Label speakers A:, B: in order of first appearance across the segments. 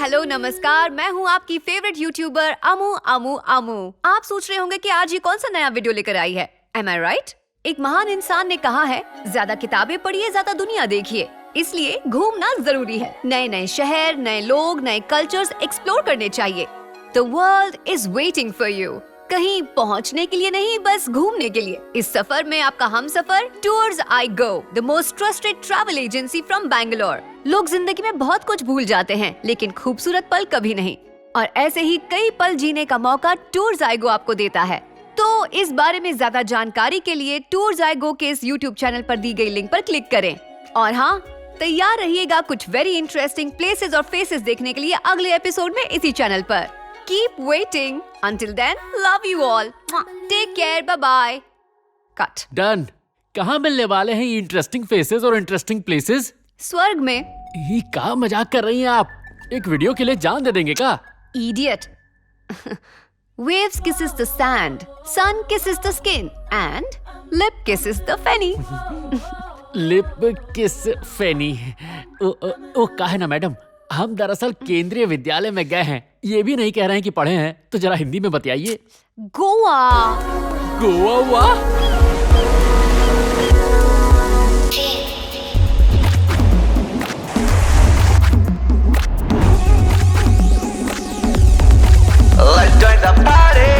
A: Hello नमस्कार, मैं हूँ आपकी फेवरेट यूट्यूबर अमू अमू अमू। आप सोच रहे होंगे कि आज ये कौन सा नया वीडियो लेकर आई है। Am I right? एक महान इंसान ने कहा है, ज्यादा किताबें पढ़िए, ज्यादा दुनिया देखिए। इसलिए घूमना जरूरी है। नए नए शहर, नए लोग, नए कल्चर्स एक्सप्लोर करने चाहिए। The world is waiting for you. कहीं पहुंचने के लिए नहीं, बस घूमने के लिए। इस सफर में आपका Humsafar tours I go, the most trusted travel agency from Bangalore. लोग जिंदगी में बहुत कुछ भूल जाते हैं, लेकिन खूबसूरत पल कभी नहीं। और ऐसे ही कई पल जीने का मौका टूर्स आई गो आपको देता है। तो इस बारे में ज्यादा जानकारी के लिए टूर्स आई गो के इस यूट्यूब चैनल पर दी गई लिंक पर क्लिक करें। और हाँ, तैयार रहिएगा कुछ वेरी इंटरेस्टिंग प्लेसेस और फेसेस देखने के लिए अगले एपिसोड में इसी चैनल पर। Keep waiting. Until then, love you all. Take care. Bye bye. Cut.
B: Done. कहाँ मिलने वाले हैं ये इंटरेस्टिंग फेसेस और इंटरेस्टिंग प्लेसेस?
A: स्वर्ग में।
B: ये क्या मजाक कर रही हैं आप? एक वीडियो के लिए जान दे देंगे क्या?
A: Idiot. Waves kisses the sand, sun kisses the skin, and lip kisses the fanny.
B: Lip किस फेनी? ओ का है ना मैडम, हम दरअसल केंद्रीय विद्यालय में गए हैं। ये भी नहीं कह रहे हैं कि पढ़े हैं, तो जरा हिंदी में बताइए।
A: गोवा।
B: गोवा हुआ?
C: Let's join the party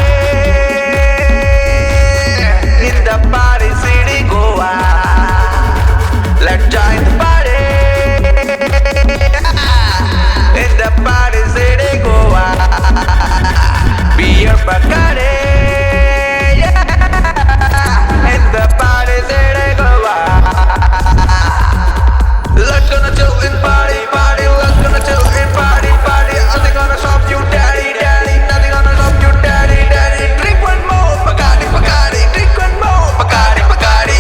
C: in the party city Goa. Let's join the party in the party city Goa. Beer Bacardi, yeah, in the party city Goa. Let's gonna chill in party, party. Let's gonna chill in party, party. Nothing gonna stop you, daddy, daddy. Nothing gonna stop you, daddy, daddy. Drink one more, Bacardi, Bacardi. Drink one more, Bacardi, Bacardi.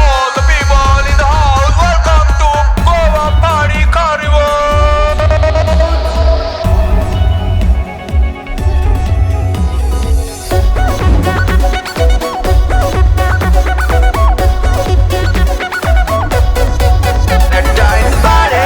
C: All the people in the house, welcome to Goa Party Carnival. Let's join the party.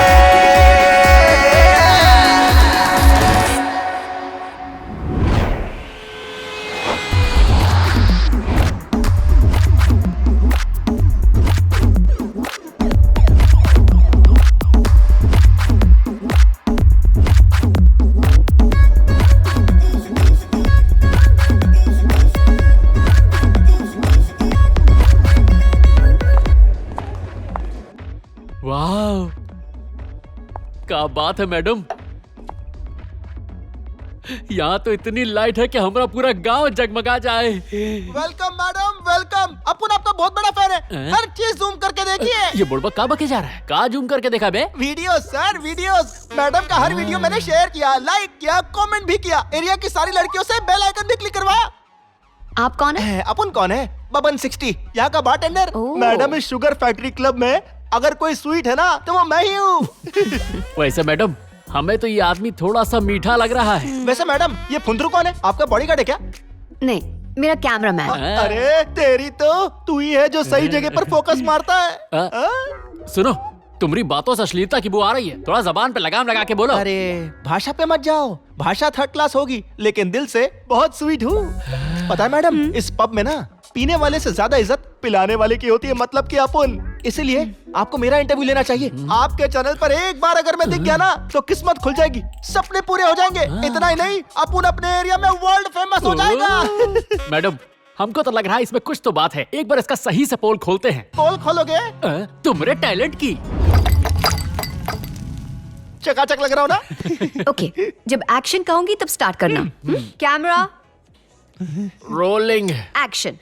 B: वाह, क्या बात है madam. यहाँ तो इतनी light है कि हमारा पूरा गांव जगमगा जाए।
D: Welcome madam, welcome. अपन आपका बहुत बड़ा फैन है। हर चीज जूम करके देखिए।
B: ये बुड़बक कहाँ बके जा रहा है? कहाँ जूम करके देखा बे?
D: Videos sir, videos. मैडम का हर वीडियो मैंने शेयर किया, लाइक किया, कमेंट भी किया। एरिया की सारी लड़कियों से बेल आइकन भी क्लिक करवाया।
A: आप कौन है?
D: अपन कौन है? बबन 60, यहाँ का बारटेंडर।
A: ओह।
D: मैडम इस शुगर फैक्ट्री क्लब में अगर कोई स्वीट है ना तो वो मैं ही हूँ।
B: वैसे मैडम, हमें तो ये आदमी थोड़ा सा मीठा लग रहा है।
D: वैसे मैडम, ये फुंदरू कौन है? आपका बॉडीगार्ड है क्या?
A: नहीं, मेरा कैमरामैन।
D: अरे तेरी तो तू ही है जो सही जगह पर फोकस मारता है।
B: सुनो, तुम्हारी बातों से अश्लीलता की बू आ रही है। थोड़ा जबान पे लगाम लगा के बोलो।
D: अरे भाषा पे मत जाओ, भाषा थर्ड क्लास होगी लेकिन दिल से बहुत स्वीट हूँ। पता है मैडम, इस पब में ना पीने वाले से ज्यादा इज्जत पिलाने वाले की होती है, मतलब कि अपन। इसीलिए आपको मेरा इंटरव्यू लेना चाहिए। आपके चैनल पर एक बार अगर मैं दिख गया ना तो किस्मत खुल जाएगी, सपने पूरे हो जाएंगे। इतना ही नहीं, अपन अपने एरिया में वर्ल्ड फेमस हो जाएगा।
B: मैडम, हमको तो लग रहा है इसमें कुछ तो बात है। एक बार इसका सही से पोल खोलते हैं।
D: पोल खोलोगे?
B: तुम्हारे टैलेंट की।
D: चकाचक लग रहा हो ना?
A: ओके, जब एक्शन कहूंगी तब स्टार्ट करना। Camera
B: rolling
A: action.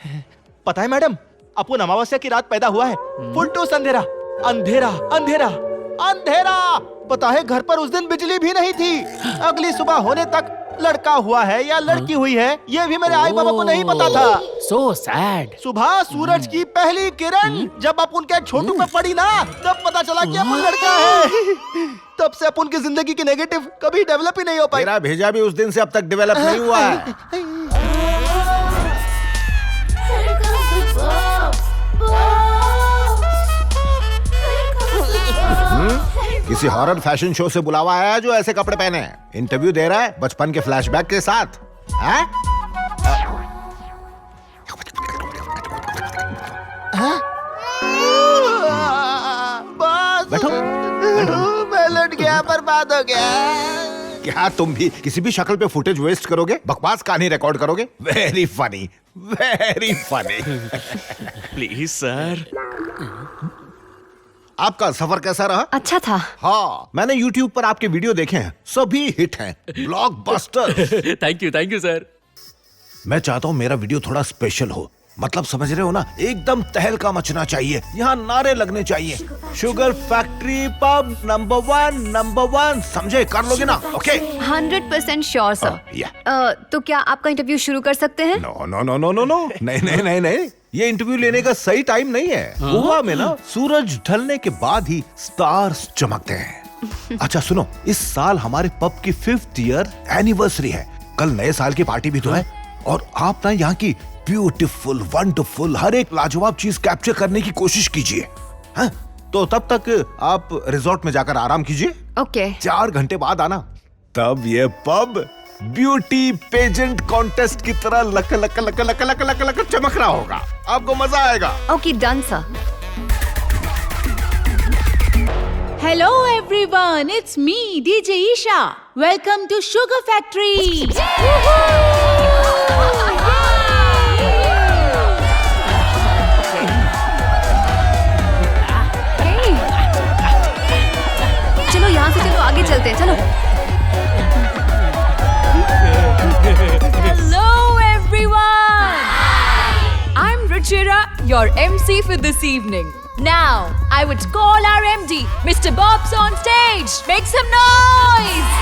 D: पता है मैडम, अपन अमावस्या की रात पैदा हुआ है। फुल टूस अंधेरा, अंधेरा, अंधेरा, अंधेरा। पता है घर पर उस दिन बिजली भी नहीं थी। अगली सुबह होने तक लड़का हुआ है या लड़की हुई है ये भी मेरे आई बाबा को नहीं पता था।
B: So sad.
D: सुबह सूरज की पहली किरण जब अपन के छोटू पे पड़ी ना, तब पता चला कि अपन लड़का है। तब से अपन की जिंदगी की नेगेटिव कभी डेवलप ही नहीं हो पाई।
E: मेरा भेजा भी उस दिन से अब तक डेवलप नहीं हुआ है। किसी हॉरर फैशन शो से बुलावा आया है जो ऐसे कपड़े पहने हैं? इंटरव्यू दे रहा है बचपन के फ्लैशबैक के साथ, हैं?
D: बस
E: बैठो,
D: मैं लट गया, बर्बाद हो गया।
E: क्या तुम भी किसी भी शक्ल पे फुटेज वेस्ट करोगे, बकवास कहानी रिकॉर्ड करोगे? Very funny, very funny.
F: Please sir.
E: आपका सफर कैसा रहा?
A: अच्छा था।
E: हाँ, मैंने YouTube पर आपके वीडियो देखे हैं, सभी हिट हैं, ब्लॉकबस्टर।
B: Thank you sir.
E: मैं चाहता हूँ मेरा वीडियो थोड़ा स्पेशल हो, मतलब समझ रहे हो ना, एकदम तहलका मचना चाहिए, यहाँ नारे लगने चाहिए, sugar factory pub number one, समझे? कर लोगे ना? ओके?
A: 100% sure sir.
E: yeah.
A: तो क्या आपका इंटरव्यू शुरू कर सकते हैं?
E: No no no no no no, नहीं, ये इंटरव्यू लेने का सही टाइम नहीं है। गोवा में ना सूरज ढलने के बाद ही स्टार्स चमकते हैं। अच्छा सुनो, इस साल हमारे पब की 5th ईयर एनिवर्सरी है, कल नए साल की पार्टी भी तो है, और आप ना यहाँ की ब्यूटीफुल, वंडरफुल, हर एक लाजवाब चीज कैप्चर करने की कोशिश कीजिए। हाँ? तो तब तक आप रिजॉर्ट में जाकर आराम कीजिए।
A: ओके।
E: 4 घंटे बाद आना, तब ये पब ब्यूटी पेजेंट कॉन्टेस्ट की तरह luck luck luck luck luck luck luck चमक रहा होगा, आपको मजा आएगा।
A: Okay, done sir.
G: Hello everyone, it's me, DJ Isha. Welcome to Sugar Factory.
A: चलो यहाँ से चलो, आगे चलते हैं, चलो।
G: Hello everyone. I'm Ruchira, your MC for this evening. Now, I would call our MD, Mr. Bobs on stage. Make some noise.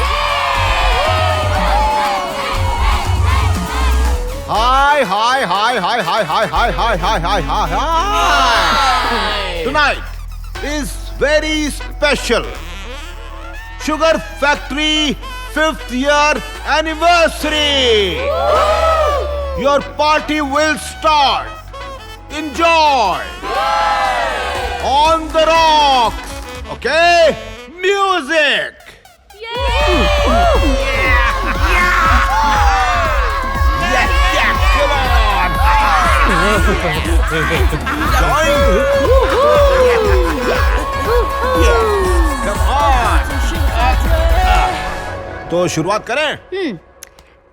E: Hi. Tonight is very special. Sugar Factory 5th year anniversary. Your party will start. Enjoy. On the rocks. Okay? Music. Come on. Come on. तो शुरुआत करें?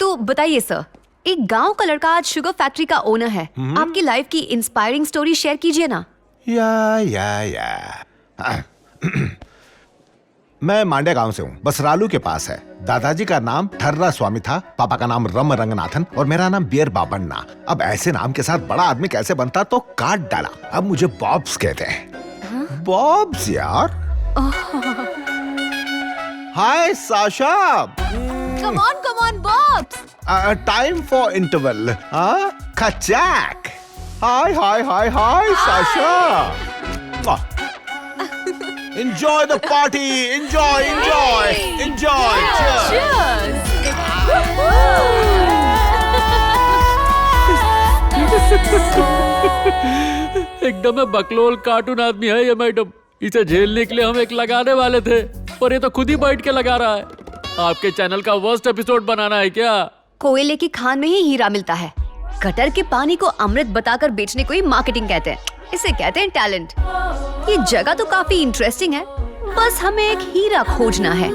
A: तो बताइए sir, एक गांव का लड़का आज शुगर फैक्ट्री का ओनर है। आपकी लाइफ की इंस्पायरिंग स्टोरी शेयर कीजिए ना।
E: या मैं मांड्या गांव से हूँ, बसरालू के पास है। दादाजी का नाम ठर्रा स्वामी था, पापा का नाम रम रंगनाथन और मेरा नाम बियर बाबन्ना। अब ऐसे नाम के साथ बड़ा आदमी कैसे बनता, तो काट डाला, अब मुझे बॉब्स कहते हैं। बॉब्स यार। हाय Sasha.
A: Come on, Bobs.
E: Time for interval. Kachak. Hi, Sasha. Enjoy the party. Enjoy. Cheers.
B: एकदम बकलोल कार्टून आदमी है ये मैडम। इसे झेलने के लिए हम एक लगाने वाले थे, पर ये तो खुद ही बैठ के लगा रहा है। आपके चैनल का वर्स्ट एपिसोड बनाना है क्या?
A: कोयले की खान में ही हीरा मिलता है। गटर के पानी को अमृत बताकर बेचने को ही मार्केटिंग कहते हैं। इसे कहते हैं टैलेंट। ये जगह तो काफी इंटरेस्टिंग है, बस हमें एक हीरा खोजना है।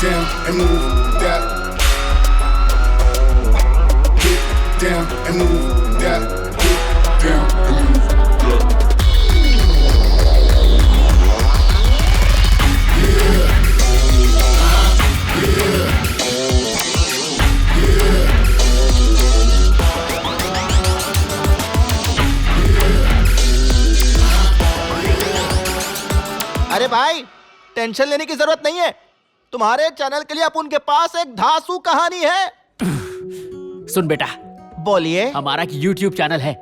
H: Down and move that. Get down and move that. Get down and move that.
D: अरे भाई, टेंशन लेने की जरूरत नहीं है। तुम्हारे चैनल के लिए अपन के पास एक धांसू कहानी है।
B: सुन बेटा,
D: बोलिए।
B: हमारा एक YouTube चैनल है।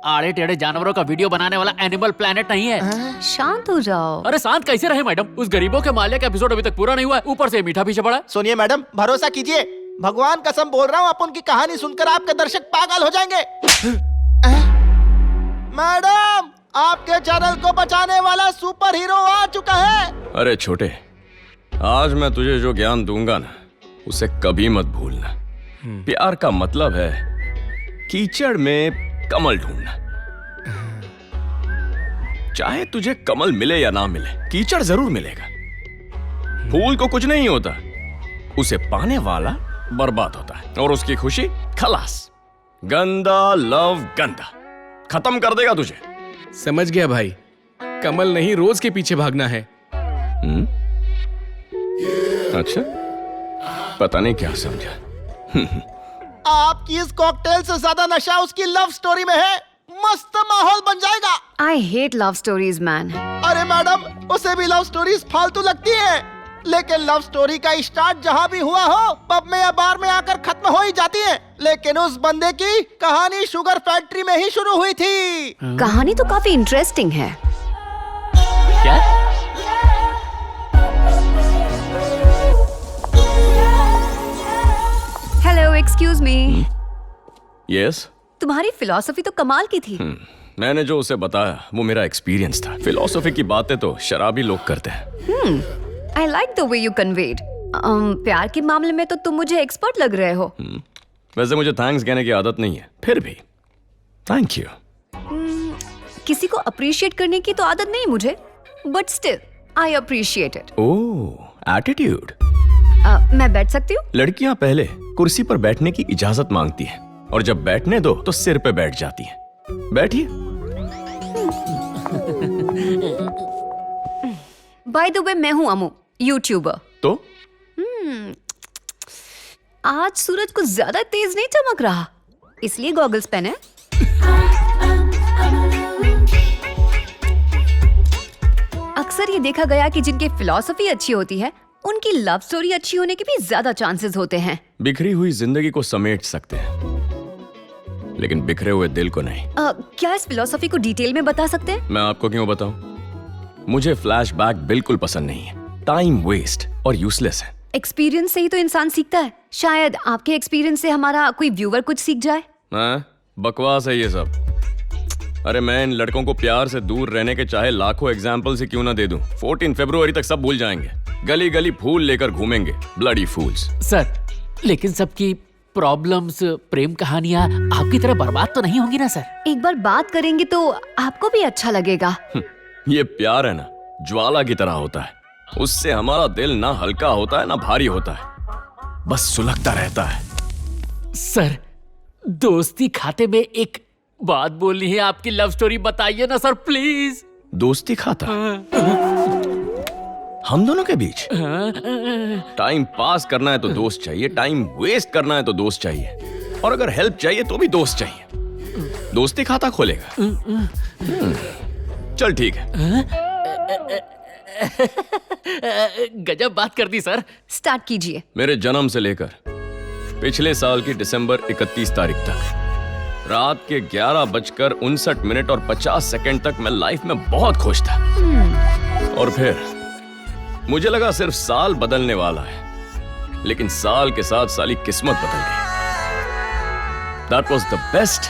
B: आड़े टेढ़े जानवरों का वीडियो बनाने वाला एनिमल प्लेनेट नहीं है।
A: शांत हो जाओ।
B: अरे शांत कैसे रहे मैडम? उस गरीबों के माल्या का एपिसोड अभी तक पूरा नहीं हुआ है, ऊपर से मीठा पीछे पड़ा है।
D: सुनिए मैडम, भरोसा कीजिए, भगवान कसम बोल रहा हूँ, अपन की कहानी सुनकर आपके दर्शक पागल हो जाएंगे। मैडम, आपके चैनल को बचाने वाला सुपर हीरो आ चुका है।
F: अरे छोटे, आज मैं तुझे जो ज्ञान दूंगा ना, उसे कभी मत भूलना। प्यार का मतलब है कीचड़ में कमल ढूंढना। चाहे तुझे कमल मिले या ना मिले, कीचड़ जरूर मिलेगा। फूल को कुछ नहीं होता, उसे पाने वाला बर्बाद होता है और उसकी खुशी खलास। गंदा लव गंदा खत्म कर देगा तुझे।
I: समझ गया भाई, कमल नहीं रोज के पीछे भागना है।
F: अच्छा, पता नहीं क्या समझा।
D: आपकी इस कॉकटेल से ज्यादा नशा उसकी लव स्टोरी में है। मस्त माहौल बन जाएगा।
A: I hate love stories, man.
D: अरे मैडम, उसे भी लव स्टोरीज फालतू लगती है, लेकिन लव स्टोरी का स्टार्ट जहाँ भी हुआ हो, पब में या बार में आकर खत्म हो ही जाती है। लेकिन उस बंदे की कहानी शुगर फैक्ट्री में ही शुरू हुई थी।
A: कहानी तो काफी इंटरेस्टिंग है।
B: क्या?
A: Hello, excuse me.
F: यस,
A: तुम्हारी फिलॉसफी तो कमाल की थी।
F: मैंने जो उसे बताया वो मेरा एक्सपीरियंस था। फिलॉसफी की बातें तो शराबी लोग करते हैं।
A: I like the way you conveyed. प्यार के मामले में तो तुम मुझे एक्सपर्ट लग रहे हो।
F: वैसे मुझे थैंक्स कहने की आदत नहीं है, फिर भी थैंक यू।
A: किसी को अप्रिशिएट करने की तो आदत नहीं मुझे, but still I appreciate it.
F: Oh, attitude.
A: मैं बैठ सकती हूँ?
F: लड़कियां पहले कुर्सी पर बैठने की इजाजत मांगती हैं और जब बैठने दो तो सिर पे बैठ जाती हैं। बैठिए।
A: बाय द वे, मैं हूँ अमू, यूट्यूबर।
F: तो
A: आज सूरज कुछ ज्यादा तेज नहीं चमक रहा, इसलिए गॉगल्स पहने। अक्सर ये देखा गया कि जिनकी फिलॉसफी अच्छी होती है, उनकी लव स्टोरी अच्छी होने के भी ज्यादा चांसेस होते हैं।
F: बिखरी हुई जिंदगी को समेट सकते हैं, लेकिन बिखरे हुए दिल को नहीं।
A: क्या इस फिलॉसफी को डिटेल में बता सकते हैं?
F: मैं आपको क्यों बताऊं? मुझे फ्लैशबैक बिल्कुल पसंद नहीं है, टाइम वेस्ट और यूजलेस है।
A: एक्सपीरियंस से ही तो इंसान सीखता है। शायद आपके एक्सपीरियंस से हमारा कोई व्यूअर कुछ सीख जाए।
F: बकवास है ये सब। अरे मैं इन लड़कों को प्यार से दूर रहने के चाहे लाखों एग्जाम्पल से क्यों ना दे दूं। 14 फरवरी तक सब भूल जाएंगे, गली गली फूल लेकर घूमेंगे, ब्लडी फूल्स।
B: सर, लेकिन सबकी प्रॉब्लम्स, प्रेम कहानियां आपकी तरह बर्बाद तो नहीं होंगी ना सर?
A: एक बार बात करेंगे तो आपको भी अच्छा लगेगा।
F: ये प्यार है ना, ज्वाला की तरह होता है। उससे हमारा दिल ना हल्का होता है ना भारी होता है, बस सुलगता रहता है।
B: सर, दोस्ती खाते में एक बात बोलनी है, आपकी लव स्टोरी बताइए ना सर, प्लीज।
F: दोस्ती खाता हम दोनों के बीच? टाइम पास करना है तो दोस्त चाहिए, टाइम वेस्ट करना है तो दोस्त चाहिए, और अगर हेल्प चाहिए तो भी दोस्त चाहिए। दोस्ती खाता खोलेगा? चल ठीक है।
B: गजब बात कर दी सर।
A: स्टार्ट कीजिए।
F: मेरे जन्म से लेकर पिछले साल की दिसंबर 31 तारीख तक रात के 11:59 और 50 तक मैं लाइफ में बहुत खुश था। और फिर मुझे लगा सिर्फ साल बदलने वाला है, लेकिन साल के साथ साली किस्मत बदल गई। That was the best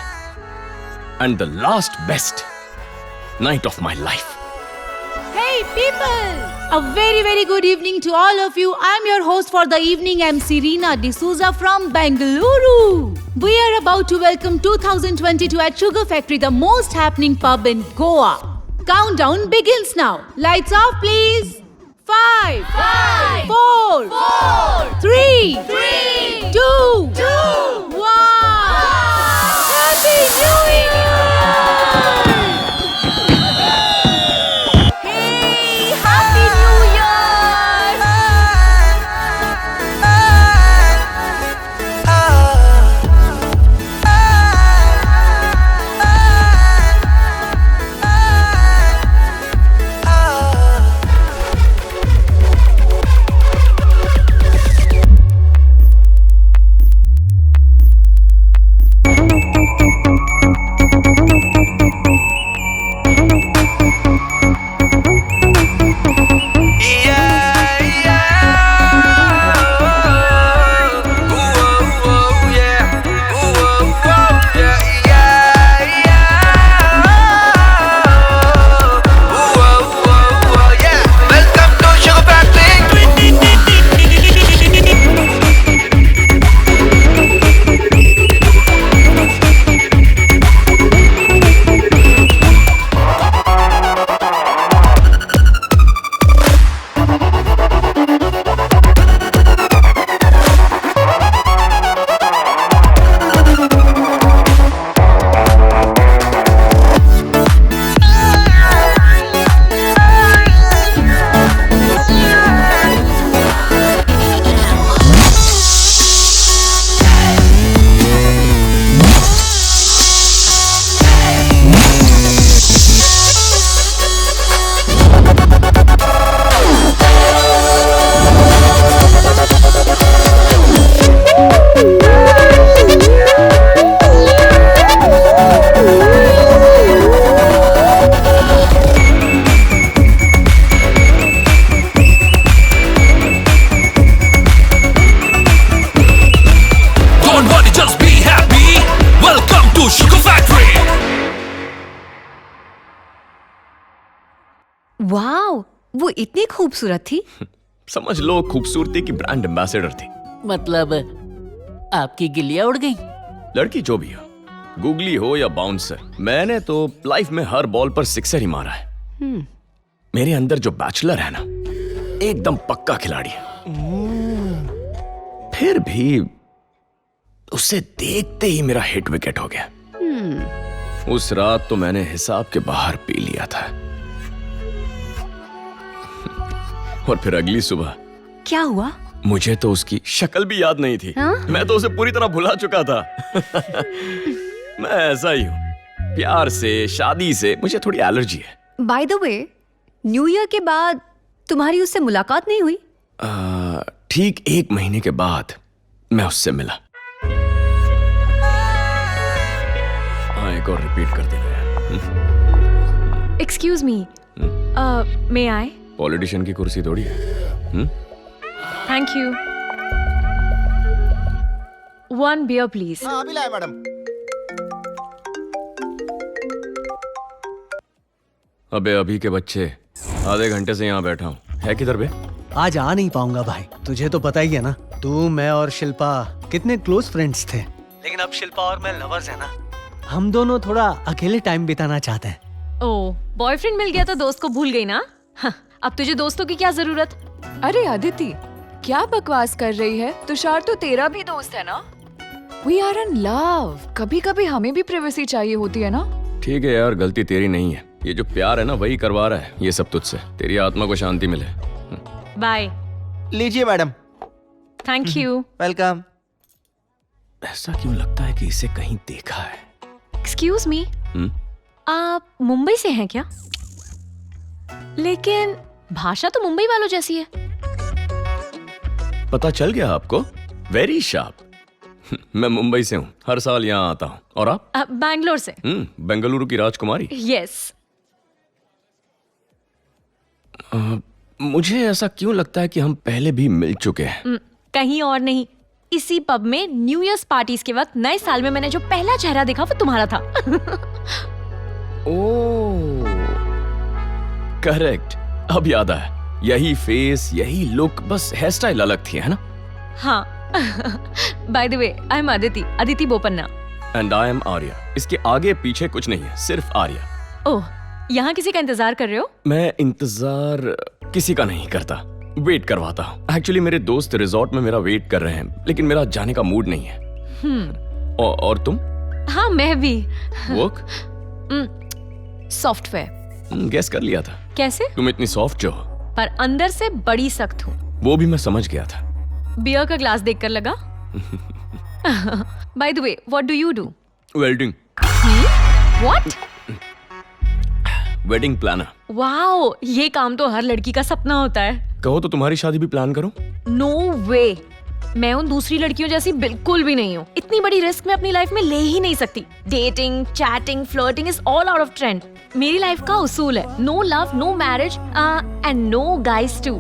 F: and the last best night of my life.
G: Hey people! A very good evening to all of you. I'm your host for the evening, MC Reena D'Souza from Bengaluru. We are about to welcome 2022 at Sugar Factory, the most happening pub in Goa. Countdown begins now. Lights off, please. 5, 4, 3, 2, 1. Happy New Year! Hey, Happy New Year!
A: Wow, वो इतनी खूबसूरत थी।
F: समझ लो खूबसूरती की brand ambassador थी।
B: मतलब आपकी गिल्लियां उड़ गई?
F: लड़की जो भी हो, गूगली हो या बाउंसर, मैंने तो लाइफ में हर बॉल पर सिक्सर ही मारा है। मेरे अंदर जो बैचलर है ना, एकदम पक्का खिलाड़ी है। फिर भी उसे देखते ही मेरा हिट विकेट हो गया। उस रात तो मैंने हिसाब के बाहर पी लिया था। और फिर अगली सुबह
A: क्या हुआ?
F: मुझे तो उसकी शक्ल भी याद नहीं थी। मैं तो उसे पूरी तरह भुला चुका था। मैं ऐसा ही हूँ, प्यार से, शादी से मुझे थोड़ी एलर्जी है।
A: Bye the way, new year के बाद तुम्हारी उससे मुलाकात नहीं हुई?
F: ठीक 1 महीने के बाद मैं उससे मिला। हाँ, एक और रिपीट कर देना यार।
G: एक्सक्यूज मी, मे आई?
F: पॉलिटिशियन की कुर्सी थोड़ी है।
G: Thank you. 1 beer please.
D: हाँ, अभी लाए मैडम।
F: अबे अभी के बच्चे, आधे घंटे से यहाँ बैठा हूँ, है किधर बे?
J: आज आ नहीं पाऊंगा भाई, तुझे तो पता ही है ना, तू, मैं और शिल्पा कितने क्लोज फ्रेंड्स थे। लेकिन अब शिल्पा और मैं लवर्स है ना, हम दोनों थोड़ा अकेले टाइम बिताना चाहते हैं।
G: ओह, बॉयफ्रेंड मिल गया तो दोस्त को भूल गई ना? हाँ, अब तुझे दोस्तों की क्या जरूरत?
K: अरे अदिति, क्या बकवास कर रही है? तुषार तो तेरा भी दोस्त है ना? We are in love. कभी कभी हमें भी प्राइवेसी चाहिए होती है ना?
F: ठीक है यार, गलती तेरी नहीं है। ये जो प्यार है ना, वही करवा रहा है ये सब तुझसे। तेरी आत्मा को शांति मिले।
G: बाय।
D: लीजिए मैडम।
G: Thank you.
D: वेलकम।
F: ऐसा क्यों लगता है कि इसे कहीं देखा है?
G: एक्सक्यूज मी, आप मुंबई से हैं क्या? लेकिन भाषा तो मुंबई वालों जैसी है।
F: पता चल गया आपको? Very sharp. मैं मुंबई से हूँ, हर साल यहाँ आता हूँ। और आप?
G: बैंगलोर से।
F: बेंगलुरु की राजकुमारी।
G: यस।
F: मुझे ऐसा क्यों लगता है कि हम पहले भी मिल चुके हैं?
G: कहीं और नहीं, इसी पब में न्यू ईयर्स पार्टीज के वक्त नए साल में मैंने जो पहला चेहरा देखा वो तुम्हारा था।
F: ओह, करेक्ट, अब याद आया। यही फेस, यही लुक, बस हेयर स्टाइल अलग थी, है ना?
G: हाँ। Bye the way, I am Aditi Bopanna.
F: And I M Arya. इसके आगे पीछे कुछ नहीं है, सिर्फ आर्या।
G: ओह, यहाँ किसी का इंतजार कर रहे हो?
F: मैं इंतजार किसी का नहीं करता, वेट करवाता हूँ। एक्चुअली मेरे दोस्त रिजॉर्ट में मेरा वेट कर रहे हैं, लेकिन मेरा जाने का मूड नहीं है। और तुम?
G: हाँ, मैं भी।
F: वर्क?
G: सॉफ्टवेयर।
F: गेस कर लिया था।
G: कैसे?
F: तुम इतनी सॉफ्ट जो हो,
G: पर अंदर से बड़ी सख्त हूँ।
F: वो भी मैं समझ गया था।
G: बियर का ग्लास देखकर लगा। By the way, what do you do?
F: Welding.
G: What?
F: Wedding planner.
G: Wow, ये काम तो हर लड़की का सपना होता है।
F: कहो तो तुम्हारी शादी भी प्लान करूं?
G: नो वे, मैं उन दूसरी लड़कियों जैसी बिल्कुल भी नहीं हूँ। इतनी बड़ी रिस्क मैं अपनी लाइफ में ले ही नहीं सकती। Dating, chatting, flirting is all out of trend. मेरी लाइफ का उसूल है no love, no marriage and no guys too.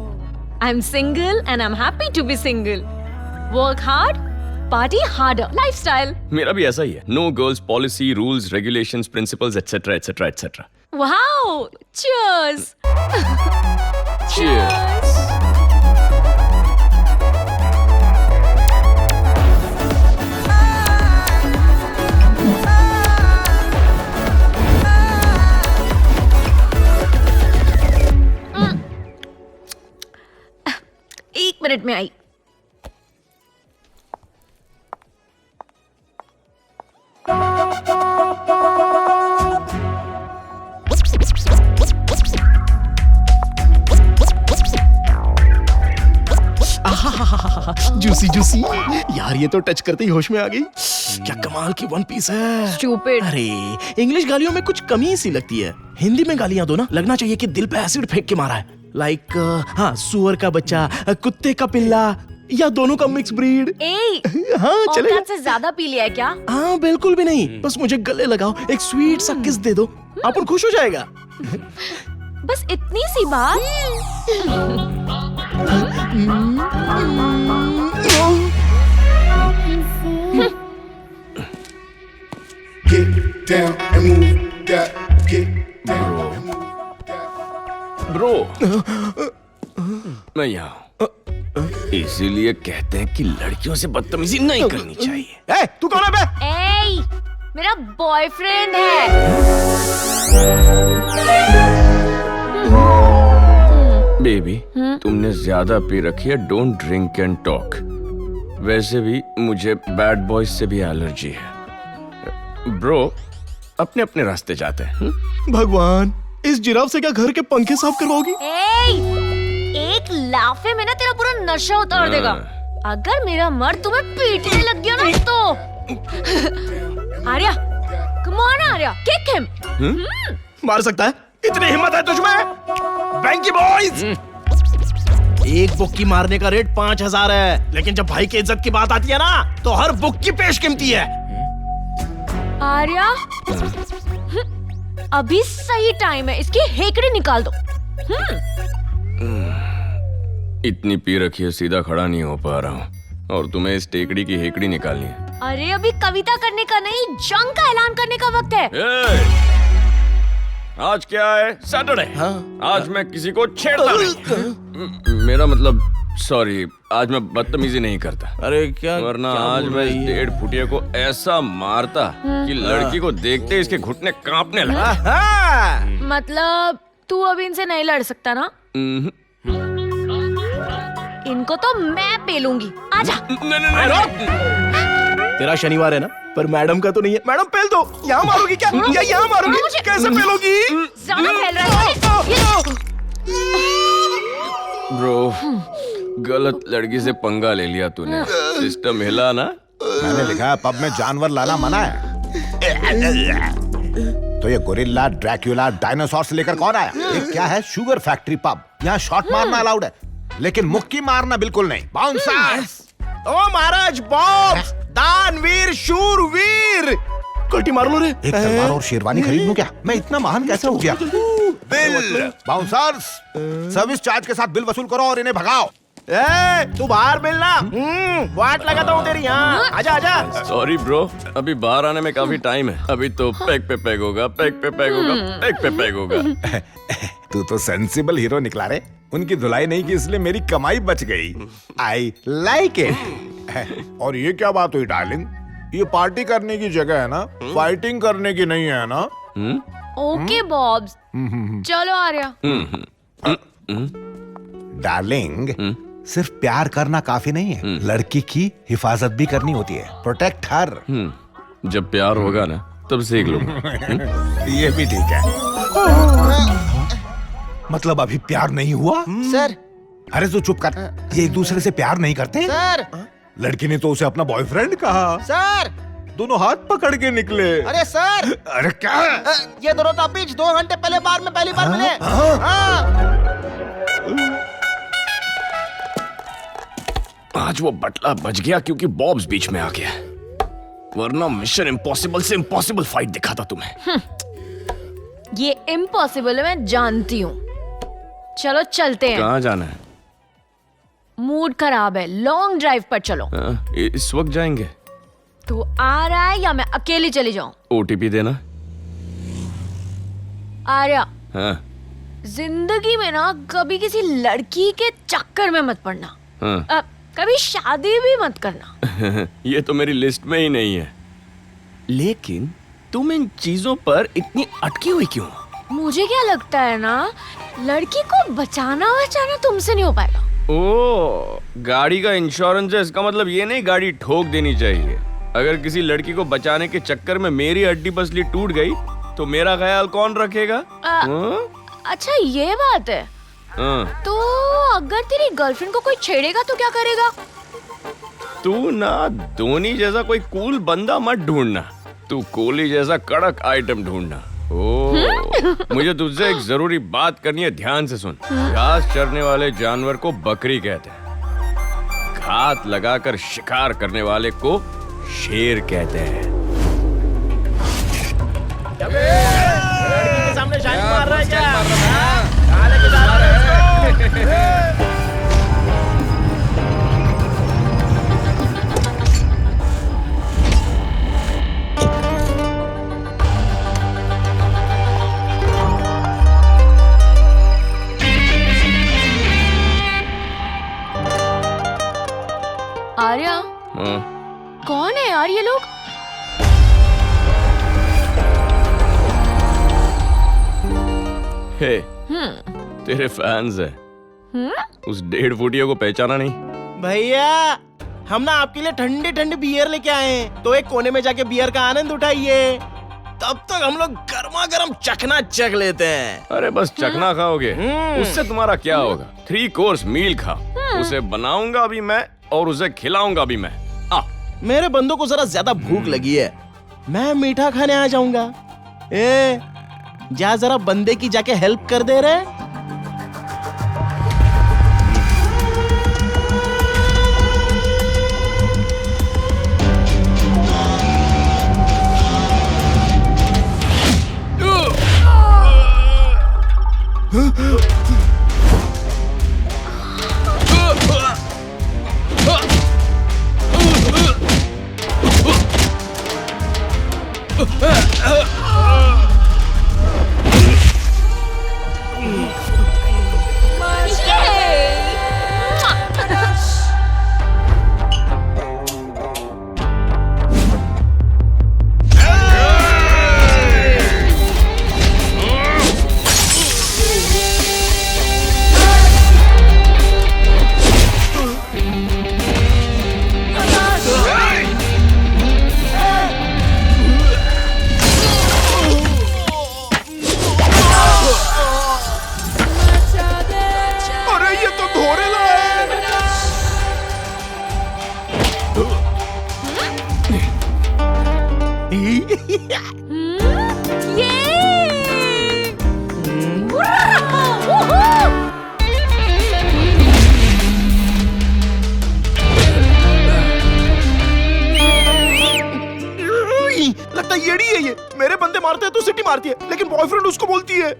G: I am single and I am happy to be single. Work hard, party harder lifestyle.
F: मेरा भी ऐसा ही है। No girls policy, rules, regulations, principles etcetera etcetera etcetera.
G: Wow, cheers.
F: Cheers.
G: एक minute में आई।
I: Juicy juicy यार, ये तो टच करते ही होश में आ गई। क्या कमाल की वन पीस है।
G: Stupid.
I: अरे इंग्लिश गालियों में कुछ कमी सी लगती है, हिंदी में गालियां दो ना, लगना चाहिए कि दिल पे एसिड फेंक के मारा है। लाइक हाँ, सुअर का बच्चा, कुत्ते का पिल्ला, या दोनों का मिक्स ब्रीड। हाँ चलेगा।
G: औकात से ज्यादा पी लिया है क्या?
I: हाँ बिल्कुल भी नहीं, बस मुझे गले लगाओ, एक स्वीट सा किस दे दो, अपन खुश हो जाएगा।
G: बस इतनी सी बात।
H: Get down and move that. Get down and move that.
F: Bro, मैं यहाँ हूँ। इसीलिए कहते हैं कि लड़कियों से बदतमीजी नहीं करनी चाहिए।
I: ए, तू कौन है बे?
G: ए, मेरा बॉयफ्रेंड है।
F: बेबी, तुमने ज्यादा पी रखी है। Don't drink and talk. वैसे भी मुझे बैड बॉयज से भी एलर्जी है। ब्रो, अपने अपने रास्ते जाते हैं।
I: भगवान, इस जिराफ से क्या घर के पंखे साफ करवाओगी?
G: एक लाफे में ना तेरा पूरा नशा उतार देगा। अगर मेरा मर्द तुम्हें पीटने लग गया ना तो Arya, come on Arya, kick him.
I: मार सकता है? इतनी हिम्मत है तुझमें? बैंकी बॉयज, एक बुक्की मारने का रेट 5000 है, लेकिन जब भाई की इज्जत की बात आती है ना तो हर बुक्की पेशकीमती है।
G: आर्या, अभी सही टाइम है, इसकी हेकड़ी निकाल दो।
F: इतनी पी रखी है, सीधा खड़ा नहीं हो पा रहा हूँ, और तुम्हें इस टेकड़ी की हेकड़ी निकालनी है।
G: अरे अभी कविता करने का नहीं, जंग का ऐलान करने का वक्त है।
F: आज क्या है? सैटरडे। आज मैं किसी को छेड़ता नहीं। मेरा मतलब, सॉरी, आज मैं बदतमीजी नहीं करता।
I: अरे क्या,
F: वरना आज मैं इस 1.5 फुटिया को ऐसा मारता कि लड़की को देखते इसके घुटने कांपने लगे।
G: मतलब तू अभी इनसे नहीं लड़ सकता ना? इनको तो मैं पेलूंगी। आजा।
I: तेरा शनिवार है ना, पर मैडम का तो नहीं है। मैडम पेल दो। यहाँ मारोगी क्या? या यहाँ मारोगी? कैसे पेलोगी?
G: ज्यादा फैल रहा है।
F: ब्रो, गलत लड़की से पंगा ले लिया तूने। सिस्टम हिला ना।
E: मैंने लिखा है पब में जानवर लाना मना है। तो ये गोरिल्ला, ड्रैक्यूला, डायनासोर से लेकर कौन आया? ये क्या है? Sugar factory pub. यहाँ शॉट मारना अलाउड है, लेकिन मुक्की मारना बिल्कुल नहीं। बाउंसर्स।
I: ओ महाराज बॉब्स, दानवीर, शूरवीर, कल्टी मार लो रे।
E: एक तलवार और शेरवानी खरीद लूं क्या? मैं इतना महान कैसे हो गया? बिल, बाउंसर्स, सर्विस चार्ज के साथ बिल वसूल करो और इन्हें भगाओ।
I: तू बाहर मिलना। वाट लगाता हूँ तेरी। यहाँ आजा आजा।
F: सॉरी ब्रो, अभी बाहर आने में काफी टाइम है। अभी तो पैक पे पैक होगा, पैक पे पैक होगा, पैक पे पैक होगा।
E: तू तो सेंसिबल हीरो निकला रे। उनकी धुलाई नहीं की, इसलिए मेरी कमाई बच गई। I like it. और ये क्या बात हुई डार्लिंग? ये पार्टी करने की जगह है ना, फाइटिंग करने की नहीं है ना।
G: ओके बॉब्स, चलो आर्या।
E: डार्लिंग, सिर्फ प्यार करना काफी नहीं है, लड़की की हिफाजत भी करनी होती है। प्रोटेक्ट हर।
F: जब प्यार होगा ना तब सीख लूंगा।
E: ये भी ठीक है। मतलब अभी प्यार नहीं हुआ?
D: सर।
E: अरे तू चुप कर। ये एक दूसरे से प्यार नहीं करते?
D: सर।
E: लड़की ने तो उसे अपना बॉयफ्रेंड कहा।
D: सर।
E: दोनों हाथ पकड़ के निकले।
D: अरे सर।
E: अरे क्या?
D: ये दोनों तो अभी 2 घंटे पहले बार में पहली बार मिले।
F: आज वो बटला बच गया क्योंकि बॉब्स बीच में आ गया, वरना मिशन इम्पॉसिबल से इम्पॉसिबल फाइट दिखाता तुम्हें।
G: ये इम्पॉसिबल है, मैं जानती हूँ। चलो चलते हैं।
F: कहाँ जाना है?
G: मूड खराब है, लॉन्ग ड्राइव पर चलो।
F: इस वक्त जाएंगे?
G: तू आ रहा है या मैं अकेली चली जाऊं?
F: OTP देना।
G: आर्या,
F: हाँ।
G: जिंदगी में ना कभी किसी लड़की के चक्कर में मत पड़ना।
F: हाँ।
G: कभी शादी भी मत करना।
F: ये तो मेरी लिस्ट में ही नहीं है। लेकिन तुम इन चीजों पर इतनी अटकी हुई क्यों?
G: मुझे क्या लगता है ना, लड़की को बचाना तुमसे नहीं हो पाएगा।
F: ओ, गाड़ी का इंश्योरेंस है, इसका मतलब ये नहीं गाड़ी ठोक देनी चाहिए। अगर किसी लड़की को बचाने के चक्कर में मेरी हड्डी पसली टूट गई तो मेरा ख्याल कौन रखेगा?
G: अच्छा ये बात है। तो अगर तेरी गर्लफ्रेंड को कोई छेड़ेगा तो क्या करेगा?
F: तू ना धोनी जैसा कोई कूल बंदा मत ढूंढना, तू कोहली जैसा कड़क आइटम ढूंढना। मुझे तुझसे एक जरूरी बात करनी है, ध्यान से सुन। घास चरने वाले जानवर को बकरी कहते हैं, घात लगाकर शिकार करने वाले को शेर कहते हैं।
I: लड़की के सामने शाइन मार रहा है क्या? कहाँ लेके जा रहा है?
F: हे, तेरे फैंस है। उस 1.5 फुटिया को पहचाना नहीं?
I: भैया हम ना आपके लिए ठंडी ठंडी बियर लेके आए हैं, तो एक कोने में जाके बियर का आनंद उठाइए। तब तक हम लोग गर्मा गर्म चखना चख लेते हैं।
F: अरे बस चखना खाओगे, उससे तुम्हारा क्या होगा? 3 कोर्स मील खाओ, उसे बनाऊंगा भी मैं और उसे खिलाऊंगा भी मैं।
I: मेरे बंदों को जरा ज्यादा भूख लगी है, मैं मीठा खाने आ जाऊंगा। ए, जा जरा बंदे की जाके हेल्प कर दे रहे। लगता येड़ी है ये। मेरे बंदे मारते हैं तो सिटी मारती है, लेकिन बॉयफ्रेंड उसको बोलती है।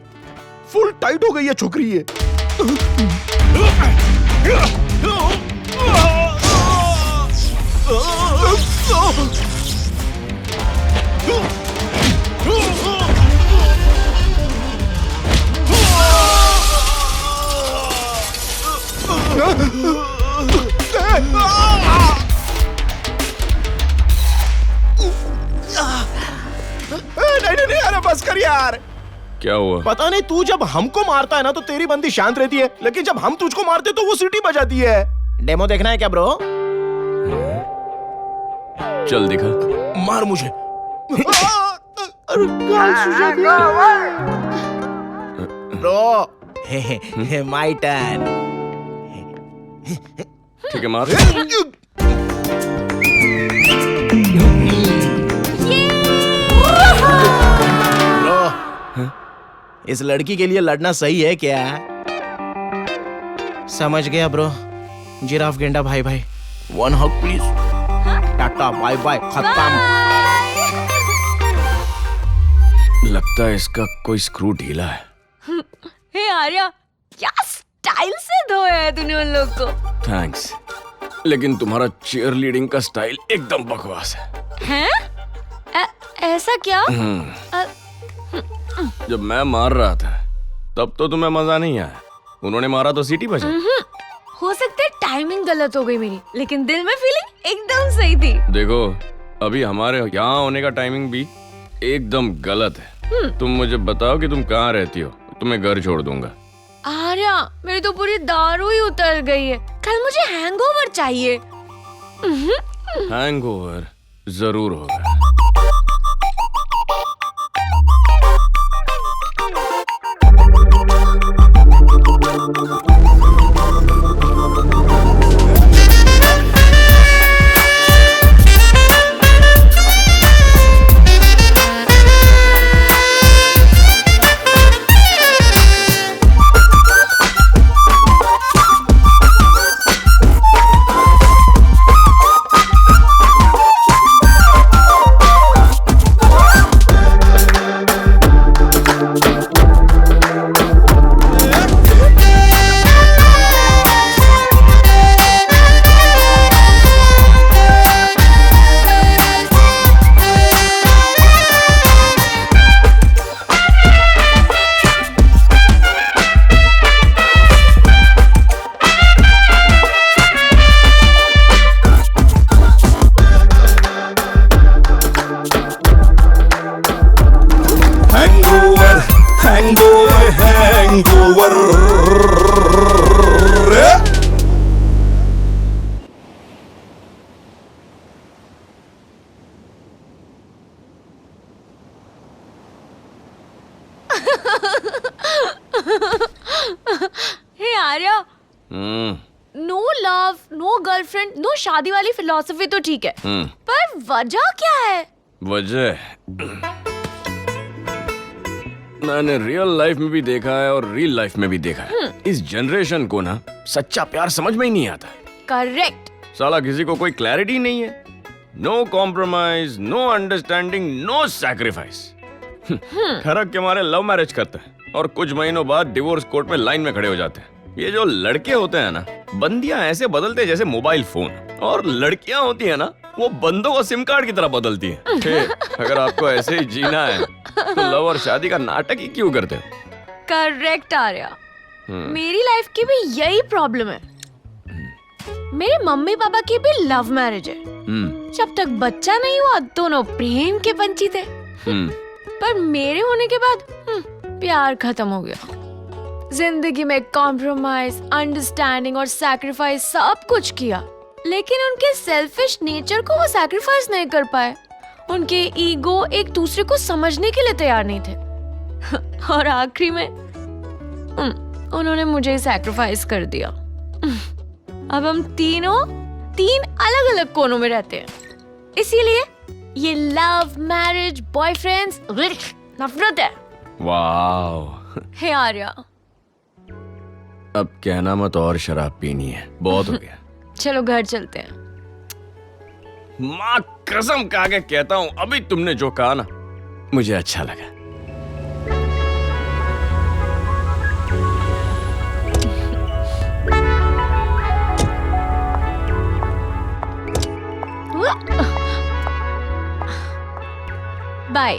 I: फुल टाइट हो गई है छोकरी ये। नहीं, अरे बस कर यार।
F: क्या हुआ?
I: पता नहीं, तू जब हमको मारता है ना तो तेरी बंदी शांत रहती है, लेकिन जब हम तुझको मारते तो वो सीटी बजाती है। डेमो देखना है क्या ब्रो?
F: चल दिखा।
I: मार मुझे। Bro, my turn.
F: ठीक है, मार।
I: इस लड़की के लिए लड़ना सही है क्या? समझ गया ब्रो। जिराफ गेंडा भाई भाई, 1 हग प्लीज। टाटा बाय बाय, खत्म।
F: लगता है इसका कोई स्क्रू ढीला है।
A: हे आर्या, क्या स्टाइल से धोया है तूने उन लोग को।
F: थैंक्स, लेकिन तुम्हारा चीयर लीडिंग का स्टाइल एकदम बकवास है।
A: हैं? ऐसा क्या?
F: जब मैं मार रहा था तब तो तुम्हें मजा नहीं आया, उन्होंने मारा तो सीटी बजा।
A: हो सकता है टाइमिंग गलत हो गई मेरी, लेकिन दिल में फीलिंग एकदम सही थी।
F: देखो, अभी हमारे यहाँ होने का टाइमिंग भी एकदम गलत है। तुम मुझे बताओ कि तुम कहाँ रहती हो, तुम्हें घर छोड़ दूंगा।
A: आर्या, मेरी तो पूरी दारू ही उतर गई है, कल मुझे हैंगओवर चाहिए।
F: हैंगओवर जरूर होगा।
C: Hangover,
H: hangover.
G: Hey Arya, no love, no girlfriend, no शादी वाली फिलॉसफी तो ठीक है, पर वजह क्या है?
F: वजह मैंने रियल लाइफ में भी देखा है और रियल लाइफ में भी देखा है। इस जनरेशन को ना सच्चा प्यार समझ में ही नहीं आता।
G: करेक्ट।
F: साला किसी को कोई क्लैरिटी नहीं है। No compromise, no understanding, no sacrifice. ठरक के मारे लव मैरिज करते हैं और कुछ महीनों बाद डिवोर्स कोर्ट में लाइन में खड़े हो जाते हैं। ये जो लड़के होते हैं ना, बंदियां ऐसे बदलते हैं जैसे मोबाइल फोन, और लड़कियां होती है ना, वो बंदों को सिम कार्ड की तरह बदलती हैं। अगर आपको ऐसे ही जीना है तो लव और शादी का नाटक ही क्यों करते हो?
G: करेक्ट आर्या, मेरी लाइफ की भी यही प्रॉब्लम है। मेरे मम्मी पापा की भी लव मैरिज है। जब तक बच्चा नहीं हुआ दोनों प्रेम के पंछी थे, पर मेरे होने के बाद प्यार खत्म हो गया। जिंदगी में कॉम्प्रोमाइज, अंडरस्टैंडिंग और सैक्रिफाइस सब कुछ किया, लेकिन उनके सेल्फिश नेचर को वो सैक्रिफाइस नहीं कर पाए। उनके ईगो एक दूसरे को समझने के लिए तैयार नहीं थे और आखिरी में उन्होंने मुझे सैक्रिफाइस कर दिया। अब हम तीन अलग अलग कोनों में रहते हैं। इसीलिए ये लव मैरिज, बॉयफ्रेंड्स, नफरत है।
F: वाह।
G: हे आर्या,
F: अब कहना मत और शराब पीनी है, बहुत हो गया।
G: चलो घर चलते हैं।
F: माँ कसम खा के कहता हूँ, अभी तुमने जो कहा ना मुझे अच्छा लगा।
G: Bye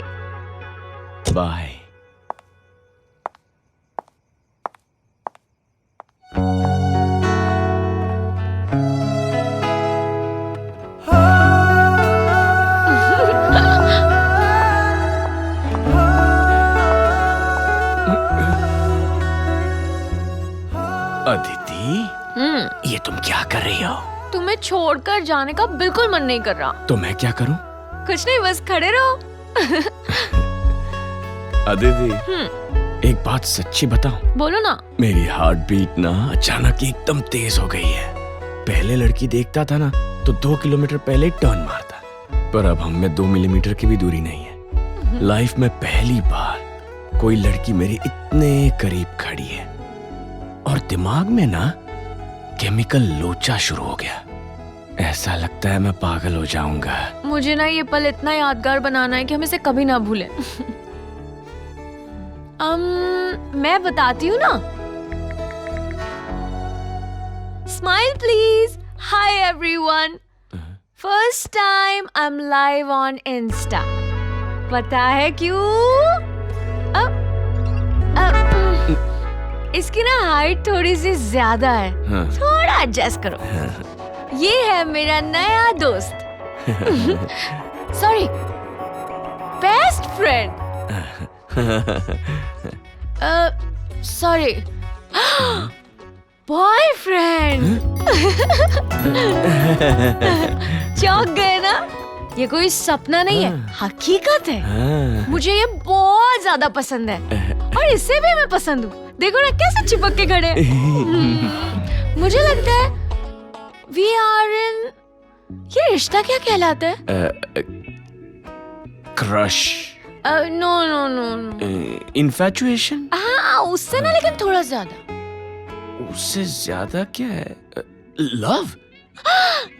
F: bye. अदिति, ये तुम क्या कर रही हो?
G: तुम्हें छोड़कर जाने का बिल्कुल मन नहीं कर रहा।
F: तो मैं क्या करूं?
G: कुछ नहीं, बस खड़े रहो।
F: अदिति, एक बात सच्ची बताऊं?
G: बोलो ना।
F: मेरी हार्ट बीट ना अचानक एकदम तेज हो गई है। पहले लड़की देखता था ना तो 2 किलोमीटर पहले टर्न मारता, पर अब हम में 2 मिलीमीटर की भी दूरी नहीं है। लाइफ में पहली बार कोई लड़की मेरे इतने करीब खड़ी है और दिमाग में ना केमिकल लोचा शुरू हो गया। ऐसा लगता है मैं पागल हो जाऊंगा।
G: मुझे ना ये पल इतना यादगार बनाना है कि हम इसे कभी ना भूलें। मैं बताती हूँ ना। Smile please. Hi everyone, first time I am live on Insta. पता है क्यों? इसकी ना हाइट थोड़ी सी ज्यादा है। थोड़ा एडजस्ट करो। ये है मेरा नया दोस्त। Sorry, best friend. Sorry, boyfriend. चौंक गए ना? ये कोई सपना नहीं है, हकीकत है। मुझे ये बहुत ज्यादा पसंद है और इससे भी मैं पसंद हूँ। देखो ना कैसे चिपक के खड़े। मुझे लगता है वी आर इन, ये रिश्ता क्या कहलाता है?
F: Crush.
G: No no no no.
F: Infatuation.
G: हाँ, उससे ना, लेकिन थोड़ा ज्यादा।
F: उससे ज्यादा क्या है? Love.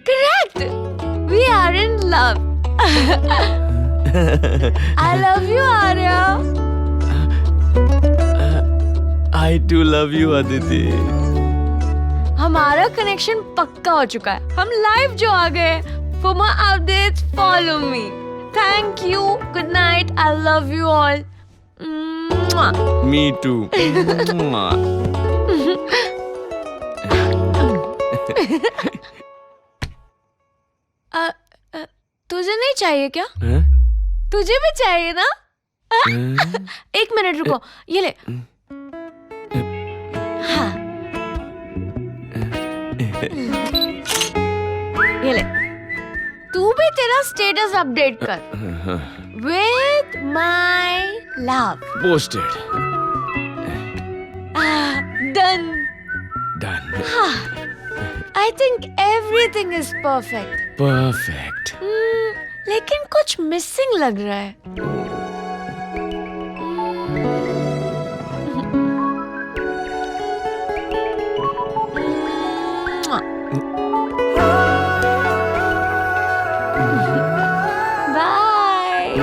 G: Correct, we are in love. I love you Arya.
F: I do love you, Aditi.
G: हमारा कनेक्शन पक्का हो चुका है। हम लाइव जो आ गए। For more updates, follow me. Thank you. Good night. I love you all.
F: Me too.
G: तुझे नहीं चाहिए क्या? तुझे भी चाहिए ना? एक मिनट रुको, ये ले।
L: ये ले, तू भी तेरा स्टेटस अपडेट कर with my love.
F: Posted.
L: Done.
F: Done.
L: I think everything is perfect.
F: Perfect.
L: लेकिन कुछ मिसिंग लग रहा है। बाय।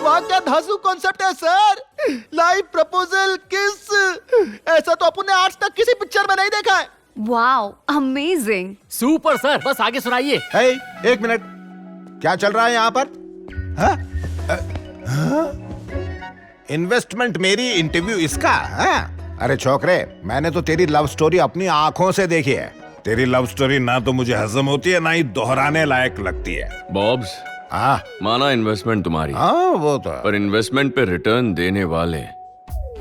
D: वाह क्या धांसू कॉन्सेप्ट है सर। लाइव प्रपोजल किस, ऐसा तो अपन ने आज तक किसी पिक्चर में नहीं देखा है।
A: Wow, amazing.
B: सुपर सर, बस आगे सुनाइए।
E: हे, एक मिनट, क्या चल रहा है यहाँ पर? इन्वेस्टमेंट मेरी, इंटरव्यू इसका? अरे छोकरे, मैंने तो तेरी लव स्टोरी अपनी आंखों से देखी है। तेरी लव स्टोरी ना तो मुझे हजम होती है, ना ही दोहराने लायक लगती है।
F: बॉब्स, माना इन्वेस्टमेंट तुम्हारी।
E: वो तो,
F: पर इन्वेस्टमेंट पे रिटर्न देने वाले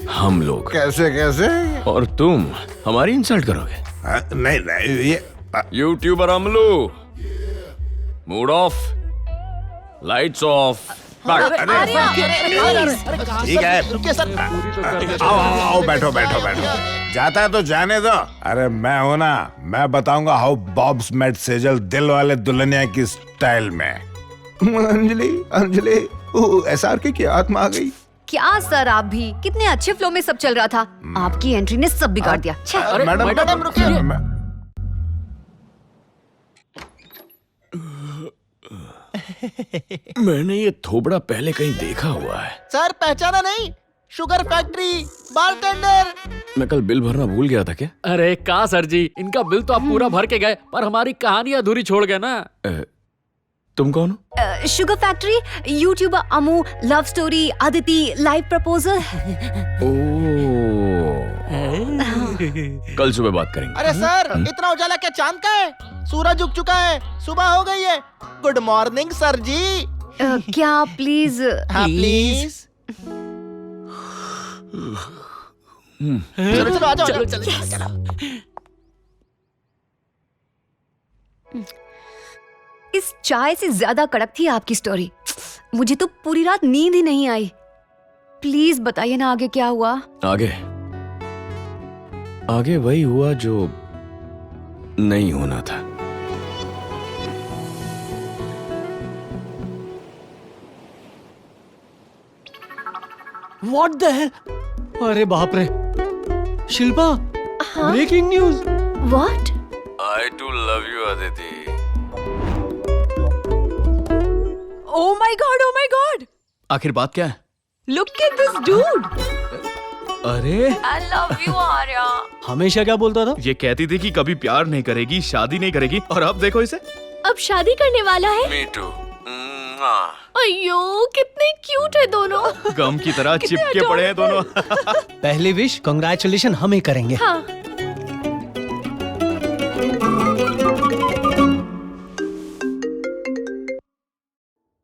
F: हम लोग।
E: कैसे कैसे?
F: और तुम हमारी इंसल्ट करोगे?
E: नहीं नहीं, ये
F: YouTuber Amalu, mood off, lights off.
E: ठीक है, आओ बैठो बैठो बैठो। जाता है तो जाने दो। अरे मैं हूं ना, मैं बताऊंगा हाउ बॉब्स मेट सेजल दिल वाले दुल्हनिया की स्टाइल में। अंजलि अंजलि, SRK की आत्मा आ गई।
A: क्या सर, आप भी कितने अच्छे फ्लो में सब चल रहा था, आपकी एंट्री ने सब बिगाड़ दिया।
E: मैडम रुकिए।
F: मैंने ये थोबड़ा पहले कहीं देखा हुआ है।
D: सर पहचाना नहीं? Sugar factory bartender.
F: मैं कल बिल भरना भूल गया था क्या?
B: अरे का सर जी, इनका बिल तो आप पूरा भर के गए, पर हमारी कहानी अधूरी छोड़ गए ना।
F: तुम कौन हो?
A: Sugar factory, YouTuber Amu, love story Aditi, live proposal.
F: कल सुबह बात करेंगे।
D: अरे सर, इतना उजाला क्या चांद का है? सूरज उग चुका है, सुबह हो गई है। गुड मॉर्निंग सर जी।
A: क्या प्लीज?
D: हाँ प्लीज। चलो चलो आ जाओ।
A: चलो। इस चाय से ज्यादा कड़क थी आपकी स्टोरी। मुझे तो पूरी रात नींद ही नहीं आई। प्लीज बताइए ना आगे क्या हुआ।
F: आगे वही हुआ जो नहीं होना था।
J: What the hell? अरे बाप रे, Shilpa, breaking news.
A: What?
F: I too love you, Aditi.
K: Oh my god, oh my god!
I: आखिर बात क्या है?
K: Look at this dude!
I: अरे
K: I love you, आर्या।
J: हमेशा क्या बोलता था?
I: ये कहती थी कि कभी प्यार नहीं करेगी, शादी नहीं करेगी, और अब देखो इसे।
L: अब शादी करने वाला है।
F: Me too.
L: अयो कितने क्यूट है दोनों।
I: गम की तरह चिपके पड़े हैं दोनों।
J: पहली विश कांग्रेचुलेशन हम ही करेंगे।
L: हाँ।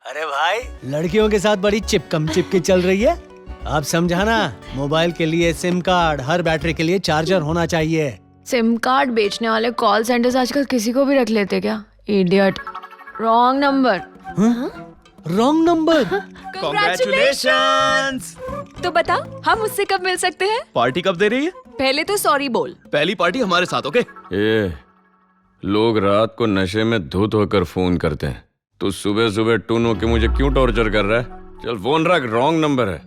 J: अरे भाई, लड़कियों के साथ बड़ी चिपकम चिपके चल रही है। आप समझाना, मोबाइल के लिए सिम कार्ड, हर बैटरी के लिए चार्जर होना चाहिए।
K: सिम कार्ड बेचने वाले कॉल सेंटर्स आजकल किसी को भी रख लेते क्या? Idiot. Wrong number.
J: Wrong number.
I: Congratulations!
K: तो बता, हम उससे कब मिल सकते हैं?
I: पार्टी कब दे रही है?
K: पहले तो सॉरी बोल।
I: पहली पार्टी हमारे साथ, ओके?
F: ये लोग रात को नशे में धुत होकर फोन करते हैं, तो सुबह सुबह टून होके मुझे क्यों टॉर्चर कर रहा है? चल फोन रख, रॉन्ग नंबर है।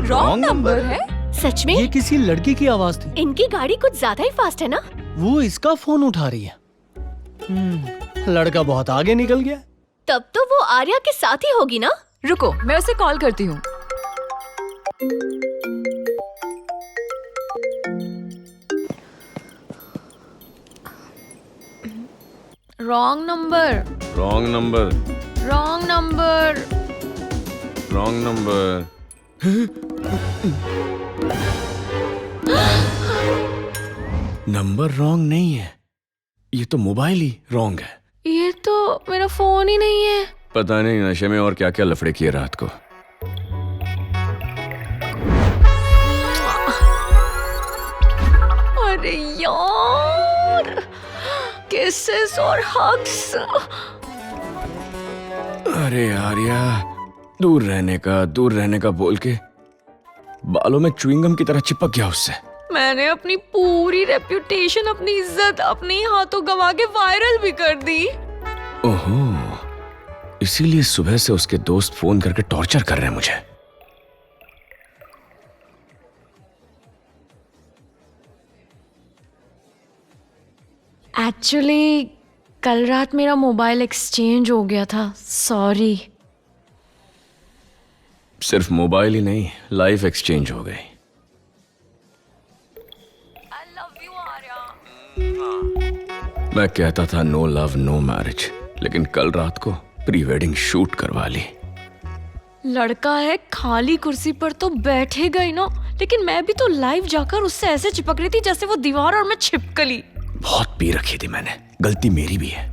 K: रॉन्ग नंबर है?
L: सच में?
J: ये किसी लड़की की आवाज थी।
L: इनकी गाड़ी कुछ ज्यादा ही फास्ट है ना?
J: वो इसका फोन उठा रही है। लड़का बहुत आगे निकल गया।
L: तब तो वो आर्या के साथ ही होगी ना?
K: रुको, मैं उसे कॉल करती हूँ। Wrong number.
F: Wrong number.
K: Wrong number.
F: Wrong number. Number wrong नहीं है, ये तो मोबाइल ही रॉन्ग है।
L: ये तो मेरा फोन ही नहीं है।
F: पता नहीं नशे में और क्या क्या लफड़े किए रात को।
L: अरे यार, किसेस और हग्स।
F: अरे आर्या, दूर रहने का बोल के बालों में च्युइंगम की तरह चिपक गया उससे।
L: मैंने अपनी पूरी रेप्यूटेशन, अपनी इज्जत अपने हाथों गवा के वायरल भी कर दी।
F: ओहो, इसीलिए सुबह से उसके दोस्त फोन करके टॉर्चर कर रहे हैं मुझे।
L: एक्चुअली कल रात मेरा मोबाइल एक्सचेंज हो गया था, सॉरी।
F: सिर्फ मोबाइल ही नहीं, लाइफ एक्सचेंज हो गई। मैं कहता था नो लव नो मैरिज, लेकिन कल रात को प्री वेडिंग शूट करवा ली।
L: लड़का है, खाली कुर्सी पर तो बैठेगा ही ना, लेकिन मैं भी तो लाइव जाकर उससे ऐसे चिपक रही थी जैसे वो दीवार और मैं छिपकली।
F: बहुत पी रखी थी मैंने, गलती मेरी भी है।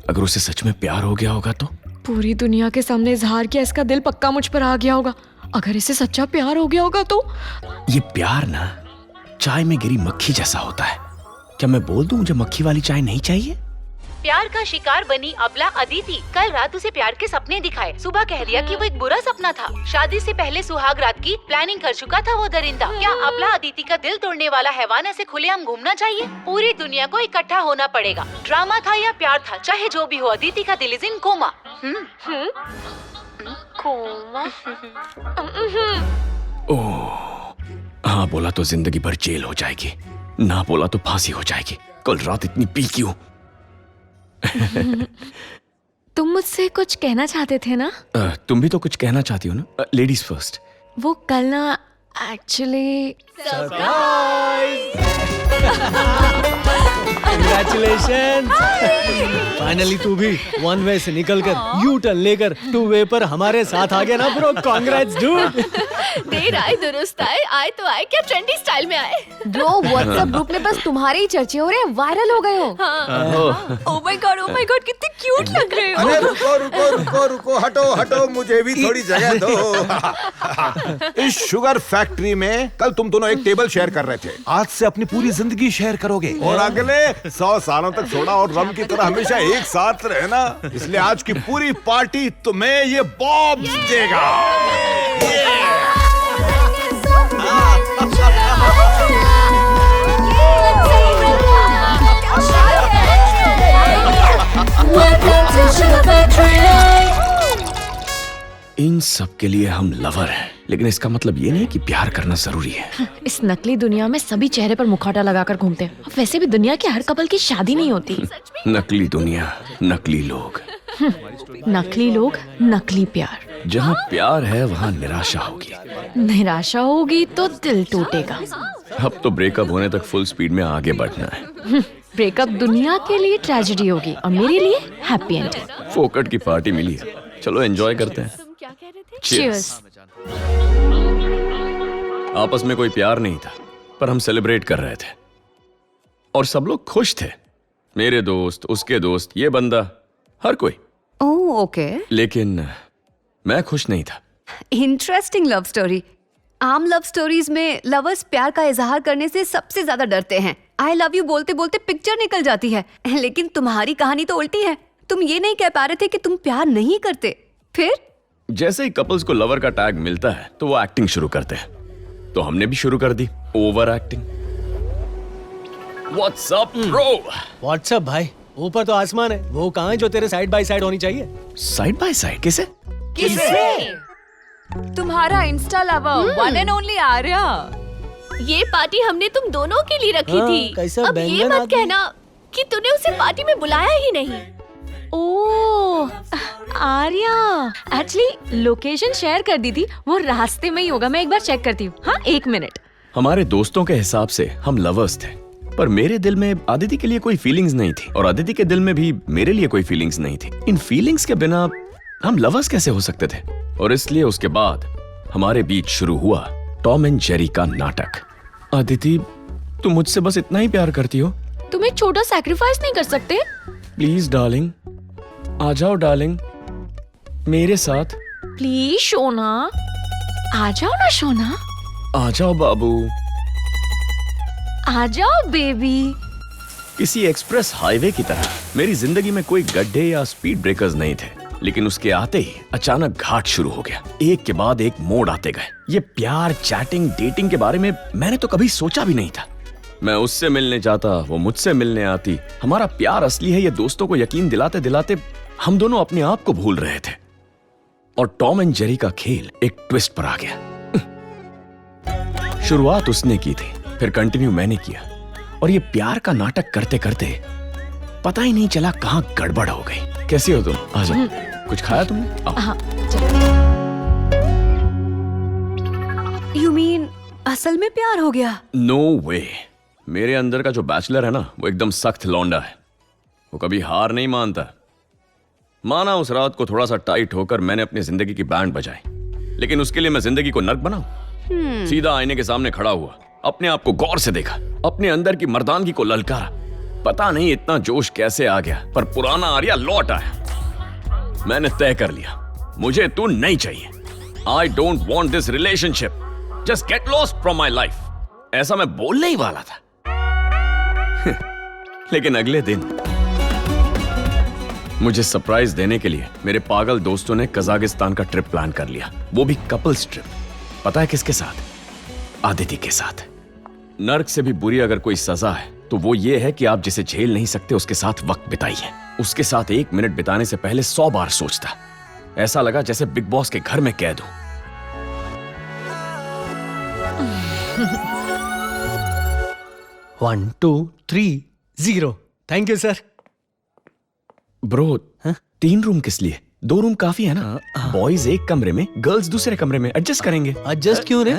F: अगर उसे सच में प्यार हो गया होगा तो
L: पूरी दुनिया के सामने इजहार किया, इसका दिल पक्का मुझ पर आ गया होगा। अगर इसे सच्चा प्यार हो गया होगा तो
F: ये प्यार ना चाय में गिरी मक्खी जैसा होता है। क्या मैं बोल दूं मुझे मक्खी वाली चाय नहीं चाहिए?
M: प्यार का शिकार बनी अबला अदिति। कल रात उसे प्यार के सपने दिखाए। सुबह कह दिया कि वो एक बुरा सपना था। शादी से पहले सुहाग रात की प्लानिंग कर चुका था वो दरिंदा। क्या अबला अदिति का दिल तोड़ने वाला हैवान ऐसे खुलेआम घूमना चाहिए? पूरी दुनिया को इकट्ठा होना पड़ेगा। ड्रामा था या प्यार था, चाहे जो भी हो, अदिति का दिल इज इन कोमा।
L: कोमा।
F: ओह, हाँ बोला तो जिंदगी भर जेल हो जाएगी, ना बोला तो फांसी हो जाएगी। कल रात इतनी पी क्यों?
L: तुम मुझसे कुछ कहना चाहते थे ना?
F: तुम भी तो कुछ कहना चाहती हो ना? Ladies first.
L: वो कल ना एक्चुअली
J: कंग्रेचुलेशन। फाइनली तू भी वन वे से निकलकर यू टर्न लेकर टू वे पर हमारे साथ आ गया ना ब्रो। Congrats dude.
L: देर आए दुरुस्त आए तो आए, क्या ट्रेंडी स्टाइल में आए।
K: ब्रो व्हाट्सएप ग्रुप में बस तुम्हारे ही चर्चे हो रहे हैं, वायरल हो गए हो।
L: ओह माय गॉड, कितने क्यूट लग रहे हो।
E: अरे रुको, हटो, मुझे भी थोड़ी जगह दो। इस शुगर फैक्ट्री में कल तुम दोनों एक टेबल शेयर कर रहे थे, आज से अपनी पूरी जिंदगी शेयर करोगे और अगले 100 सालों तक सोडा और रम की तरह हमेशा एक साथ रहना। इसलिए आज की पूरी पार्टी तुम्हें ये बॉब्स देगा।
F: इन सब के लिए हम लवर हैं, लेकिन इसका मतलब ये नहीं कि प्यार करना जरूरी है।
L: इस नकली दुनिया में सभी चेहरे पर मुखौटा लगाकर घूमते हैं। वैसे भी दुनिया के हर कपल की शादी नहीं होती।
F: नकली दुनिया, नकली लोग।
L: नकली लोग, नकली प्यार।
F: जहाँ प्यार है वहाँ निराशा होगी।
L: निराशा होगी तो दिल टूटेगा।
F: अब तो ब्रेकअप होने तक फुल स्पीड में आगे बढ़ना है।
L: ब्रेकअप दुनिया के लिए ट्रेजेडी होगी और मेरे लिए हैप्पी एंडिंग।
F: फोकट की पार्टी मिली है, चलो एंजॉय करते हैं।
L: Cheers।
F: आपस में कोई प्यार नहीं था, पर हम सेलिब्रेट कर रहे थे और सब लोग खुश थे। मेरे दोस्त, उसके दोस्त, ये बंदा, हर कोई।
A: Oh okay.
F: लेकिन मैं खुश नहीं था।
A: Interesting love story. आम लव स्टोरीज में लवर्स प्यार का इजहार करने से सबसे ज्यादा डरते हैं। आई लव यू बोलते बोलते पिक्चर निकल जाती है, लेकिन तुम्हारी कहानी तो उल्टी है। तुम ये नहीं कह पा रहे थे कि तुम प्यार नहीं करते, फिर
F: जैसे ही कपल्स को लवर का टैग मिलता है तो वो एक्टिंग शुरू करते हैं, तो हमने भी शुरू कर दी over acting. What's up bro?
J: What's up भाई, ऊपर तो आसमान है, वो कहाँ है जो तेरे साइड बाय साइड होनी चाहिए?
F: साइड बाय साइड किसे?
K: तुम्हारा Insta lover one and only Arya.
L: ये पार्टी हमने तुम दोनों के लिए रखी
J: हाँ,
L: थी।
J: कैसा
L: अब ये
J: बैंगन
L: मत
J: आदमी।
L: कहना कि तूने उसे पार्टी में बुलाया ही नहीं। ओह आर्या, एक्चुअली लोकेशन शेयर कर दी थी, वो रास्ते में ही होगा। मैं एक बार चेक करती हूँ। हाँ 1 मिनट।
F: हमारे दोस्तों के हिसाब से हम लवर्स थे, पर मेरे दिल में आदिति के लिए कोई फीलिंग्स नहीं थी और आदिति के दिल में भी मेरे लिए कोई फीलिंग्स नहीं थी। इन फीलिंग्स के बिना हम लवर्स कैसे हो सकते थे? और इसलिए उसके बाद हमारे बीच शुरू हुआ टॉम एंड जेरी का नाटक। आदिति, तुम मुझसे बस इतना ही प्यार करती हो,
L: तुम एक छोटा सैक्रिफाइस नहीं कर सकते?
F: प्लीज डार्लिंग, आ जाओ डार्लिंग मेरे साथ।
L: प्लीज शोना, आ जाओ ना शोना,
F: आ जाओ बाबू।
L: आ जाओ बेबी।
F: किसी एक्सप्रेस हाईवे की तरह मेरी जिंदगी में कोई गड्ढे या स्पीड ब्रेकर्स नहीं थे, लेकिन उसके आते ही अचानक घाट शुरू हो गया। एक के बाद एक मोड़ आते गए। ये प्यार, चैटिंग, डेटिंग के बारे में मैंने तो कभी सोचा भी नहीं था। मैं उससे मिलने जाता, वो मुझसे मिलने आती। हमारा प्यार असली है ये दोस्तों को यकीन दिलाते दिलाते हम दोनों अपने आप को भूल रहे थे। और टॉम एंड जेरी का खेल एक ट्विस्ट पर आ गया। शुरुआत उसने की थी, फिर कंटिन्यू मैंने किया, और ये प्यार का नाटक करते करते पता ही नहीं चला कहां गड़बड़ हो गई। कैसी हो तुम? आ जाओ। कुछ खाया तुमने?
L: हाँ,
A: You mean असल में प्यार हो गया?
F: नो वे। मेरे अंदर का जो बैचलर है ना, वो एकदम सख्त लौंडा है। वो कभी हार नहीं मानता। माना उस रात को थोड़ा सा टाइट होकर मैंने अपनी जिंदगी की बैंड बजाई, लेकिन उसके लिए मैं जिंदगी को नर्क बनाऊं? सीधा आईने के सामने खड़ा हुआ, अपने आप को गौर से देखा, अपने अंदर की मर्दानगी को ललकारा। पता नहीं इतना जोश कैसे आ गया, पर पुराना आर्या लौट आया। मैंने तय कर लिया, मुझे तू नहीं चाहिए। I don't want this relationship, just get lost from my life. ऐसा मैं बोलने ही वाला था। लेकिन अगले दिन मुझे सरप्राइज देने के लिए मेरे पागल दोस्तों ने कजाकिस्तान का ट्रिप प्लान कर लिया, वो भी कपल्स ट्रिप। पता है किसके साथ? आदिति के साथ। नर्क से भी बुरी अगर कोई सजा है तो वो ये है कि आप जिसे झेल नहीं सकते उसके साथ वक्त बिताइए। उसके साथ 1 मिनट बिताने से पहले 100 बार सोचता। ऐसा लगा जैसे बिग बॉस के घर में कैद हूं।
J: One, 2, 3, 0। Thank you sir.
F: Bro, 3 room किस लिए? 2 रूम काफी है ना। बॉयज एक कमरे में, गर्ल्स दूसरे कमरे में। एडजस्ट करेंगे।
J: एडजस्ट क्यों रे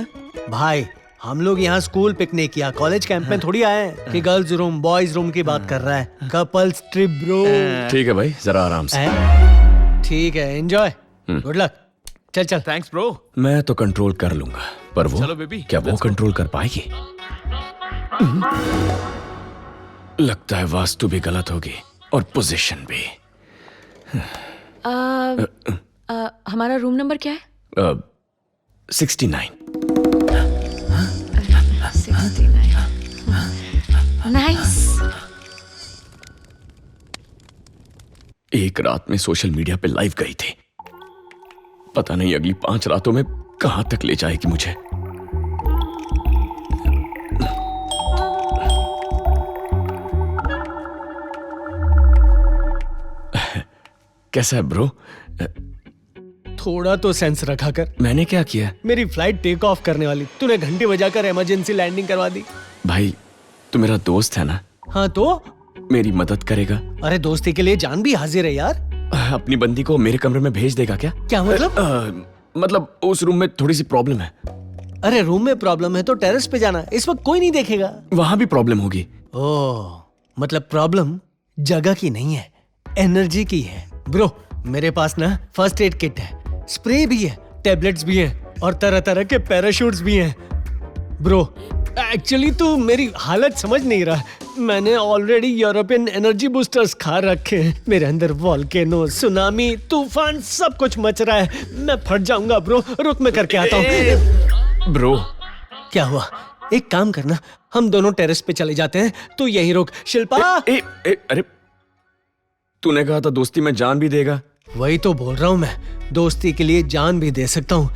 J: भाई? हम लोग यहाँ स्कूल पिकनिक या कॉलेज कैंप में थोड़ी आए हैं कि गर्ल्स रूम बॉयज रूम की बात कर रहा है। Couples trip bro.
F: ठीक है भाई, जरा आराम से।
J: ठीक है, एंजॉय, गुड लक। चल चल।
I: Thanks bro.
F: मैं तो कंट्रोल कर लूंगा, पर वो
I: चलो बेबी,
F: क्या वो कंट्रोल कर पाएगी? लगता है वास्तु भी गलत होगी और पोजीशन भी।
L: हमारा रूम नंबर क्या है?
F: 69।
L: नाइस।
F: एक रात में सोशल मीडिया पे लाइव गई थी। पता नहीं अगली 5 रातों में कहां तक ले जाएगी मुझे। कैसा है ब्रो?
J: थोड़ा तो सेंस रखा कर।
F: मैंने क्या किया?
J: मेरी फ्लाइट टेक ऑफ करने वाली, तूने घंटी बजाकर इमरजेंसी लैंडिंग करवा दी।
F: भाई तू मेरा दोस्त है ना?
J: हाँ तो
F: मेरी मदद करेगा?
J: अरे दोस्ती के लिए जान भी हाजिर है यार।
F: अपनी बंदी को मेरे कमरे में भेज देगा क्या?
J: क्या मतलब?
F: मतलब उस रूम में थोड़ी सी प्रॉब्लम है।
J: अरे रूम में प्रॉब्लम है तो टेरेस पे जाना, इस वक्त कोई नहीं देखेगा।
F: वहां भी प्रॉब्लम होगी।
J: ओह, मतलब प्रॉब्लम जगह की नहीं है, एनर्जी की है। ब्रो, मेरे पास ना फर्स्ट एड किट है, स्प्रे भी है, टैबलेट्स भी हैं और तरह तरह के पैराशूट्स भी हैं। ब्रो, एक्चुअली तू मेरी हालत समझ नहीं रहा। मैंने ऑलरेडी यूरोपियन एनर्जी बूस्टर्स खा रखे हैं। मेरे अंदर वॉल्केनो, सुनामी, तूफान सब कुछ मच रहा है। मैं फट जाऊंगा ब्रो, रुक मैं करके आता हूँ।
F: ब्रो,
J: क्या हुआ? एक काम करना, हम दोनों टेरेस पे चले जाते हैं, तू यहीं रुक। शिल्पा,
F: अरे तूने कहा था दोस्ती में जान भी देगा।
J: वही तो बोल रहा हूँ मैं, दोस्ती के लिए जान भी दे सकता हूँ,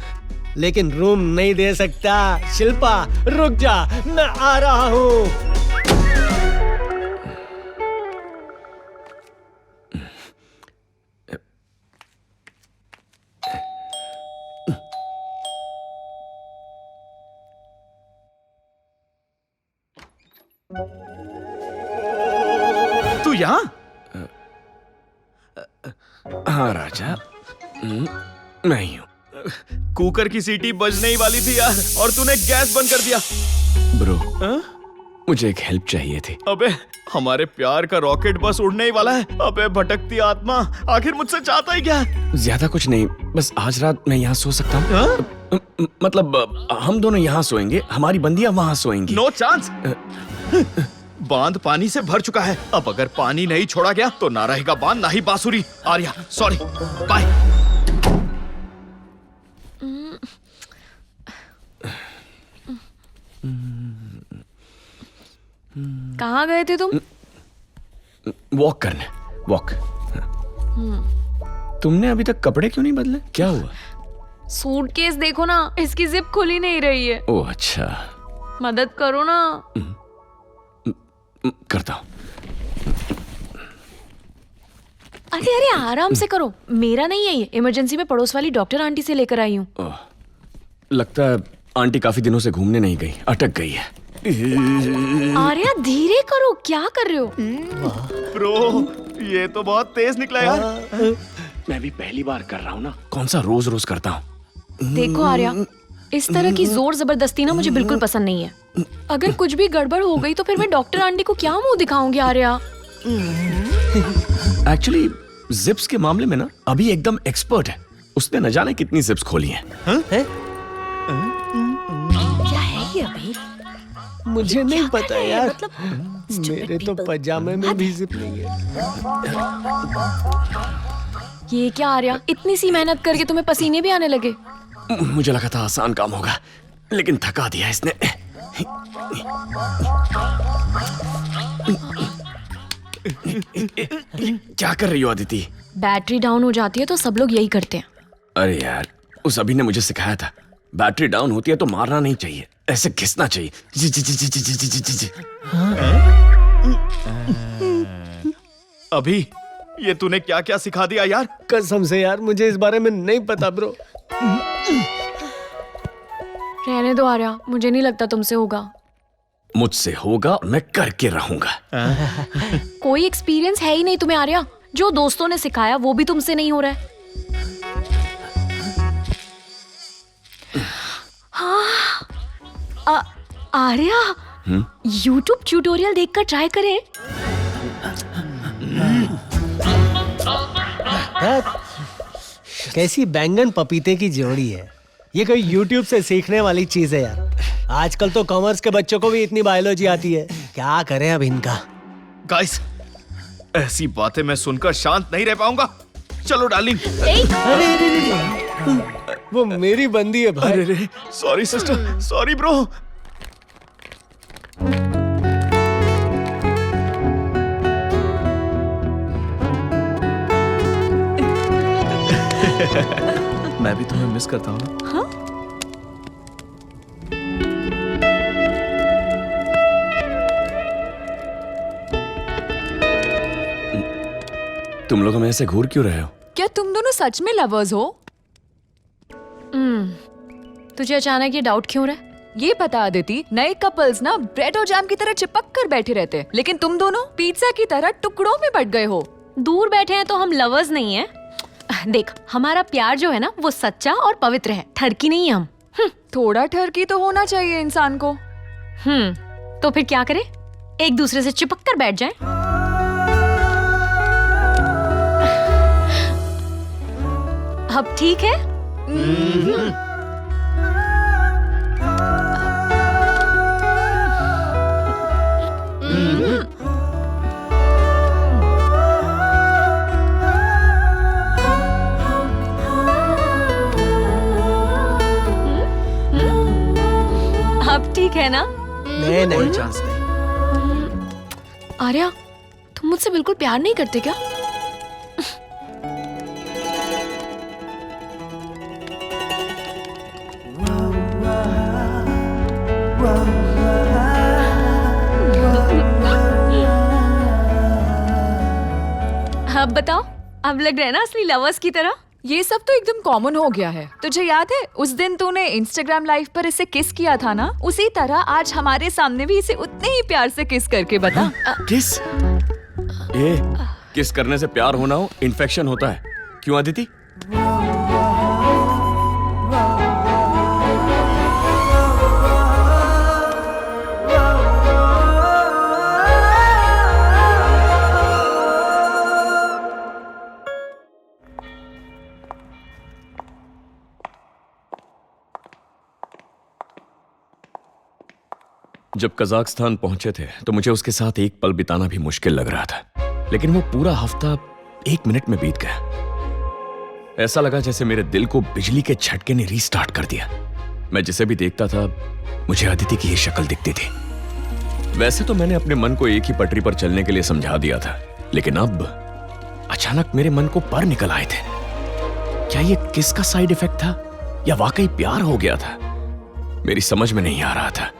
J: लेकिन रूम नहीं दे सकता। शिल्पा रुक जा, मैं आ रहा हूँ।
I: तू यहाँ?
F: हाँ राजा, मैं ही हूँ।
I: कुकर की सीटी बजने ही वाली थी यार, और तूने गैस बंद कर दिया।
F: ब्रो, मुझे एक हेल्प चाहिए थी।
I: अबे, हमारे प्यार का रॉकेट बस उड़ने ही वाला है। अबे भटकती आत्मा, आखिर मुझसे चाहता ही क्या?
F: ज्यादा कुछ नहीं, बस आज रात मैं यहाँ सो सकता हूँ? मतलब हम दोनों यहाँ सोएंगे, हमारी बंदियां वहाँ सोएंगी।
I: No chance.
N: बांध पानी से भर चुका है। अब अगर पानी नहीं छोड़ा गया तो ना रहेगा बांध, ना ही बांसुरी। Arya sorry, bye.
L: कहाँ गए थे तुम?
F: वॉक करने। वॉक। तुमने अभी तक कपड़े क्यों नहीं बदले? क्या हुआ?
L: सूटकेस देखो ना, इसकी जिप खुल ही नहीं रही है।
F: ओह अच्छा,
L: मदद करो ना।
F: करता हूँ।
L: अरे अरे आराम से करो, मेरा नहीं है ये, इमरजेंसी में पड़ोस वाली डॉक्टर आंटी से लेकर आई हूँ।
F: लगता है आंटी काफी दिनों से घूमने नहीं गई, अटक गई है।
L: आर्या धीरे करो, क्या कर रहे हो?
N: ब्रो ये तो बहुत तेज निकला यार।
F: मैं भी पहली बार कर रहा हूँ ना, कौन सा रोज रोज करता हूँ।
L: देखो आर्या, इस तरह की जोर जबरदस्ती ना मुझे बिल्कुल पसंद नहीं है। अगर कुछ भी गड़बड़ हो गई तो फिर मैं डॉक्टर आंटी को क्या मुंह दिखाऊंगी आर्या?
F: एक्चुअली जिप्स के मामले में ना अभी एकदम एक्सपर्ट है। उसने न जाने कितनी जिप्स खोली हैं।
L: क्या है ये अभी?
J: मुझे नहीं पता यार, मेरे तो पजामे में भी जिप नहीं है।
L: ये क्या आर्या, इतनी सी मेहनत करके तुम्हें पसीने भी आने लगे?
F: मुझे लगा था आसान काम होगा, लेकिन थका दिया इसने। क्या कर रही हो अदिति?
L: बैटरी डाउन हो जाती है तो सब लोग यही करते हैं।
F: अरे यार, उस अभी ने मुझे सिखाया था, बैटरी डाउन होती है तो मारना नहीं चाहिए, ऐसे घिसना चाहिए। जी जी जी जी जी जी जी जी।
N: अभी ये तूने क्या क्या सिखा दिया यार?
J: कसम से यार मुझे इस बारे में नहीं पता ब्रो।
L: रहने दो आर्या, मुझे नहीं लगता तुमसे होगा।
F: मुझसे होगा, मैं करके रहूंगा।
L: कोई एक्सपीरियंस है ही नहीं तुम्हें आर्या, जो दोस्तों ने सिखाया वो भी तुमसे नहीं हो रहा है। हाँ, आर्या YouTube ट्यूटोरियल देखकर ट्राई करें।
J: कैसी बैंगन पपीते की जोड़ी है ये, कोई YouTube से सीखने वाली चीज है यार। आजकल तो कॉमर्स के बच्चों को भी इतनी बायोलॉजी आती है, क्या करें अब इनका।
N: गाइस, ऐसी बातें मैं सुनकर शांत नहीं रह पाऊंगा। चलो डार्लिंग।
J: वो मेरी बंदी है भाई।
N: अरे सॉरी सिस्टर, सॉरी ब्रो। मैं भी तुम्हें मिस करता हूँ ना।
L: हाँ?
F: तुम लोग हमें ऐसे घूर क्यों रहे हो?
K: क्या तुम दोनों सच में लवर्स हो?
L: तुझे अचानक ये डाउट क्यों रहा?
K: ये पता अदिति, नए कपल्स ना ब्रेड और जैम की तरह चिपक कर बैठे रहते हैं, लेकिन तुम दोनों पिज्जा की तरह टुकड़ों में बट गए हो।
L: दूर बैठे हैं तो हम लवर्स नहीं हैं। देख, हमारा प्यार जो है ना वो सच्चा और पवित्र है, ठरकी नहीं है हम।
K: थोड़ा ठरकी तो होना चाहिए इंसान को।
L: तो फिर क्या करें? एक दूसरे से चिपक कर बैठ जाएं? अब ठीक है? अब ठीक है ना?
J: नहीं
N: कोई चांस नहीं।
L: आर्या, तुम मुझसे बिल्कुल प्यार नहीं करते क्या? अब बताओ, अब लग रहा है ना असली लवर्स की तरह?
K: ये सब तो एकदम कॉमन हो गया है। तुझे याद है उस दिन तूने इंस्टाग्राम लाइव पर इसे किस किया था ना? उसी तरह आज हमारे सामने भी इसे उतने ही प्यार से किस करके बता।
F: किस? किस करने से प्यार होना हो इन्फेक्शन होता है, क्यों अदिति? जब कजाकिस्तान पहुंचे थे तो मुझे उसके साथ एक पल बिताना भी मुश्किल लग रहा था, लेकिन वो पूरा हफ्ता 1 मिनट में बीत गया। ऐसा लगा जैसे मेरे दिल को बिजली के झटके ने रीस्टार्ट कर दिया। मैं जिसे भी देखता था मुझे अदिति की ये शक्ल दिखती थी। वैसे तो मैंने अपने मन को एक ही पटरी पर चलने के लिए समझा दिया था, लेकिन अब अचानक मेरे मन को पर निकल आए थे। क्या ये किसका साइड इफेक्ट था या वाकई प्यार हो गया था? मेरी समझ में नहीं आ रहा था।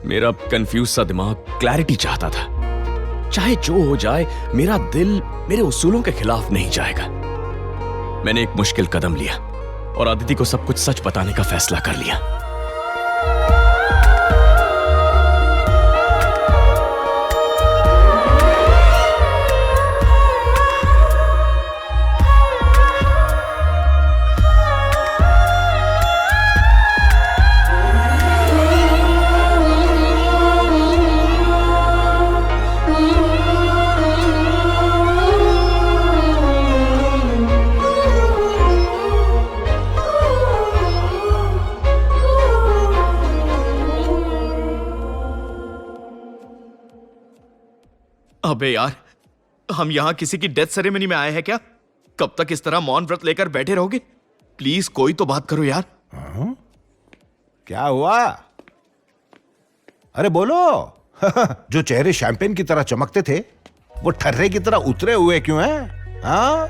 F: मेरा कंफ्यूज सा दिमाग क्लैरिटी चाहता था। चाहे जो हो जाए, मेरा दिल मेरे उसूलों के खिलाफ नहीं जाएगा। मैंने एक मुश्किल कदम लिया और अदिति को सब कुछ सच बताने का फैसला कर लिया।
N: अबे यार, हम यहाँ किसी की डेथ सेरेमनी में आए हैं क्या? कब तक इस तरह मौन व्रत लेकर बैठे रहोगे? प्लीज कोई तो बात करो यार।
E: क्या हुआ? अरे बोलो। जो चेहरे शैंपेन की तरह चमकते थे वो ठर्रे की तरह उतरे हुए क्यों हैं? हाँ?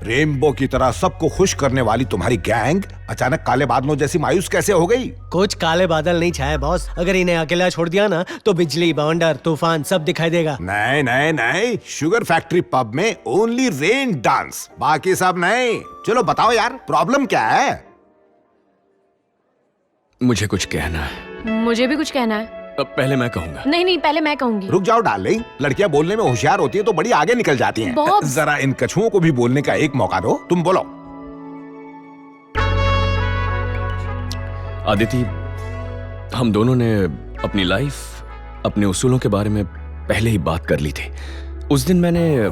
E: रेनबो की तरह सबको खुश करने वाली तुम्हारी गैंग अचानक काले बादलों जैसी मायूस कैसे हो गई?
J: कुछ काले बादल नहीं छाए बॉस। अगर इन्हें अकेला छोड़ दिया ना तो बिजली, बवंडर, तूफान सब दिखाई देगा।
E: नहीं नहीं नहीं, शुगर फैक्ट्री पब में ओनली रेन डांस, बाकी सब नहीं। चलो बताओ यार, प्रॉब्लम क्या है?
F: मुझे कुछ कहना है।
L: मुझे भी कुछ कहना है।
F: अब पहले मैं कहूंगा।
L: नहीं, पहले मैं कहूंगी।
E: रुक जाओ डार्लिंग, लड़कियां बोलने में होशियार होती है तो बड़ी आगे निकल जाती हैं।
L: बॉब।
E: जरा इन कछुओं को भी बोलने का एक मौका दो। तुम बोलो।
F: आदिति, हम दोनों ने अपनी लाइफ, अपने उसूलों के बारे में पहले ही बात कर ली थी। उस दिन मैंने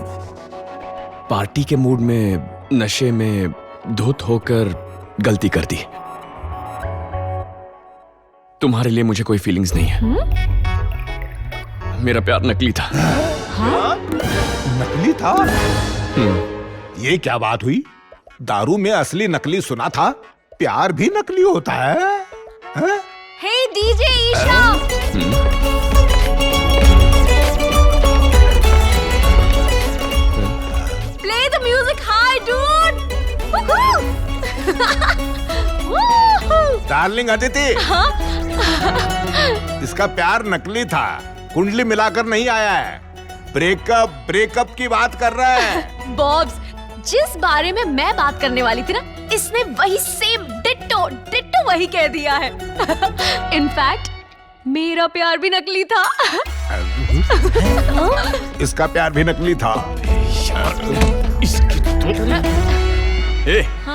F: पार्टी के मूड में, नशे में धुत होकर गलती कर दी। तुम्हारे लिए मुझे कोई फीलिंग्स नहीं है। मेरा प्यार नकली था।
E: हाँ? नकली था? ये क्या बात हुई? दारू में असली नकली सुना था, प्यार भी नकली होता है?
L: Hey DJ Isha, play the music high dude.
E: Darling Aditi, इसका प्यार नकली था, कुंडली मिलाकर नहीं आया है। ब्रेकअप की बात कर रहा है।
L: बॉब्स, जिस बारे में मैं बात करने वाली थी ना, इसने वही सेम डिट्टो वही कह दिया है। इनफैक्ट मेरा प्यार भी नकली था।
E: इसका प्यार भी नकली था।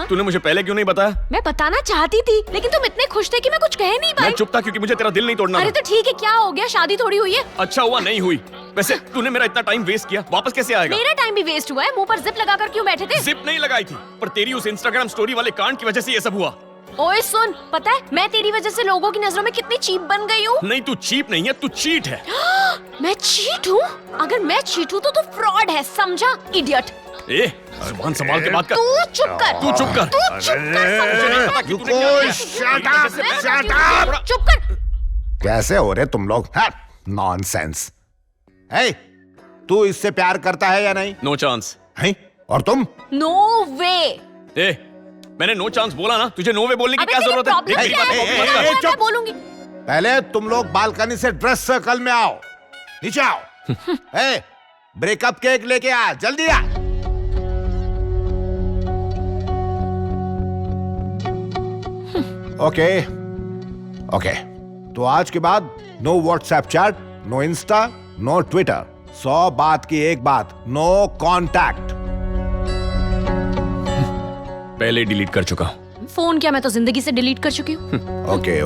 F: तूने मुझे पहले क्यों नहीं बताया?
L: मैं बताना चाहती थी, लेकिन तुम इतने खुश थे कि मैं कुछ कह नहीं पाई।
F: मैं चुप था क्योंकि मुझे तेरा दिल नहीं तोड़ना
L: अरे
F: था।
L: तो ठीक है, क्या हो गया? शादी थोड़ी हुई है।
F: अच्छा हुआ नहीं हुई। वैसे तूने मेरा इतना टाइम वेस्ट किया, वापस कैसे आएगा?
L: मेरा टाइम भी वेस्ट हुआ है। मुंह पर जिप लगाकर क्यों बैठे थे?
F: जिप नहीं लगाई थी, पर तेरी उस इंस्टाग्राम स्टोरी वाले कांड की वजह से ये सब हुआ।
L: ओए सुन, पता है मैं तेरी वजह से लोगों की नजरों में कितनी चीप बन गई हूँ?
F: नहीं, तू चीप नहीं है, तू चीट है।
L: मैं चीट हूँ? अगर मैं चीट हूँ तो तू फ्रॉड है, समझा? इडियट।
F: जुबान संभाल के बात कर।
L: तू चुप कर।
F: तू चुप कर।
L: तू चुप कर। चुप कर।
E: कैसे हो रहे तुम लोग? नॉनसेंस। तू इससे प्यार करता है या नहीं?
F: No chance.
E: और तुम?
L: No way.
F: मैंने नो चांस बोला ना, तुझे नो वे बोलने की क्या जरूरत है?
L: मैं बोलूंगी।
E: पहले तुम लोग बालकनी से ड्रेस सर्कल में आओ, नीचे आओ। ब्रेकअप केक लेके आ, जल्दी आ। ओके, तो आज के बाद no WhatsApp chat, no Insta, no Twitter. 100 बात की एक बात, नो कांटेक्ट।
F: पहले डिलीट कर चुका हूं।
L: फोन क्या, मैं तो जिंदगी से डिलीट कर चुकी हूँ।
E: ओके।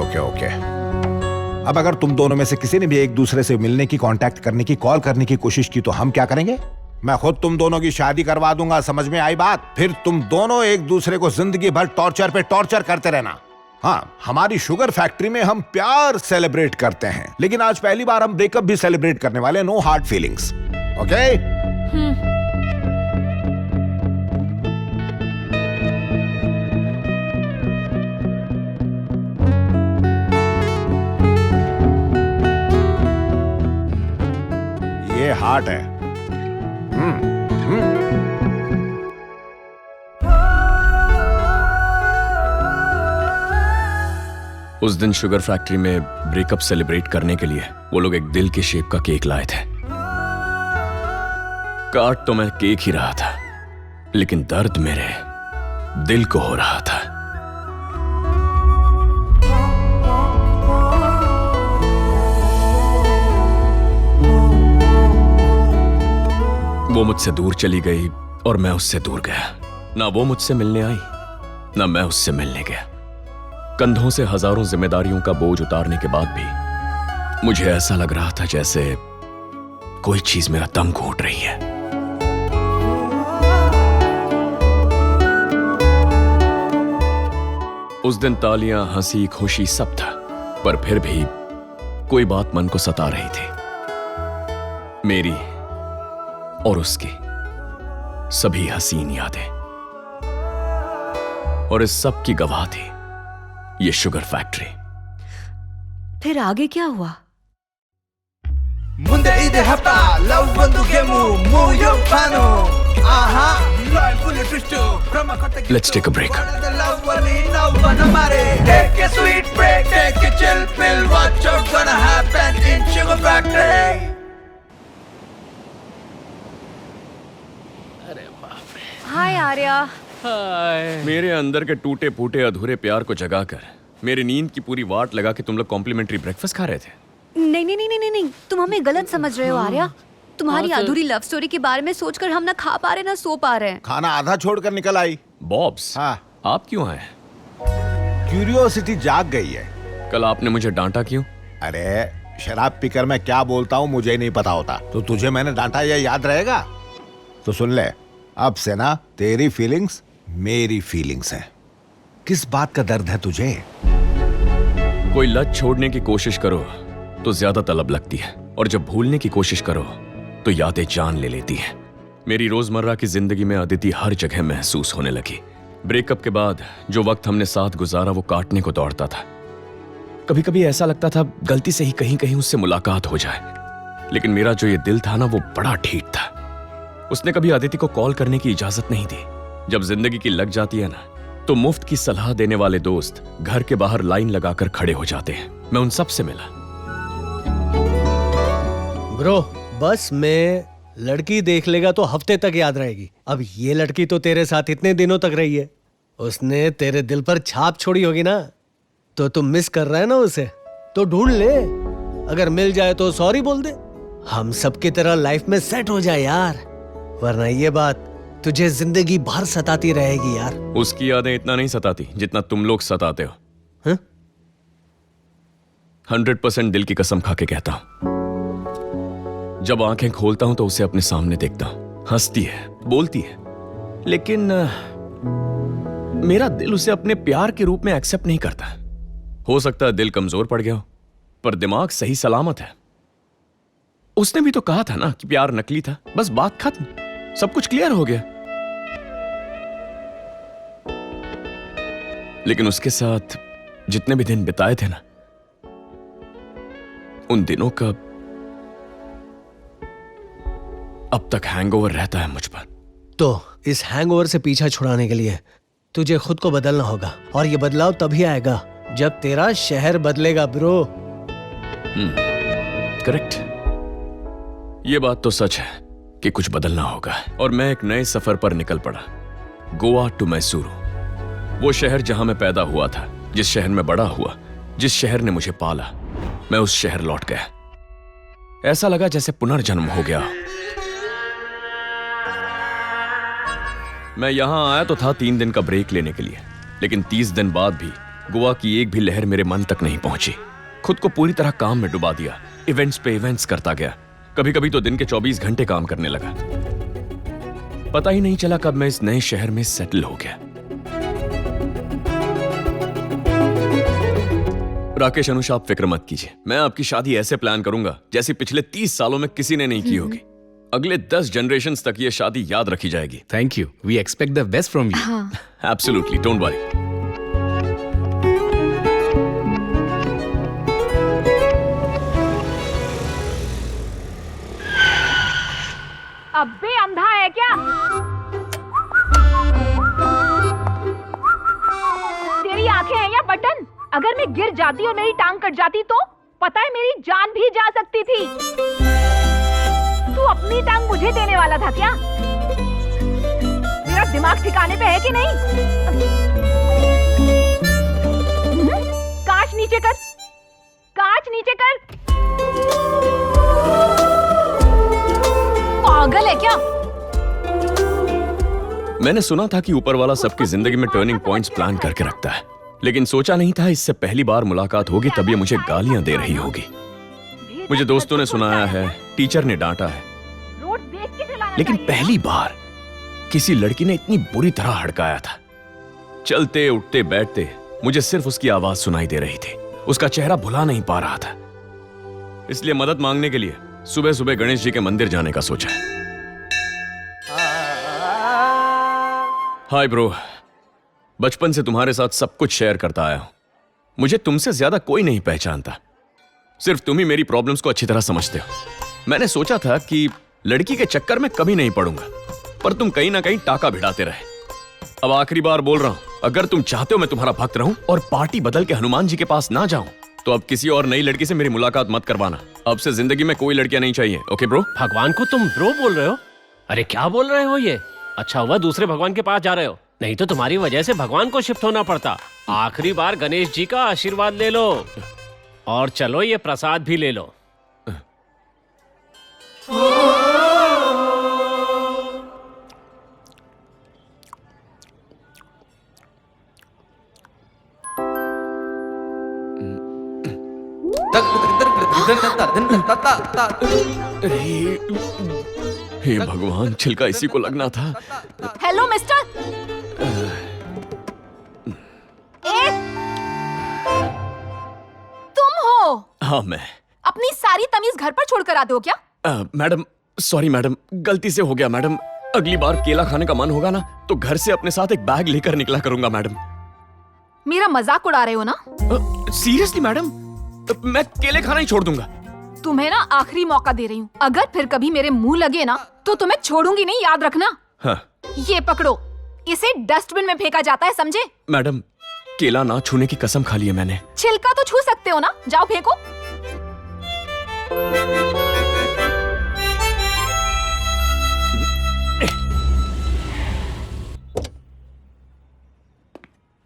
E: अब अगर तुम दोनों में से किसी ने भी एक दूसरे से मिलने की, कांटेक्ट करने की, कॉल करने की कोशिश की तो हम क्या करेंगे? मैं खुद तुम दोनों की शादी करवा दूंगा, समझ में आई बात? फिर तुम दोनों एक दूसरे को जिंदगी भर टॉर्चर पे टॉर्चर करते रहना। हाँ, हमारी शुगर फैक्ट्री में हम प्यार सेलिब्रेट करते हैं, लेकिन आज पहली बार हम ब्रेकअप भी सेलिब्रेट करने वाले हैं। No hard feelings, okay? ये हार्ट है।
F: उस दिन शुगर फैक्ट्री में ब्रेकअप सेलिब्रेट करने के लिए वो लोग एक दिल के शेप का केक लाए थे। काट तो मैं केक ही रहा था, लेकिन दर्द मेरे दिल को हो रहा था। वो मुझसे दूर चली गई और मैं उससे दूर गया। ना वो मुझसे मिलने आई, ना मैं उससे मिलने गया। कंधों से हजारों जिम्मेदारियों का बोझ उतारने के बाद भी मुझे ऐसा लग रहा था जैसे कोई चीज मेरा दम घोट रही है। उस दिन तालियां, हंसी, खुशी सब था, पर फिर भी कोई बात मन को सता रही थी। मेरी और उसकी सभी हसीन यादें, और इस सब की गवाह थी ये शुगर फैक्ट्री।
A: फिर आगे क्या हुआ?
C: ಮುಂದೆ ಇದೆ ಹಬ್ಬ ಲವ್ ಒಂದು ಗೇಮು ಮೂಯೋ ಪಾನು ಆಹಾ ಲಾಯಲ್ ಫುಲ್ ಟ್ವಿಸ್ಟ್ ಬ್ರಹ್ಮ ಕೊಟ್ಟ
F: Let's take a break.
C: Love ಅಲ್ಲಿ ನವ್ವನ ಮಾರೆ take a sweet break take a chill pill watch out gonna happen in sugar factory
A: hi Arya.
F: मेरे अंदर के टूटे फूटे अधूरे प्यार को जगाकर मेरी नींद की पूरी वाट लगा के तुम लोग कॉम्प्लीमेंट्री ब्रेकफास्ट खा रहे थे।
A: नहीं नहीं नहीं नहीं नहीं, तुम हमें गलत समझ रहे हो आर्या। तुम्हारी अधूरी लव स्टोरी के बारे में सोचकर हम ना खा पा रहे ना सो पा रहे हैं।
E: खाना आधा छोड़कर निकल आई।
F: बॉब्स,
E: हाँ,
F: आप क्यों आए?
E: क्यूरियोसिटी जाग गई है।
F: कल आपने मुझे डांटा क्यों?
E: अरे शराब पीकर मैं क्या बोलता हूँ मुझे नहीं पता होता, तो तुझे मैंने डांटा या याद रहेगा? तो सुन ले, अब से ना तेरी फीलिंग्स मेरी फीलिंग्स हैं। किस बात का दर्द है तुझे?
F: कोई लत छोड़ने की कोशिश करो तो ज्यादा तलब लगती है, और जब भूलने की कोशिश करो तो यादें जान ले लेती हैं। मेरी रोजमर्रा की जिंदगी में अदिति हर जगह महसूस होने लगी। ब्रेकअप के बाद जो वक्त हमने साथ गुजारा वो काटने को दौड़ता था। कभी कभी ऐसा लगता था गलती से ही कहीं कहीं उससे मुलाकात हो जाए, लेकिन मेरा जो ये दिल था ना वो बड़ा ढीठ था। उसने कभी अदिति को कॉल करने की इजाजत नहीं दी। जब जिंदगी की लग जाती है ना तो मुफ्त की सलाह देने वाले दोस्त घर के बाहर लाइन लगाकर खड़े हो जाते हैं। मैं उन सब से मिला।
J: ब्रो, बस में लड़की देख लेगा तो हफ्ते तक याद रहेगी। अब ये लड़की तो तेरे साथ इतने दिनों तक रही है, उसने तेरे दिल पर छाप छोड़ी होगी ना, तो तुम मिस कर रहा है ना उसे, तो ढूंढ ले। अगर मिल जाए तो सॉरी बोल दे, हम सबकी तरह लाइफ में सेट हो जाए यार, वरना ये बात तुझे जिंदगी भर सताती रहेगी यार।
F: उसकी यादें इतना नहीं सताती जितना तुम लोग सताते हो। 100% दिल की कसम खा के कहता हूं। जब आंखें खोलता हूं तो उसे अपने सामने देखता हूं, हंसती है, बोलती है, लेकिन मेरा दिल उसे अपने प्यार के रूप में एक्सेप्ट नहीं करता। हो सकता है दिल कमजोर पड़ गया हो, पर दिमाग सही सलामत है। उसने भी तो कहा था ना कि प्यार नकली था, बस बात खत्म, सब कुछ क्लियर हो गया। लेकिन उसके साथ जितने भी दिन बिताए थे ना, उन दिनों का अब तक हैंगओवर रहता है मुझ पर।
J: तो इस हैंगओवर से पीछा छुड़ाने के लिए तुझे खुद को बदलना होगा, और ये बदलाव तभी आएगा जब तेरा शहर बदलेगा ब्रो।
F: करेक्ट। ये बात तो सच है कि कुछ बदलना होगा, और मैं एक नए सफर पर निकल पड़ा। गोवा टू मैसूरू, वो शहर जहां मैं पैदा हुआ था, जिस शहर में बड़ा हुआ, जिस शहर ने मुझे पाला, मैं उस शहर लौट गया। ऐसा लगा जैसे पुनर्जन्म हो गया। मैं यहां आया तो था 3 दिन का ब्रेक लेने के लिए, लेकिन 30 दिन बाद भी गोवा की एक भी लहर मेरे मन तक नहीं पहुंची। खुद को पूरी तरह काम में डुबा दिया, इवेंट्स पे इवेंट्स करता गया। कभी कभी तो दिन के 24 घंटे काम करने लगा। पता ही नहीं चला कब मैं इस नए शहर में सेटल हो गया। राकेश अनुषा, आप फिक्र मत कीजिए। मैं आपकी शादी ऐसे प्लान करूंगा जैसे पिछले 30 सालों में किसी ने नहीं की होगी। अगले 10 जनरेशंस तक ये शादी याद रखी जाएगी।
O: Thank you, we expect the best from you.
F: Absolutely, don't worry.
G: अब भी अंधा है क्या? तेरी आंखें हैं या बटन? अगर मैं गिर जाती और मेरी टांग कट जाती तो पता है मेरी जान भी जा सकती थी। तू अपनी टांग मुझे देने वाला था क्या? तेरा दिमाग ठिकाने पे है कि नहीं? कांच नीचे कर, कांच नीचे कर। पागल है क्या?
F: मैंने सुना था कि ऊपर वाला सबकी जिंदगी में टर्निंग पॉइंट्स प्लान करके रखता है, लेकिन सोचा नहीं था इससे पहली बार मुलाकात होगी तब ये मुझे गालियां दे रही होगी। मुझे दोस्तों ने सुनाया है, टीचर ने डांटा है, लेकिन पहली बार किसी लड़की ने इतनी बुरी तरह हड़काया था। चलते उठते बैठते मुझे सिर्फ उसकी आवाज सुनाई दे रही थी, उसका चेहरा भुला नहीं पा रहा था। इसलिए मदद मांगने के लिए सुबह सुबह गणेश जी के मंदिर जाने का सोचा। हाय ब्रो, बचपन से तुम्हारे साथ सब कुछ शेयर करता आया हूं। मुझे तुमसे ज्यादा कोई नहीं पहचानता, सिर्फ तुम ही मेरी प्रॉब्लम्स को अच्छी तरह समझते हो। मैंने सोचा था कि लड़की के चक्कर में कभी नहीं पड़ूंगा, पर तुम कहीं ना कहीं टाका भिड़ाते रहे। अब आखिरी बार बोल रहा हूं, अगर तुम चाहते हो मैं तुम्हारा भक्त रहूं और पार्टी बदल के हनुमान जी के पास ना जाऊं, तो अब किसी और नई लड़की से मेरी मुलाकात मत करवाना। अब से जिंदगी में कोई लड़कियां नहीं चाहिए, ओके ब्रो?
P: भगवान को तुम ब्रो बोल रहे हो? अरे क्या बोल रहे हो ये? अच्छा हुआ दूसरे भगवान के पास जा रहे हो, नहीं तो तुम्हारी वजह से भगवान को शिफ्ट होना पड़ता। आखिरी बार गणेश जी का आशीर्वाद ले लो और चलो ये प्रसाद भी ले लो।
F: हे भगवान, छिलका इसी को लगना था।
G: हेलो मिस्टर, तुम हो?
F: हाँ मैं।
G: अपनी सारी तमीज घर पर छोड़कर आते हो क्या?
F: मैडम, सॉरी मैडम, गलती से हो गया मैडम। अगली बार केला खाने का मन होगा ना तो घर से अपने साथ एक बैग लेकर निकला करूंगा मैडम।
G: मेरा मजाक उड़ा रहे हो ना?
F: सीरियसली मैडम, मैं केले खाना ही छोड़ दूंगा।
G: तुम्हें ना आखिरी मौका दे रही हूँ, अगर फिर कभी मेरे मुंह लगे ना तो तुम्हें छोड़ूंगी नहीं, याद रखना।
F: हाँ।
G: ये पकड़ो, इसे डस्टबिन में फेंका जाता है, समझे?
F: मैडम, केला ना छूने की कसम खा ली है मैंने।
G: छिलका तो छू सकते हो ना, जाओ फेंको।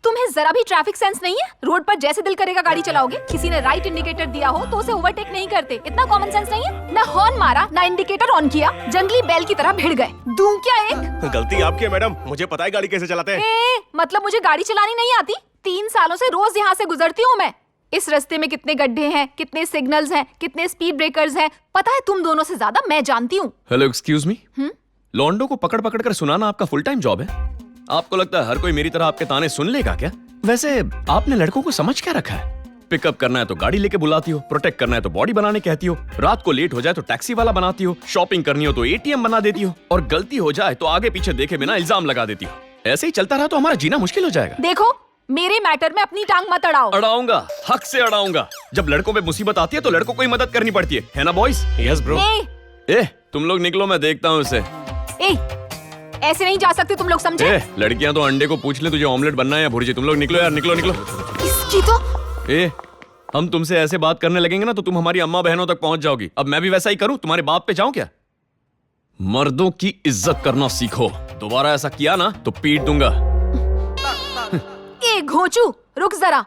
G: तुम्हें जरा भी ट्रैफिक सेंस नहीं है? रोड पर जैसे दिल करेगा गाड़ी चलाओगे। किसी ने राइट इंडिकेटर दिया हो तो उसे ओवरटेक नहीं करते। इतना कॉमन सेंस नहीं है? ना हॉर्न मारा, ना इंडिकेटर ऑन किया, जंगली बैल की तरह भिड़ गए। दूं क्या एक?
N: गलती आपकी है मैडम, मुझे पता है गाड़ी कैसे चलाते हैं।
G: मतलब मुझे गाड़ी चलानी नहीं आती? 3 सालों से रोज यहाँ से गुजरती हूँ मैं। इस रास्ते में कितने गड्ढे हैं, कितने सिग्नल्स हैं, कितने स्पीड ब्रेकर्स हैं, पता है तुम दोनों से ज्यादा मैं जानती हूँ।
F: Hello, excuse me. लॉन्डो को पकड़ पकड़ कर सुनाना आपका फुल टाइम जॉब है? आपको लगता है हर कोई मेरी तरह आपके ताने सुन लेगा क्या? वैसे आपने लड़कों को समझ क्या रखा है? पिकअप करना है तो गाड़ी लेके बुलाती हो, प्रोटेक्ट करना है तो बॉडी बनाने कहती हो, रात को लेट हो जाए तो टैक्सी वाला बनाती हो, शॉपिंग करनी हो तो एटीएम बना देती हो, और गलती हो जाए तो आगे पीछे देखे बिना इल्जाम लगा देती हो। ऐसे ही चलता रहा तो हमारा जीना मुश्किल हो जाएगा।
G: देखो, मेरे मैटर में अपनी टांग मत अड़ाओ।
F: अड़ाऊंगा, हक से अड़ाऊंगा। जब लड़कों पे मुसीबत आती है तो लड़कों को ही मदद करनी पड़ती है ना बॉयज?
N: Yes bro.
F: तुम लोग निकलो, मैं देखता हूँ उसे।
G: ऐसे नहीं जा सकते तुम लोग, समझे?
F: लड़कियां तो अंडे को पूछ ले तुझे ऑमलेट बनना है या भुर्जी। तुम लोग निकलो यार, निकलो निकलो।
G: इसकी तो
F: हम तुमसे ऐसे बात करने लगेंगे ना तो तुम हमारी अम्मा बहनों तक पहुंच जाओगी। अब मैं भी वैसा ही करूं, तुम्हारे बाप पे जाऊं क्या? मर्दों की इज्जत करना सीखो, दोबारा ऐसा किया ना तो पीट दूंगा।
G: घोंचू, रुक जरा।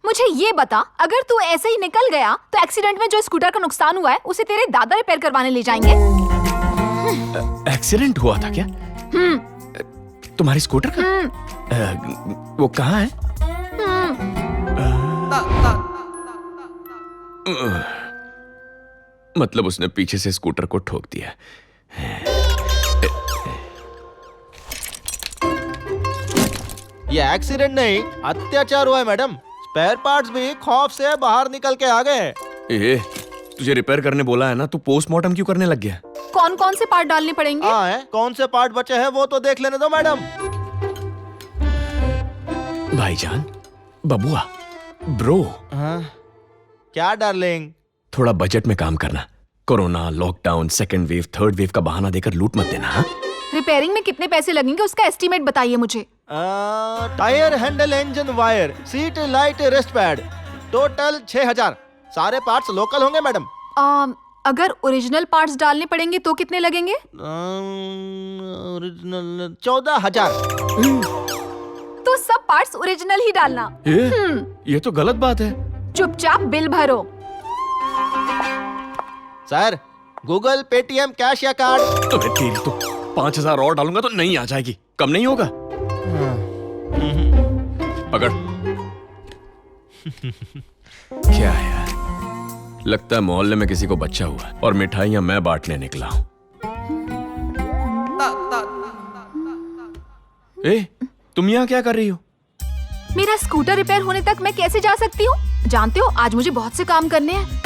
G: मुझे ये बता, अगर तू ऐसे ही निकल गया तो एक्सीडेंट में जो स्कूटर का नुकसान हुआ है उसे तेरे दादा रिपेयर करवाने ले जाएंगे।
F: एक्सीडेंट हुआ था क्या? तुम्हारी स्कूटर का? वो कहाँ है? मतलब उसने पीछे से स्कूटर को ठोक दिया।
D: ये एक्सीडेंट नहीं, अत्याचार हुआ है मैडम। स्पेयर पार्ट्स भी खौफ से बाहर निकल के आ गए।
F: ए, तुझे रिपेयर करने बोला है ना, तू पोस्टमार्टम क्यों करने लग गया?
G: कौन कौन से पार्ट डालने पड़ेंगे?
D: हाँ है, कौन से पार्ट बचे हैं वो तो देख लेने दो मैडम।
F: भाईजान, बबुआ, ब्रो।
D: हाँ? क्या डार्लिंग?
F: थोड़ा बजट में काम करना। Corona, lockdown, second wave, third wave का बहाना देकर लूट मत देना। हाँ?
G: रिपेयरिंग में कितने पैसे लगेंगे उसका एस्टीमेट बताइए मुझे।
D: Tyre, handle, engine, wire, seat, light, rest pad, total 6000। सारे पार्ट्स लोकल होंगे मैडम।
G: अगर ओरिजिनल पार्ट्स डालने पड़ेंगे तो कितने लगेंगे?
D: ओरिजिनल 14000।
G: तो सब पार्ट्स ओरिजिनल ही डालना।
F: ये तो गलत बात है।
G: चुपचाप बिल भरो।
D: सर, गूगल, पेटीएम, कैश या कार्ड?
F: तुम्हें तेरी तो 5000 और डालूंगा तो नहीं आ जाएगी। कम नहीं होगा? पकड़। क्या है यार, लगता है मोहल्ले में किसी को बच्चा हुआ है और मिठाइयां मैं बांटने निकला हूं। ए, तुम यहाँ क्या कर रही हो?
G: मेरा स्कूटर रिपेयर होने तक मैं कैसे जा सकती हूँ? जानते हो आज मुझे बहुत से काम करने हैं।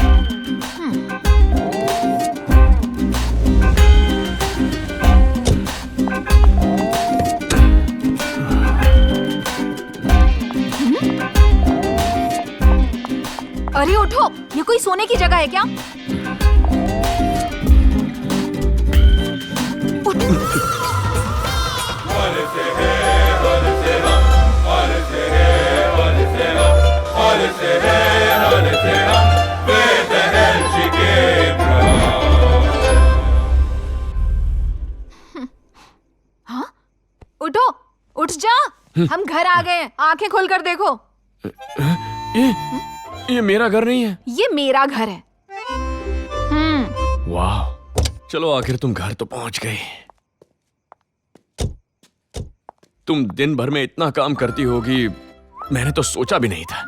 G: अरे उठो, ये कोई सोने की जगह है क्या? हाँ? उठो, उठ जा। हम घर आ गए हैं, आंखें खोलकर देखो।
F: ये मेरा घर नहीं है।
G: ये मेरा घर है।
F: वाह, चलो आखिर तुम घर तो पहुंच गई। तुम दिन भर में इतना काम करती होगी, मैंने तो सोचा भी नहीं था।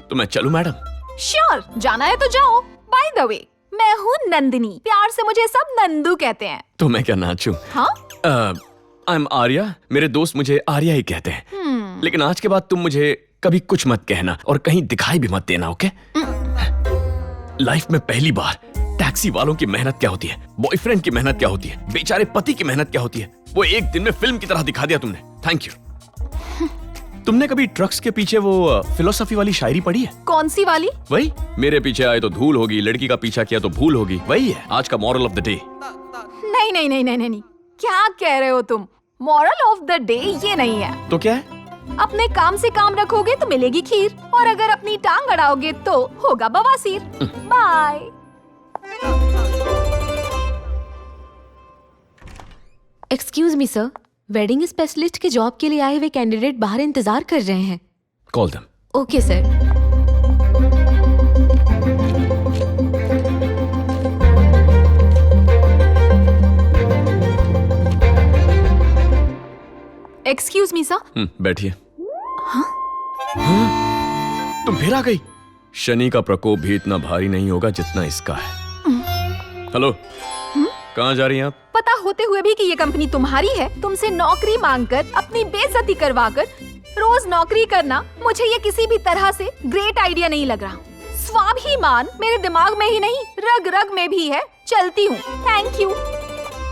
F: तो मैं चलूं मैडम?
G: श्योर, जाना है तो जाओ। बाय द वे, मैं हूँ नंदिनी, प्यार से मुझे सब नंदू कहते हैं।
F: तो मैं क्या नाचूं?
G: हाँ?
F: आई एम आर्या, मेरे दोस्त मुझे आर्या ही कहते हैं। लेकिन आज के बाद तुम मुझे कभी कुछ मत कहना और कहीं दिखाई भी मत देना, ओके? लाइफ में पहली बार टैक्सी वालों की मेहनत क्या होती है, बॉयफ्रेंड की मेहनत क्या होती है, बेचारे पति की मेहनत क्या होती है, वो एक दिन में फिल्म की तरह दिखा दिया तुमने। Thank you. तुमने कभी ट्रक्स के पीछे वो फिलोसफी वाली शायरी पढ़ी है?
G: कौन सी वाली?
F: वही, मेरे पीछे आए तो धूल होगी, लड़की का पीछा किया तो भूल होगी। वही है आज का मॉरल ऑफ द डे।
G: नहीं नहीं नहीं नहीं नहीं, क्या कह रहे हो तुम? मॉरल ऑफ द डे ये नहीं है।
F: तो क्या है?
G: अपने काम से काम रखोगे तो मिलेगी खीर, और अगर अपनी टांग अड़ाओगे तो होगा बवासीर। Bye.
L: Excuse me sir, wedding specialist के जॉब के लिए आए हुए कैंडिडेट बाहर इंतजार कर रहे हैं।
F: Call them.
L: Okay sir.
G: Excuse me sir.
F: बैठिए। तुम फिर आ गई। शनि का प्रकोप भी इतना भारी नहीं होगा जितना इसका है। हेलो, कहाँ जा रही हैं आप?
G: पता होते हुए भी कि ये कंपनी तुम्हारी है, तुमसे नौकरी मांगकर अपनी बेइज्जती करवाकर रोज नौकरी करना मुझे ये किसी भी तरह से ग्रेट आइडिया नहीं लग रहा। स्वाभिमान मेरे दिमाग में ही नहीं, रग रग में भी है। चलती हूँ, थैंक यू।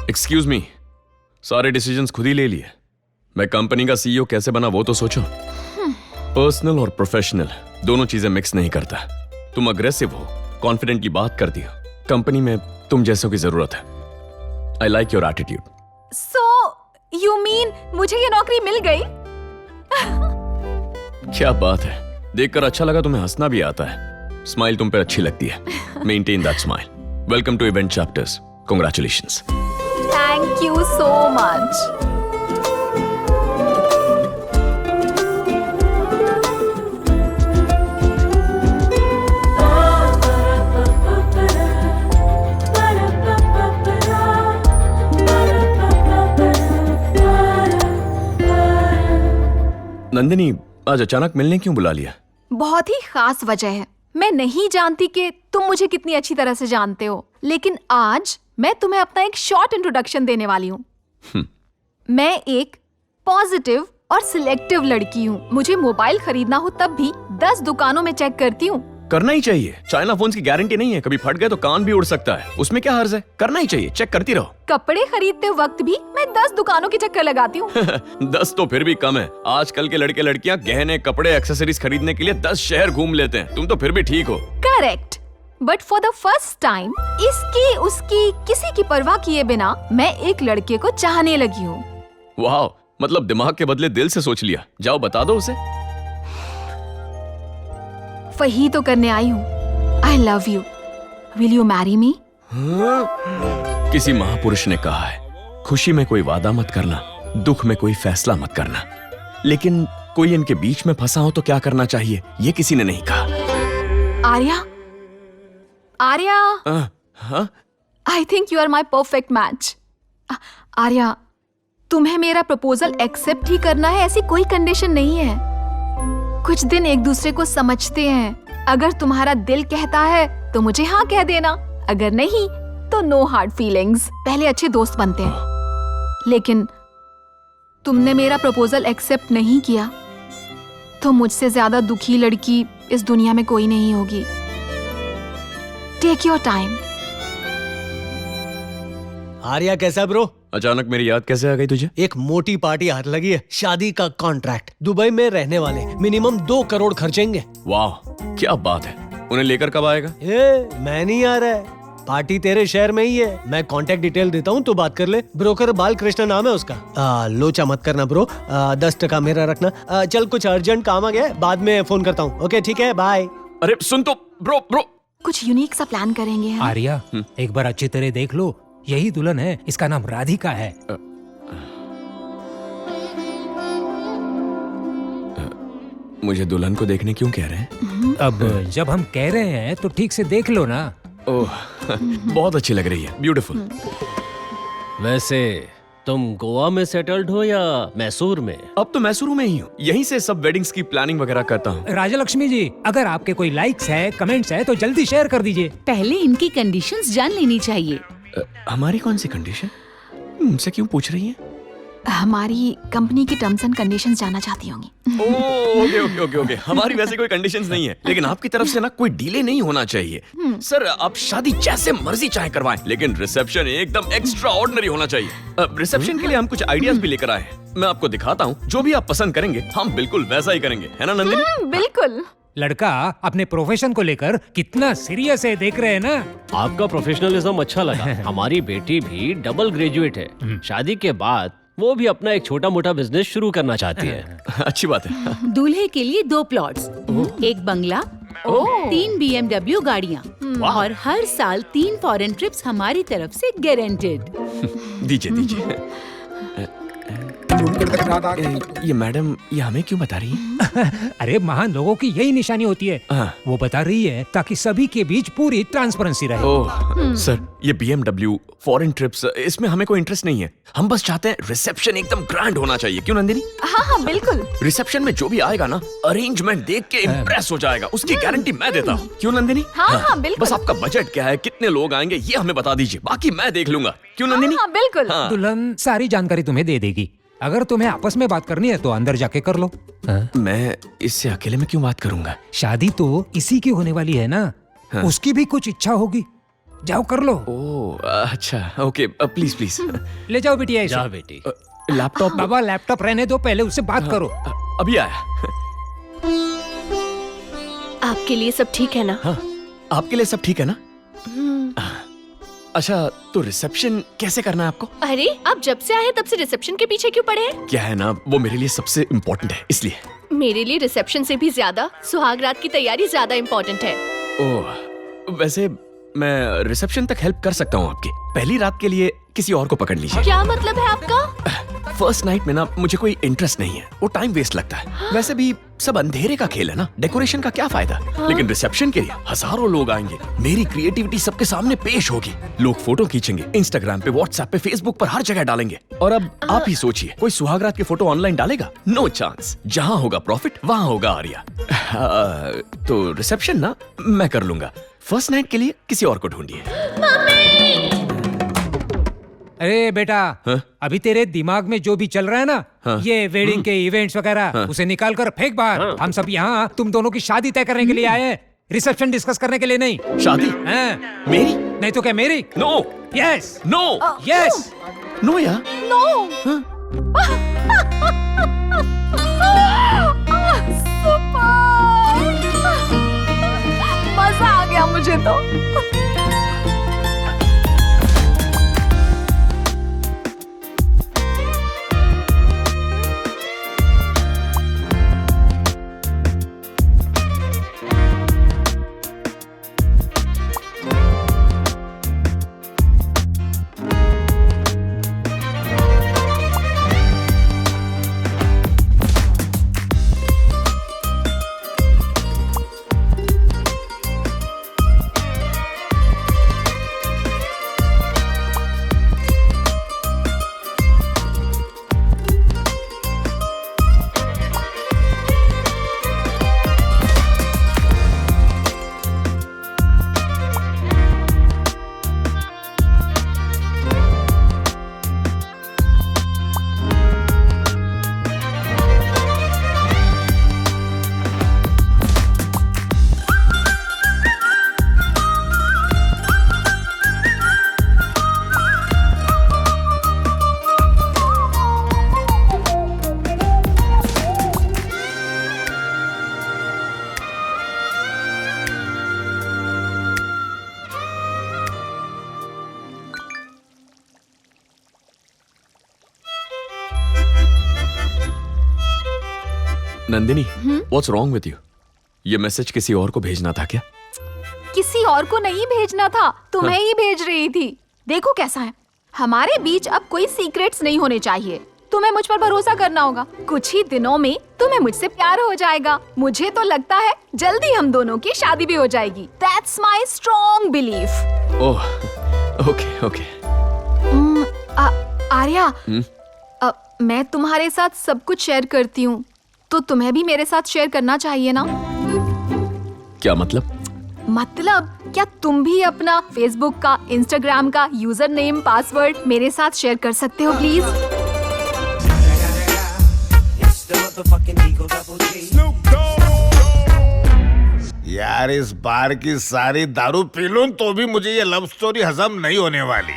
F: एक्सक्यूज मी, सारे डिसीजंस खुद ही ले लिए। मैं कंपनी का सीईओ कैसे बना वो तो सोचो। पर्सनल और प्रोफेशनल दोनों चीजें मिक्स नहीं करता। तुम अग्रेसिव हो, कॉन्फिडेंटली बात करती हो। कंपनी में तुम जैसों की जरूरत है। I like your attitude.
G: So you mean मुझे ये नौकरी मिल गई?
F: क्या बात है, देखकर अच्छा लगा। तुम्हें हंसना भी आता है, स्माइल तुम पे अच्छी लगती है। Maintain that smile. Welcome to Event Chapters. Congratulations.
G: Thank you so much.
F: Nandini, आज अचानक मिलने क्यों बुला लिया?
G: बहुत ही खास वजह है। मैं नहीं जानती कि तुम मुझे कितनी अच्छी तरह से जानते हो, लेकिन आज मैं तुम्हें अपना एक शॉर्ट इंट्रोडक्शन देने वाली हूँ। मैं एक पॉजिटिव और सिलेक्टिव लड़की हूँ। मुझे मोबाइल खरीदना हो तब भी
K: 10 दुकानों में चेक करती हूँ।
F: करना ही चाहिए, चाइना फोन्स की गारंटी नहीं है, कभी फट गए तो कान भी उड़ सकता है, उसमें क्या हर्ज है, करना ही चाहिए, चेक करती रहो।
K: कपड़े खरीदते वक्त भी मैं 10 दुकानों के चक्कर लगाती हूँ।
F: 10 तो फिर भी कम है, आजकल के लड़के लड़कियां गहने कपड़े एक्सेसरीज खरीदने के लिए 10 शहर घूम लेते हैं, तुम तो फिर भी ठीक हो।
K: Correct, but for the first time इसकी उसकी किसी की परवाह किए बिना मैं एक लड़के को चाहने लगी हूँ।
F: वाह, मतलब दिमाग के बदले दिल से सोच लिया, जाओ बता दो उसे।
K: वही तो करने आई हूँ। I love you. Will you marry me?
F: किसी महापुरुष ने कहा है, खुशी में कोई वादा मत करना, दुख में कोई फैसला मत करना, लेकिन कोई इनके बीच में फंसा हो तो क्या करना चाहिए, ये किसी ने नहीं कहा।
K: आर्या,
F: हाँ?
K: I think you are my perfect match. Arya, तुम्हें मेरा प्रपोजल एक्सेप्ट ही करना है, ऐसी कोई कंडीशन नहीं है। कुछ दिन एक दूसरे को समझते हैं, अगर तुम्हारा दिल कहता है तो मुझे हाँ कह देना, अगर नहीं तो नो हार्ड फीलिंग्स, पहले अच्छे दोस्त बनते हैं। लेकिन तुमने मेरा प्रपोजल एक्सेप्ट नहीं किया तो मुझसे ज्यादा दुखी लड़की इस दुनिया में कोई नहीं होगी। Take your time.
J: आर्या कैसा ब्रो?
F: अचानक मेरी याद कैसे आ गई तुझे?
J: एक मोटी पार्टी हाथ लगी है, शादी का कॉन्ट्रैक्ट, दुबई में रहने वाले, मिनिमम 2 करोड़ खर्चेंगे।
F: वाह, क्या बात है, उन्हें लेकर कब आएगा?
J: मैं नहीं आ रहा है, पार्टी तेरे शहर में ही है, मैं कांटेक्ट डिटेल देता हूँ, तू बात कर ले। ब्रोकर बालकृष्ण नाम है उसका। लोचा मत करना ब्रो, 10% मेरा रखना। चल कुछ अर्जेंट काम आ गया है, बाद में फोन करता हूँ। ओके ठीक है, बाय।
F: अरे सुन तो ब्रो,
K: कुछ यूनिक सा प्लान करेंगे हम।
Q: आर्या, एक बार अच्छी तरह देख लो, यही दुल्हन है, इसका नाम राधिका है।
F: मुझे दुल्हन को देखने क्यों कह रहे हैं?
Q: अब जब हम कह रहे हैं तो ठीक से देख लो ना।
F: ओह, बहुत अच्छी लग रही है, ब्यूटीफुल।
P: वैसे तुम गोवा में सेटल्ड हो या मैसूर में?
F: अब तो मैसूर में ही हूँ, यहीं से सब वेडिंग्स की प्लानिंग वगैरह करता हूँ।
Q: राजा लक्ष्मी जी, अगर आपके कोई लाइक्स है, कमेंट्स है तो जल्दी शेयर कर दीजिए।
M: पहले इनकी कंडीशंस जान लेनी चाहिए।
F: हमारी कौन सी कंडीशन? मुझसे क्यों पूछ रही हैं?
K: हमारी कंपनी की टर्म्स एंड कंडीशंस जानना चाहती होंगी।
F: ओके। हमारी वैसे कोई कंडीशंस नहीं है, लेकिन आपकी तरफ से ना कोई डिले नहीं होना चाहिए। सर, आप शादी जैसे मर्जी चाहे करवाएं, लेकिन रिसेप्शन एकदम एक्स्ट्रा ऑर्डिनरी होना चाहिए। रिसेप्शन के लिए हम कुछ आइडियाज भी लेकर आए हैं, मैं आपको दिखाता हूँ, जो भी आप पसंद करेंगे हम बिल्कुल वैसा ही करेंगे, है ना नंदिनी?
K: बिल्कुल।
Q: लड़का अपने प्रोफेशन को लेकर कितना सीरियस है, देख रहे हैं ना।
P: आपका प्रोफेशनलिज्म अच्छा लगा। हमारी बेटी भी डबल ग्रेजुएट है, शादी के बाद वो भी अपना एक छोटा मोटा बिजनेस शुरू करना चाहती है।
F: अच्छी बात है।
M: दूल्हे के लिए 2 प्लॉट्स, एक बंगला, 3 BMW गाड़ियाँ, और हर साल 3 फॉरेन ट्रिप्स हमारी तरफ से गारंटेड।
F: दीजिए। ये मैडम, ये हमें क्यों बता रही है?
Q: अरे महान लोगों की यही निशानी होती है। वो बता रही है ताकि सभी के बीच पूरी ट्रांसपेरेंसी रहे।
F: ओह सर, ये BMW फॉरेन ट्रिप्स, इसमें हमें कोई इंटरेस्ट नहीं है, हम बस चाहते हैं रिसेप्शन एकदम ग्रैंड होना चाहिए। क्यों नंदिनी?
K: हाँ बिल्कुल।
F: रिसेप्शन में जो भी आएगा ना, अरेंजमेंट देख के इम्प्रेस हो जाएगा, उसकी गारंटी मैं देता हूँ। क्यों नंदिनी?
K: हाँ बिल्कुल।
F: बस आपका बजट क्या है, कितने लोग आएंगे, ये हमें बता दीजिए, बाकी मैं देख लूंगा। क्यों नंदिनी?
K: हाँ बिल्कुल।
Q: दुल्हन सारी जानकारी तुम्हें दे देगी, अगर तुम्हें आपस में बात करनी है तो अंदर जाके कर लो।
F: मैं इससे अकेले में क्यों बात करूंगा?
Q: शादी तो इसी की होने वाली है ना, उसकी भी कुछ इच्छा होगी, जाओ कर लो।
F: ओह अच्छा, ओके, प्लीज।
Q: ले जाओ बिटिया इसे।
P: जा बेटी।
F: लैपटॉप?
Q: बाबा लैपटॉप रहने दो, पहले उससे बात करो।
F: अभी आया।
L: आपके लिए सब ठीक है ना?
F: हाँ, आपके लिए सब ठीक है ना? अच्छा, तो रिसेप्शन कैसे करना है आपको?
L: अरे, आप जब से आए तब से रिसेप्शन के पीछे क्यों पड़े हैं?
F: क्या है ना, वो मेरे लिए सबसे इम्पोर्टेंट है, इसलिए।
L: मेरे लिए रिसेप्शन से भी ज्यादा सुहाग रात की तैयारी ज्यादा इम्पोर्टेंट है।
F: ओह, वैसे मैं रिसेप्शन तक हेल्प कर सकता हूँ आपकी, पहली रात के लिए किसी और को पकड़ लीजिए।
L: क्या मतलब है आपका?
F: फर्स्ट नाइट में ना मुझे कोई इंटरेस्ट नहीं है, वो टाइम वेस्ट लगता है। वैसे भी सब अंधेरे का खेल है ना, डेकोरेशन का क्या फायदा? लेकिन रिसेप्शन के लिए हजारों लोग आएंगे, मेरी क्रिएटिविटी सबके सामने पेश होगी, लोग फोटो खींचेंगे, इंस्टाग्राम पे, व्हाट्सएप पे, फेसबुक पर हर जगह डालेंगे। और अब आप ही सोचिए, कोई सुहागरात की फोटो ऑनलाइन डालेगा? No chance. जहाँ होगा प्रॉफिट वहाँ होगा आर्या। तो रिसेप्शन ना मैं कर लूंगा, फर्स्ट नाइट के लिए किसी और को ढूंढिए।
Q: अरे बेटा,
F: हाँ?
Q: अभी तेरे दिमाग में जो भी चल रहा है ना,
F: हाँ?
Q: ये वेडिंग के इवेंट्स वगैरह,
F: हाँ?
Q: उसे निकाल कर फेंक बाहर। हम सब यहाँ तुम दोनों की शादी तय करने के लिए आए हैं, रिसेप्शन डिस्कस करने के लिए नहीं।
N: शादी?
Q: हाँ?
N: मेरी?
Q: नहीं तो क्या मेरी?
N: No.
Q: Yes.
N: No.
Q: Yes.
N: No यार।
K: नो। मजा आ गया मुझे तो।
F: Nandini, what's wrong with you? ये मैसेज किसी और को भेजना था क्या?
K: किसी और को नहीं भेजना था, तुम्हें ही भेज रही थी। देखो कैसा है, हमारे बीच अब कोई सीक्रेट्स नहीं होने चाहिए। तुम्हें मुझ पर भरोसा करना होगा। कुछ ही दिनों में तुम्हें मुझसे प्यार हो जाएगा। मुझे तो लगता है जल्दी हम दोनों की शादी भी हो जाएगी। That's my strong belief।
F: Oh, okay okay.
K: Arya, मैं तुम्हारे साथ सब कुछ शेयर करती हूँ, तो तुम्हें भी मेरे साथ शेयर करना चाहिए ना?
F: क्या मतलब?
K: मतलब क्या तुम भी अपना फेसबुक का, इंस्टाग्राम का यूजर नेम, पासवर्ड मेरे साथ शेयर कर सकते हो प्लीज?
E: यार इस बार की सारी दारू पी लूं तो भी मुझे ये लव स्टोरी हजम नहीं होने वाली।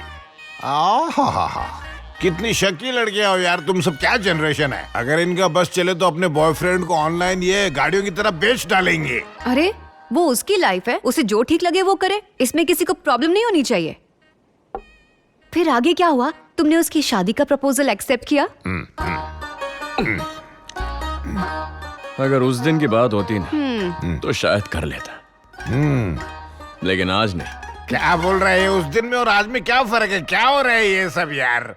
E: आहा, कितनी शकी लड़कियां हो यार तुम सब, क्या जनरेशन है। अगर इनका बस चले तो अपने बॉयफ्रेंड को ऑनलाइन ये गाड़ियों की तरह बेच डालेंगे।
A: अरे वो उसकी लाइफ है, उसे जो ठीक लगे वो करे, इसमें किसी को प्रॉब्लम नहीं होनी चाहिए। फिर आगे क्या हुआ? तुमने उसकी शादी का प्रपोजल एक्सेप्ट किया?
F: अगर उस दिन की बात होती ना तो शायद कर लेता, लेकिन आज नहीं।
E: क्या बोल रहे हैं? उस दिन में और आज में क्या फर्क है? क्या हो रहा है ये सब यार?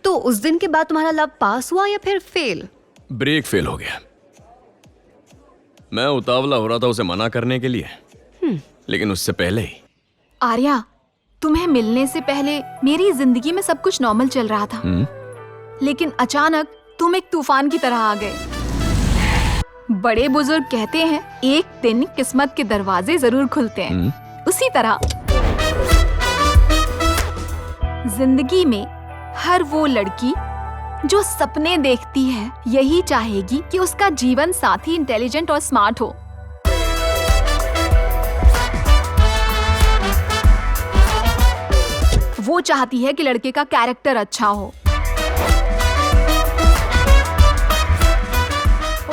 A: तो उस दिन के बाद तुम्हारा लव पास हुआ या फिर फेल?
F: ब्रेक फेल हो गया। मैं उतावला हो रहा था उसे मना करने के लिए, लेकिन उससे पहले ही।
K: आर्या, तुम्हें मिलने से पहले मेरी जिंदगी में सब कुछ नॉर्मल चल रहा था, लेकिन अचानक तुम एक तूफान की तरह आ गए। बड़े बुजुर्ग कहते हैं एक दिन किस्मत के दरवाजे जरूर खुलते हैं। उसी तरह जिंदगी में हर वो लड़की जो सपने देखती है यही चाहेगी कि उसका जीवन साथी इंटेलिजेंट और स्मार्ट हो। वो चाहती है कि लड़के का कैरेक्टर अच्छा हो,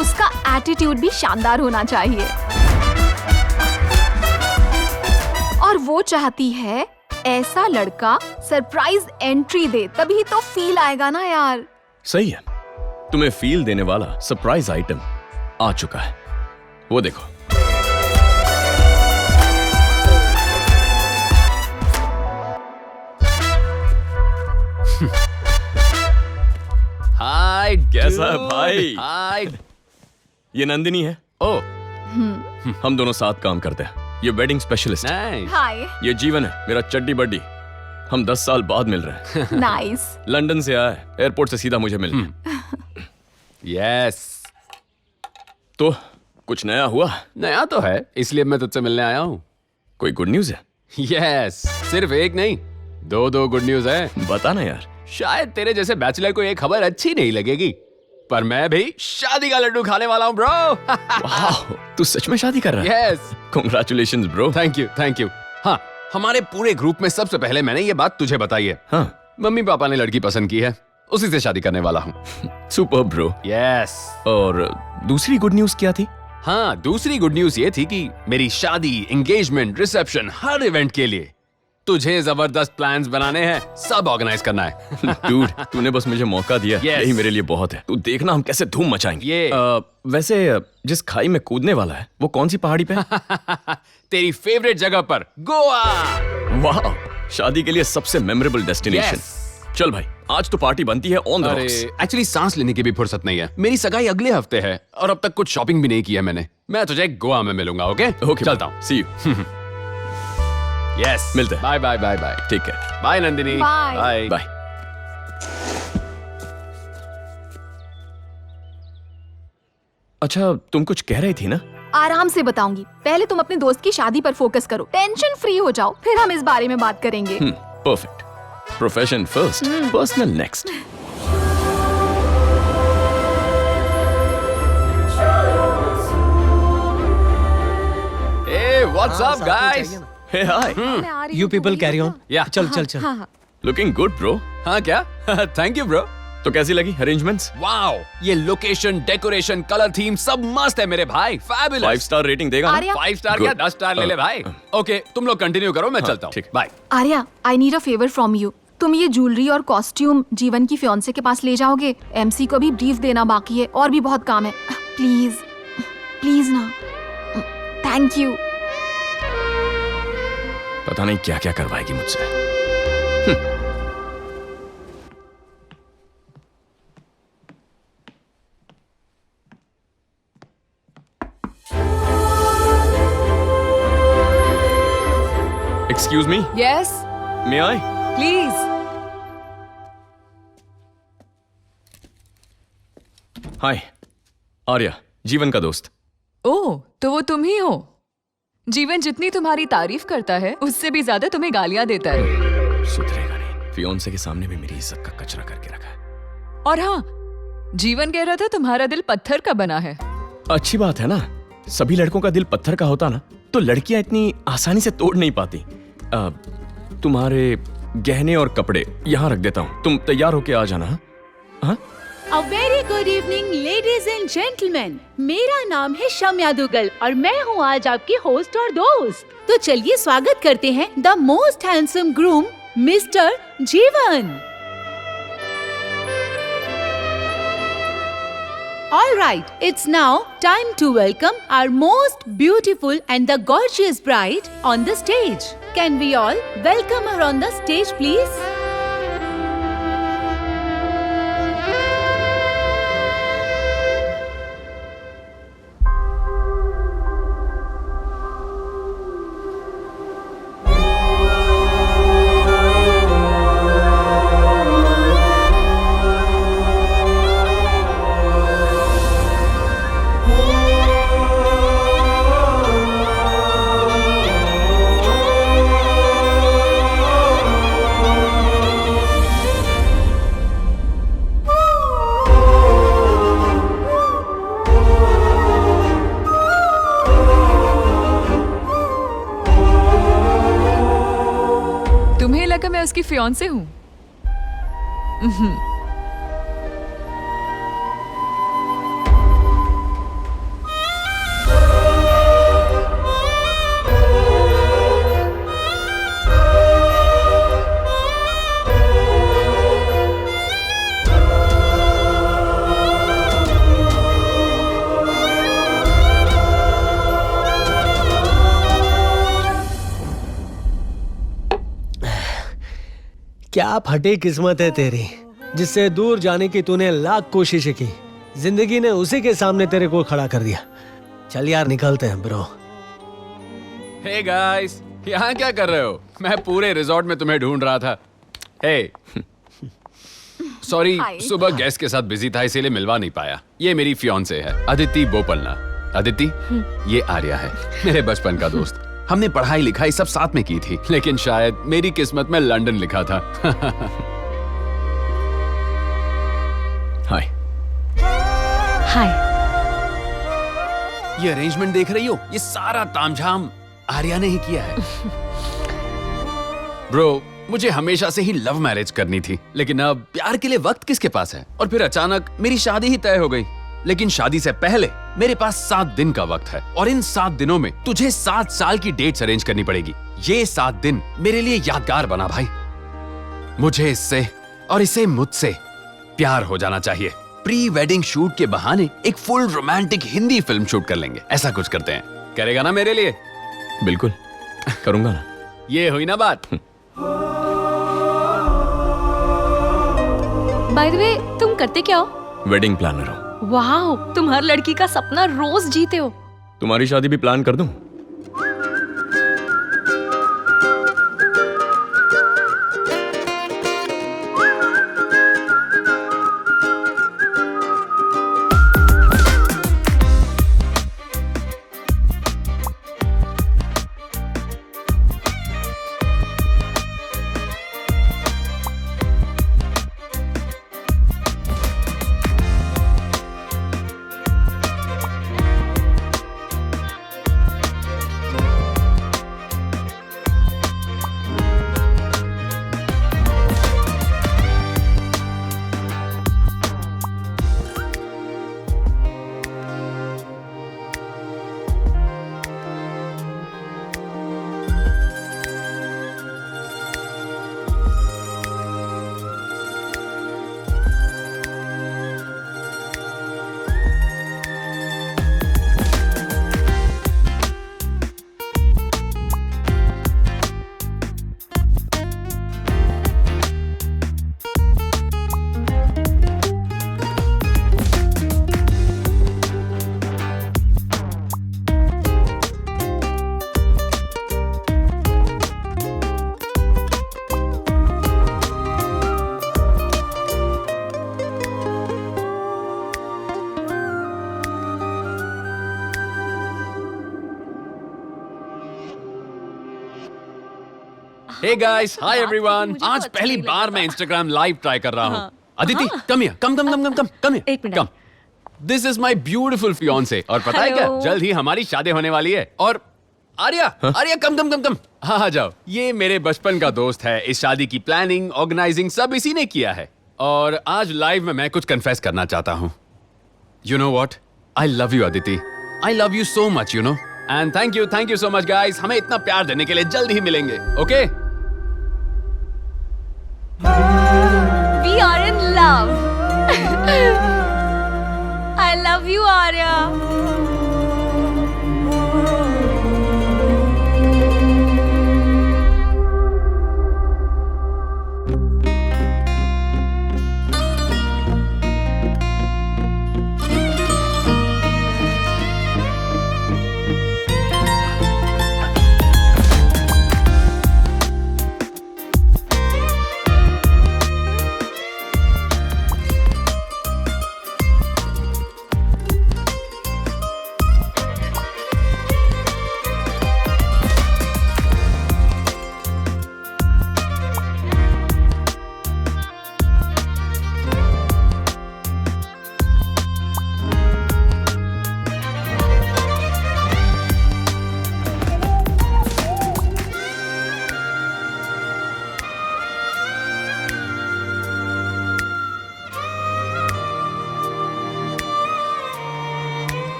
K: उसका एटीट्यूड भी शानदार होना चाहिए, और वो चाहती है ऐसा लड़का सरप्राइज एंट्री दे, तभी तो फील आएगा ना यार।
F: सही है। तुम्हें फील देने वाला सरप्राइज आइटम आ चुका है, वो देखो।
O: हाय
F: कैसा है भाई?
O: हाय।
F: ये नंदिनी है।
O: ओ
F: हम दोनों साथ काम करते हैं। ये वेडिंग स्पेशलिस्ट है।
K: हाय।
F: ये जीवन है, मेरा चड्डी बड्डी। हम 10 साल बाद मिल रहे हैं।
K: नाइस।
F: लंदन से आया है, एयरपोर्ट से सीधा मुझे मिलने।
O: यस।
F: तो कुछ नया हुआ?
O: नया तो है, इसलिए मैं तुझसे मिलने आया हूँ।
F: कोई गुड न्यूज है?
O: यस, सिर्फ एक नहीं, दो गुड न्यूज है।
F: बता ना यार।
O: शायद तेरे जैसे बैचलर को ये खबर अच्छी नहीं लगेगी, पर मैं भी शादी का लड्डू खाने वाला हूँ ब्रो।
F: वाह, तू सच में शादी कर रहा है?
O: Yes.
F: Congratulations bro.
O: Thank you. हाँ, हमारे पूरे ग्रुप में सबसे पहले मैंने ये बात तुझे बताई है।
F: हाँ,
O: मम्मी पापा ने लड़की पसंद की है, उसी से शादी करने वाला हूँ।
F: Super bro.
O: यस।
F: और दूसरी गुड न्यूज क्या थी?
O: हाँ, दूसरी गुड न्यूज ये थी कि मेरी शादी, एंगेजमेंट, रिसेप्शन, हर इवेंट के लिए तुझे जबरदस्त प्लान्स बनाने हैं, सब ऑर्गेनाइज करना है।
F: डूड, तूने बस मुझे मौका दिया,
O: Yes.
F: यही मेरे लिए बहुत है। तू देखना हम कैसे धूम मचाएंगे। वैसे जिस खाई में कूदने वाला है वो कौन सी पहाड़ी पे?
O: तेरी फेवरेट जगह पर, गोवा।
F: वाह, शादी के लिए सबसे मेमोरेबल डेस्टिनेशन। चल भाई, आज तो पार्टी बनती है ऑन द
O: अरे
F: रॉक्स।
O: एक्चुअली सांस लेने की भी फुर्सत नहीं है। मेरी सगाई अगले हफ्ते है और अब तक कुछ शॉपिंग भी नहीं की है मैंने। मैं तुझे गोवा में मिलूंगा। ओके
F: ओके,
O: चलता हूँ।
F: सी यू।
O: यस,
F: मिलते हैं।
O: Bye bye bye bye.
F: ठीक है,
O: bye Nandini.
K: Bye.
O: Bye
F: bye. अच्छा, तुम कुछ कह रही थी ना?
K: आराम से बताऊंगी, पहले तुम अपने दोस्त की शादी पर फोकस करो, टेंशन फ्री हो जाओ, फिर हम इस बारे में बात करेंगे।
F: Perfect. Profession first, personal next.
O: Hey, what's up guys?
F: Hey, hi.
J: You people carry on.
O: Yeah.
J: चल।
F: Looking good, bro.
O: हाँ क्या? Thank you bro.
F: तो कैसी लगी अरेंजमेंट्स?
O: वाओ, ये लोकेशन, डेकोरेशन, कलर थीम सब मस्त है मेरे भाई। Fabulous.
F: 5 स्टार रेटिंग देगा ना?
K: आर्या?
O: 5 स्टार क्या,
F: Good.
O: 10 स्टार ले ले भाई। ओके, तुम लोग कंटिन्यू करो, मैं चलता हूँ।
F: ठीक।
O: Bye.
K: Arya, I need a favour from you. तुम ये ज्वेलरी और कॉस्ट्यूम जीवन की फियांसे के पास ले जाओगे? एमसी को भी ब्रीफ देना बाकी है और भी बहुत काम है। प्लीज प्लीज ना, थैंक यू।
F: पता नहीं क्या क्या करवाएगी मुझसे। Excuse me,
G: Yes,
F: may I?
G: please.
F: Hi, Arya, जीवन का दोस्त।
G: ओह, तो वो तुम ही हो। जीवन जितनी तुम्हारी तारीफ करता है उससे भी ज्यादा तुम्हें गालियां देता है।
F: सुधरेगा नहीं। फियोंसे के सामने भी मेरी इज्जत का कचरा करके रखा है।
G: और हाँ, जीवन कह रहा था तुम्हारा दिल पत्थर का बना है।
F: अच्छी बात है ना, सभी लड़कों का दिल पत्थर का होता ना तो लड़कियां इतनी आसानी से तोड़ नहीं पाती। तुम्हारे गहने और कपड़े यहाँ रख देता हूँ, तुम तैयार होके आ जाना। हाँ?
M: A very good evening, ladies and gentlemen. मेरा नाम है शम्या दुग्गल और मैं हूँ आज आपकी होस्ट और दोस्त। तो चलिए स्वागत करते हैं the most handsome groom mister जीवन। All right, it's now time to welcome our most beautiful and the gorgeous bride on the stage. Can we all welcome her on the stage, please?
G: तुम्हें लगा मैं उसकी fiance हूँ?
J: क्या फटी किस्मत है तेरी, जिससे दूर जाने की तूने लाख कोशिशें की, जिंदगी ने उसी के सामने तेरे को खड़ा कर दिया। चल यार निकलते हैं ब्रो।
O: हे गाइस, यहाँ क्या कर रहे हो? मैं पूरे रिजॉर्ट में तुम्हें ढूंढ रहा था। हे सॉरी, सुबह गेस्ट के साथ बिजी था इसीलिए मिलवा नहीं पाया। ये मेरी फियांसे है अदिति बोपन्ना। अदिति, ये आर्या है, मेरे बचपन का दोस्त। हमने पढ़ाई लिखाई सब साथ में की थी, लेकिन शायद मेरी किस्मत में लंदन लिखा था। हाय
L: हाय।
O: ये अरेंजमेंट देख रही हो? ये सारा तामझाम आर्या ने ही किया है। ब्रो, मुझे हमेशा से ही लव मैरिज करनी थी, लेकिन अब प्यार के लिए वक्त किसके पास है? और फिर अचानक मेरी शादी ही तय हो गई। लेकिन शादी से पहले मेरे पास 7 दिन का वक्त है, और इन 7 दिनों में तुझे 7 साल की डेट्स अरेंज करनी पड़ेगी। ये 7 दिन मेरे लिए यादगार बना भाई। मुझे इससे और इसे मुझसे प्यार हो जाना चाहिए। प्री वेडिंग शूट के बहाने एक full romantic Hindi film shoot कर लेंगे। ऐसा कुछ करते हैं, करेगा ना मेरे लिए?
F: बिल्कुल करूंगा ना।
O: ये हुई ना बात।
L: बाय द वे, तुम करते क्या हो?
F: वेडिंग प्लानर हूँ।
L: वाओ, तुम हर लड़की का सपना रोज जीते हो।
F: तुम्हारी शादी भी प्लान कर दूं?
O: Hey guys, hi everyone. आज पहली बार मैं इंस्टाग्राम लाइव ट्राई कर रहा हूँ। Aditi, come here, come here. This is my beautiful fiancée. और पता है क्या, जल्द ही हमारी शादी होने वाली है। और आर्या, आर्या कम। हाँ आ जाओ। ये मेरे बचपन का दोस्त है। इस शादी की प्लानिंग, ऑर्गेनाइजिंग सब इसी ने किया है। और आज लाइव में मैं कुछ कन्फेस करना चाहता हूँ। You know what, I love you Aditi. I love you so much, you know. And thank you so much guys. हमें इतना प्यार देने के लिए जल्द ही मिलेंगे, okay?
L: We are in love. I love you, Arya.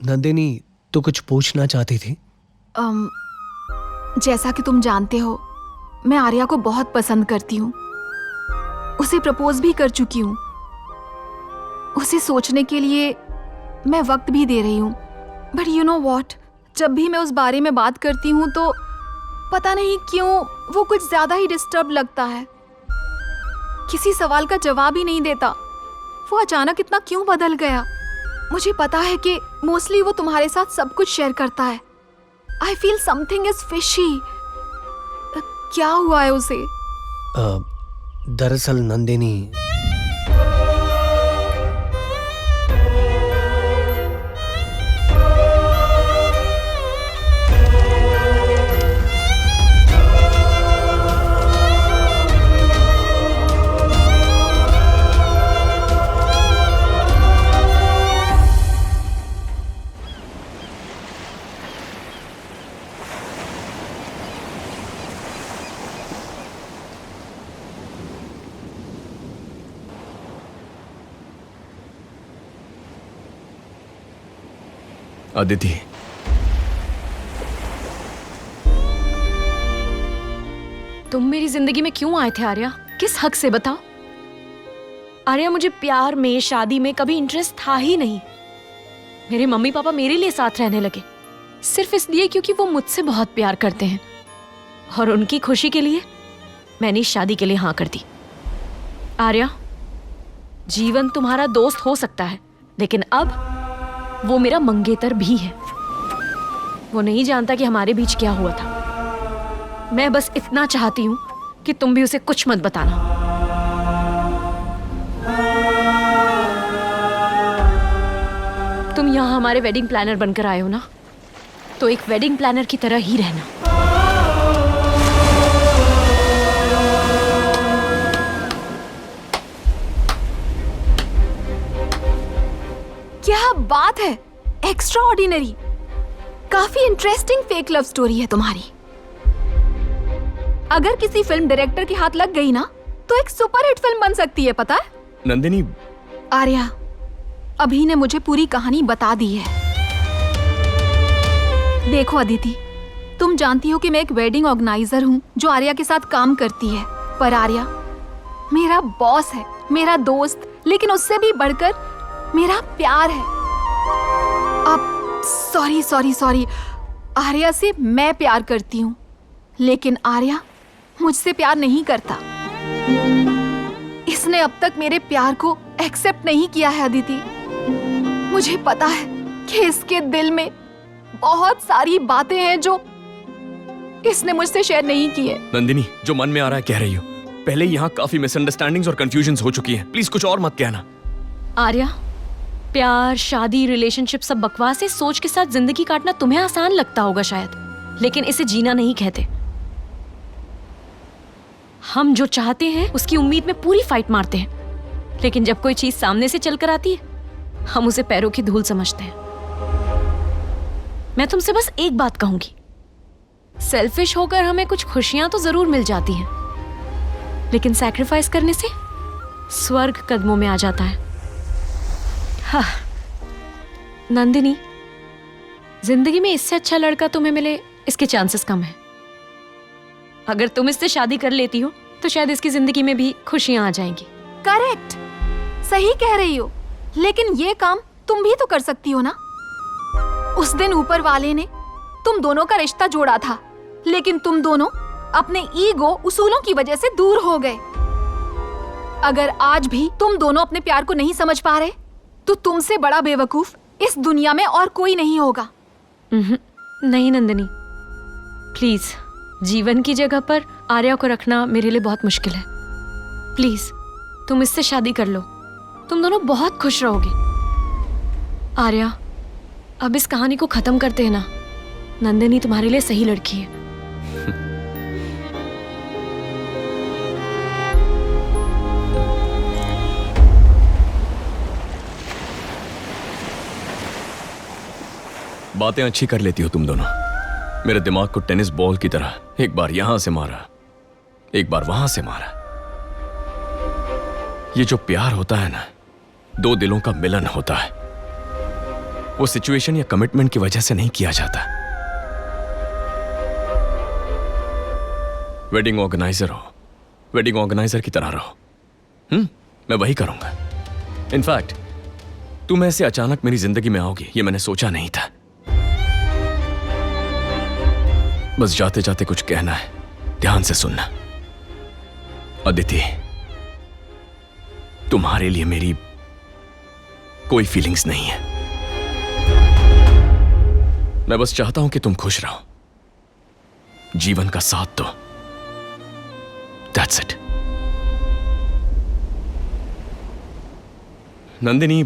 J: Nandini, तू कुछ पूछना चाहती थी?
K: जैसा कि तुम जानते हो, मैं आर्या को बहुत पसंद करती हूँ। उसे प्रपोज भी कर चुकी हूँ। उसे सोचने के लिए मैं वक्त भी दे रही हूँ। बट यू नो वॉट, जब भी मैं उस बारे में बात करती हूँ तो पता नहीं क्यों वो कुछ ज्यादा ही डिस्टर्ब लगता है। किसी सवाल का जवाब ही नहीं देता। वो अचानक इतना क्यों बदल गया? मुझे पता है कि मोस्टली वो तुम्हारे साथ सब कुछ शेयर करता है। I feel something is fishy. क्या हुआ है उसे?
J: दरअसल नंदिनी,
F: अदिति,
L: तुम मेरी जिंदगी में क्यों आए थे आर्या? किस हक से बताओ? आर्या, मुझे प्यार में, शादी में कभी इंटरेस्ट था ही नहीं। मेरे मम्मी पापा मेरे लिए साथ रहने लगे सिर्फ इसलिए क्योंकि वो मुझसे बहुत प्यार करते हैं, और उनकी खुशी के लिए मैंने इस शादी के लिए हाँ कर दी। आर्या, जीवन तुम्हारा दोस्त हो सकता है, लेकिन अब वो मेरा मंगेतर भी है। वो नहीं जानता कि हमारे बीच क्या हुआ था। मैं बस इतना चाहती हूं कि तुम भी उसे कुछ मत बताना। तुम यहां हमारे वेडिंग प्लानर बनकर आए हो ना, तो एक वेडिंग प्लानर की तरह ही रहना।
K: क्या बात है, एक्स्ट्रा ऑर्डिनरी। काफी इंटरेस्टिंग फेक लव स्टोरी है तुम्हारी। अगर किसी फिल्म डायरेक्टर के हाथ लग गई ना तो एक सुपरहिट फिल्म बन सकती है, पता है?
F: नंदिनी,
K: आर्या, अभी ने मुझे पूरी कहानी बता दी है। देखो अदिति, तुम जानती हो कि मैं एक वेडिंग ऑर्गेनाइजर हूँ जो आर्या के साथ काम करती है, पर आर्या मेरा बॉस है, मेरा दोस्त, लेकिन उससे भी बढ़कर मेरा प्यार है। अब सॉरी, आर्या से मैं प्यार करती हूँ, लेकिन आर्या मुझसे प्यार नहीं करता। इसने अब तक मेरे प्यार को एक्सेप्ट नहीं किया है अदिति। मुझे पता है कि इसके दिल में बहुत सारी बातें हैं जो इसने मुझसे शेयर नहीं की है।
F: नंदिनी, जो मन में आ रहा है कह रही हो। पहले यहाँ काफी मिसअंडरस्टैंडिंग्स और कंफ्यूजन्स हो चुकी हैं। प्लीज कुछ और मत कहना।
L: आर्या, प्यार, शादी, रिलेशनशिप सब बकवास है। सोच के साथ जिंदगी काटना तुम्हें आसान लगता होगा शायद, लेकिन इसे जीना नहीं कहते। हम जो चाहते हैं उसकी उम्मीद में पूरी फाइट मारते हैं, लेकिन जब कोई चीज सामने से चलकर आती है हम उसे पैरों की धूल समझते हैं। मैं तुमसे बस एक बात कहूंगी, सेल्फिश होकर हमें कुछ खुशियां तो जरूर मिल जाती हैं, लेकिन सैक्रिफाइस करने से स्वर्ग कदमों में आ जाता है। हाँ, नंदिनी, जिंदगी में इससे अच्छा लड़का तुम्हें मिले इसके चांसेस कम है। अगर तुम इससे शादी कर लेती हो तो शायद इसकी जिंदगी में भी खुशियां आ जाएंगी।
K: करेक्ट, सही कह रही हो, लेकिन ये काम तुम भी तो कर सकती हो ना। उस दिन ऊपर वाले ने तुम दोनों का रिश्ता जोड़ा था, लेकिन तुम दोनों अपने ईगो उसूलों की वजह से दूर हो गए। अगर आज भी तुम दोनों अपने प्यार को नहीं समझ पा रहे तो तुमसे बड़ा बेवकूफ इस दुनिया में और कोई नहीं होगा।
L: नहीं नंदिनी, प्लीज, जीवन की जगह पर आर्या को रखना मेरे लिए बहुत मुश्किल है। प्लीज तुम इससे शादी कर लो, तुम दोनों बहुत खुश रहोगे। आर्या, अब इस कहानी को खत्म करते हैं ना। नंदिनी तुम्हारे लिए सही लड़की है।
F: बातें अच्छी कर लेती हो तुम दोनों। मेरे दिमाग को टेनिस बॉल की तरह एक बार यहां से मारा, एक बार वहां से मारा। ये जो प्यार होता है ना, दो दिलों का मिलन होता है। वो सिचुएशन या कमिटमेंट की वजह से नहीं किया जाता। वेडिंग ऑर्गेनाइजर हो, वेडिंग ऑर्गेनाइजर की तरह रहो। मैं वही करूंगा। इनफैक्ट तुम ऐसे अचानक मेरी जिंदगी में आओगी ये मैंने सोचा नहीं था। बस जाते जाते कुछ कहना है, ध्यान से सुनना। अदिति, तुम्हारे लिए मेरी कोई फीलिंग्स नहीं है। मैं बस चाहता हूं कि तुम खुश रहो, जीवन का साथ दो। That's it. नंदिनी,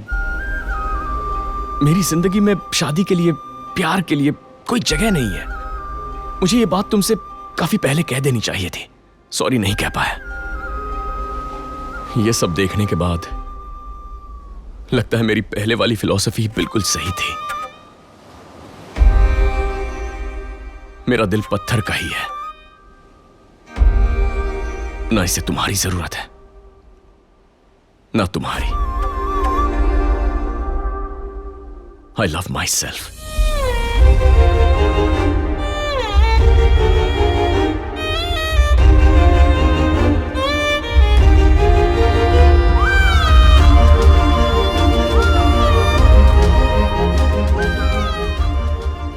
F: मेरी जिंदगी में शादी के लिए, प्यार के लिए कोई जगह नहीं है। मुझे ये बात तुमसे काफी पहले कह देनी चाहिए थी। सॉरी, नहीं कह पाया। ये सब देखने के बाद लगता है मेरी पहले वाली फिलॉसफी बिल्कुल सही थी। मेरा दिल पत्थर का ही है, ना इसे तुम्हारी जरूरत है, ना तुम्हारी। I love myself.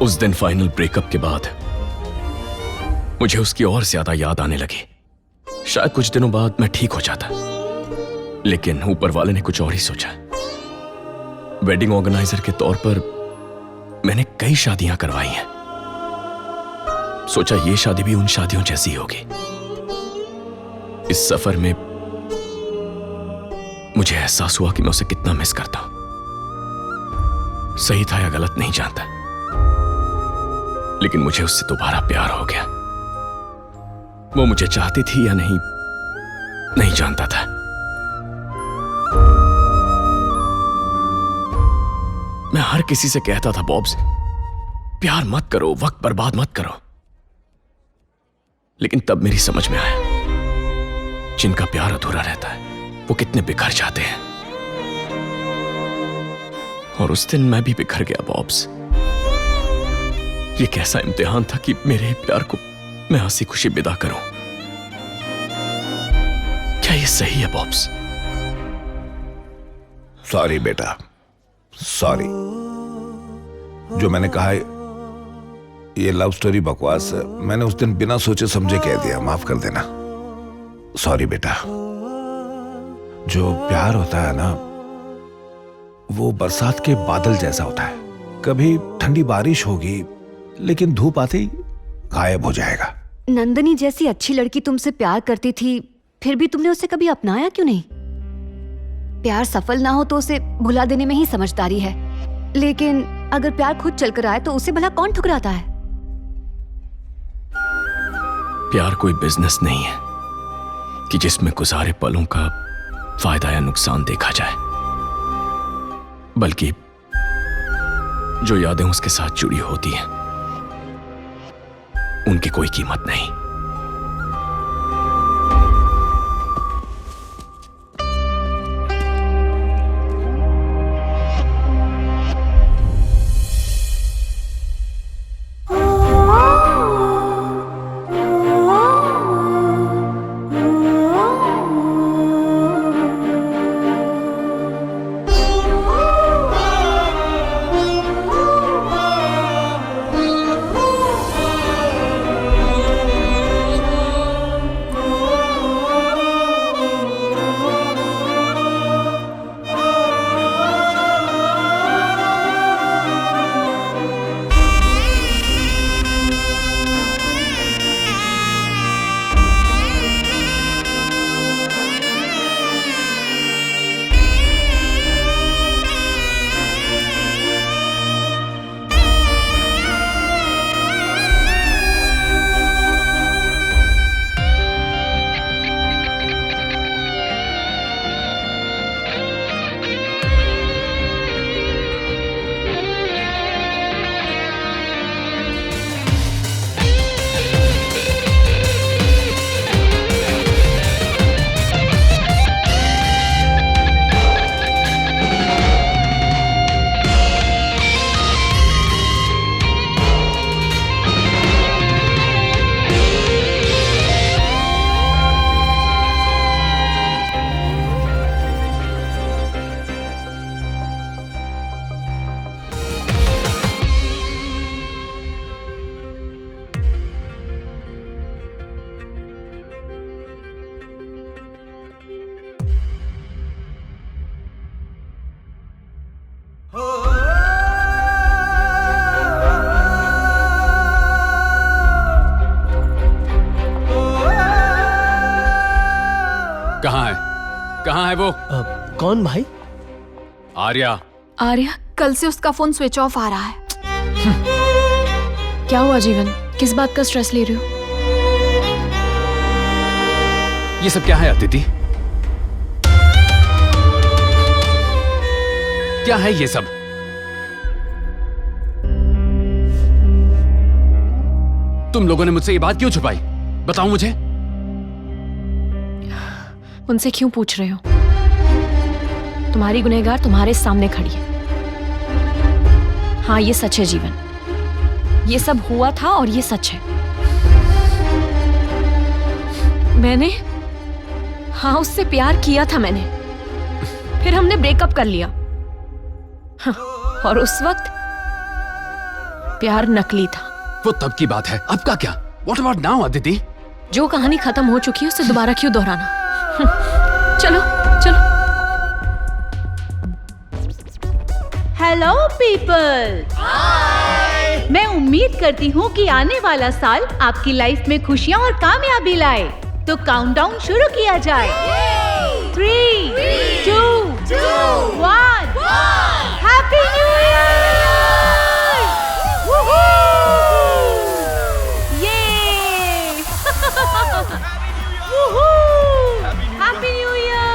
F: उस दिन फाइनल ब्रेकअप के बाद मुझे उसकी और ज्यादा याद आने लगी। शायद कुछ दिनों बाद मैं ठीक हो जाता, लेकिन ऊपर वाले ने कुछ और ही सोचा। वेडिंग ऑर्गेनाइजर के तौर पर मैंने कई शादियां करवाई हैं। सोचा ये शादी भी उन शादियों जैसी होगी। इस सफर में मुझे एहसास हुआ कि मैं उसे कितना मिस करता हूं। सही था या गलत नहीं जानता, लेकिन मुझे उससे दोबारा प्यार हो गया। वो मुझे चाहती थी या नहीं जानता था। मैं हर किसी से कहता था, बॉब्स, प्यार मत करो, वक्त बर्बाद मत करो। लेकिन तब मेरी समझ में आया, जिनका प्यार अधूरा रहता है वो कितने बिखर जाते हैं। और उस दिन मैं भी बिखर गया, बॉब्स। ये कैसा इम्तिहान था कि मेरे ही प्यार को मैं हंसी खुशी विदा करूं। क्या ये सही है, बॉब्स?
E: सॉरी बेटा, सॉरी। जो मैंने कहा ये लव स्टोरी बकवास है, मैंने उस दिन बिना सोचे समझे कह दिया, माफ कर देना। सॉरी बेटा। जो प्यार होता है ना, वो बरसात के बादल जैसा होता है। कभी ठंडी बारिश होगी, लेकिन धूप आते ही गायब हो जाएगा।
A: नंदनी जैसी अच्छी लड़की तुमसे प्यार करती थी, फिर भी तुमने उसे कभी अपनाया क्यों नहीं? प्यार सफल ना हो तो उसे भुला देने में ही समझदारी है, लेकिन अगर प्यार खुद चलकर आए तो उसे भला कौन ठुकराता है?
F: प्यार कोई बिजनेस नहीं है कि जिसमें गुजारे पलों का फायदा या नुकसान देखा जाए, बल्कि जो यादें उसके साथ जुड़ी होती हैं उनकी कोई कीमत नहीं।
O: कहाँ है वो?
J: कौन भाई?
O: आर्या।
K: आर्या, कल से उसका फोन स्विच ऑफ आ रहा है।
L: क्या हुआ जीवन? किस बात का स्ट्रेस ले रही हो?
O: ये सब क्या है अदिति? क्या है ये सब? तुम लोगों ने मुझसे ये बात क्यों छुपाई? बताओ मुझे।
L: उनसे क्यों पूछ रहे हो? तुम्हारी गुनहगार तुम्हारे सामने खड़ी है। हाँ, ये सच है जीवन। ये सब हुआ था और ये सच है। मैंने उससे प्यार किया था मैंने। फिर हमने ब्रेकअप कर लिया। हाँ, और उस वक्त प्यार नकली था।
O: वो तब की बात है, अब का क्या? What about now, Aditi?
L: जो कहानी खत्म हो चुकी है उसे दोबारा क्यों दोहराना? चलो चलो।
M: हेलो पीपल, मैं उम्मीद करती हूँ कि आने वाला साल आपकी लाइफ में खुशियाँ और कामयाबी लाए। तो काउंटडाउन शुरू किया जाए। 3, 2, 1, हैप्पी न्यू ईयर! ये हैप्पी न्यू ईयर!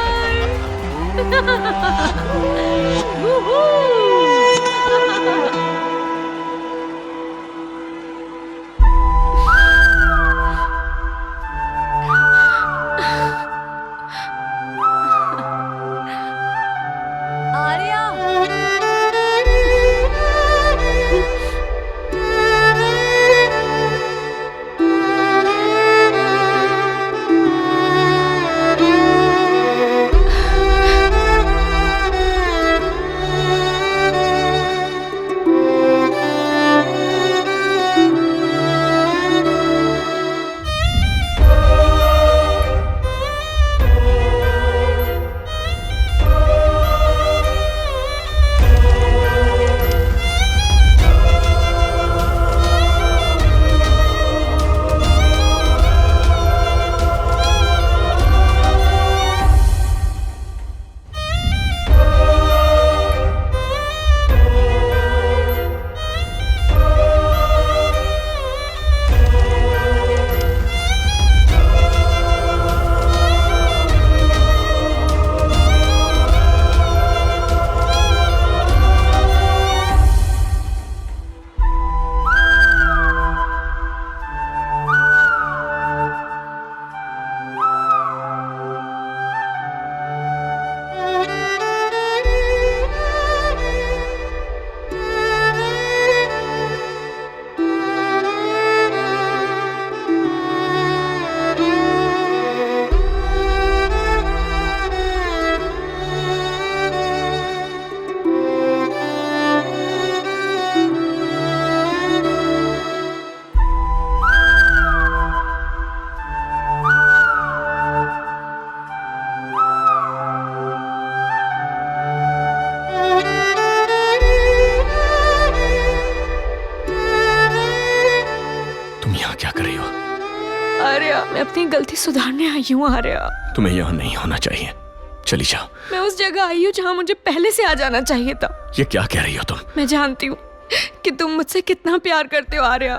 L: मैं अपनी गलती सुधारने आई हूँ आर्या।
N: तुम्हें यहाँ नहीं होना चाहिए, चली जाओ।
L: मैं उस जगह आई हूँ जहाँ मुझे पहले से आ जाना चाहिए था।
N: ये क्या कह रही हो तुम?
L: मैं जानती हूँ कि तुम मुझसे कितना प्यार करते हो आर्या,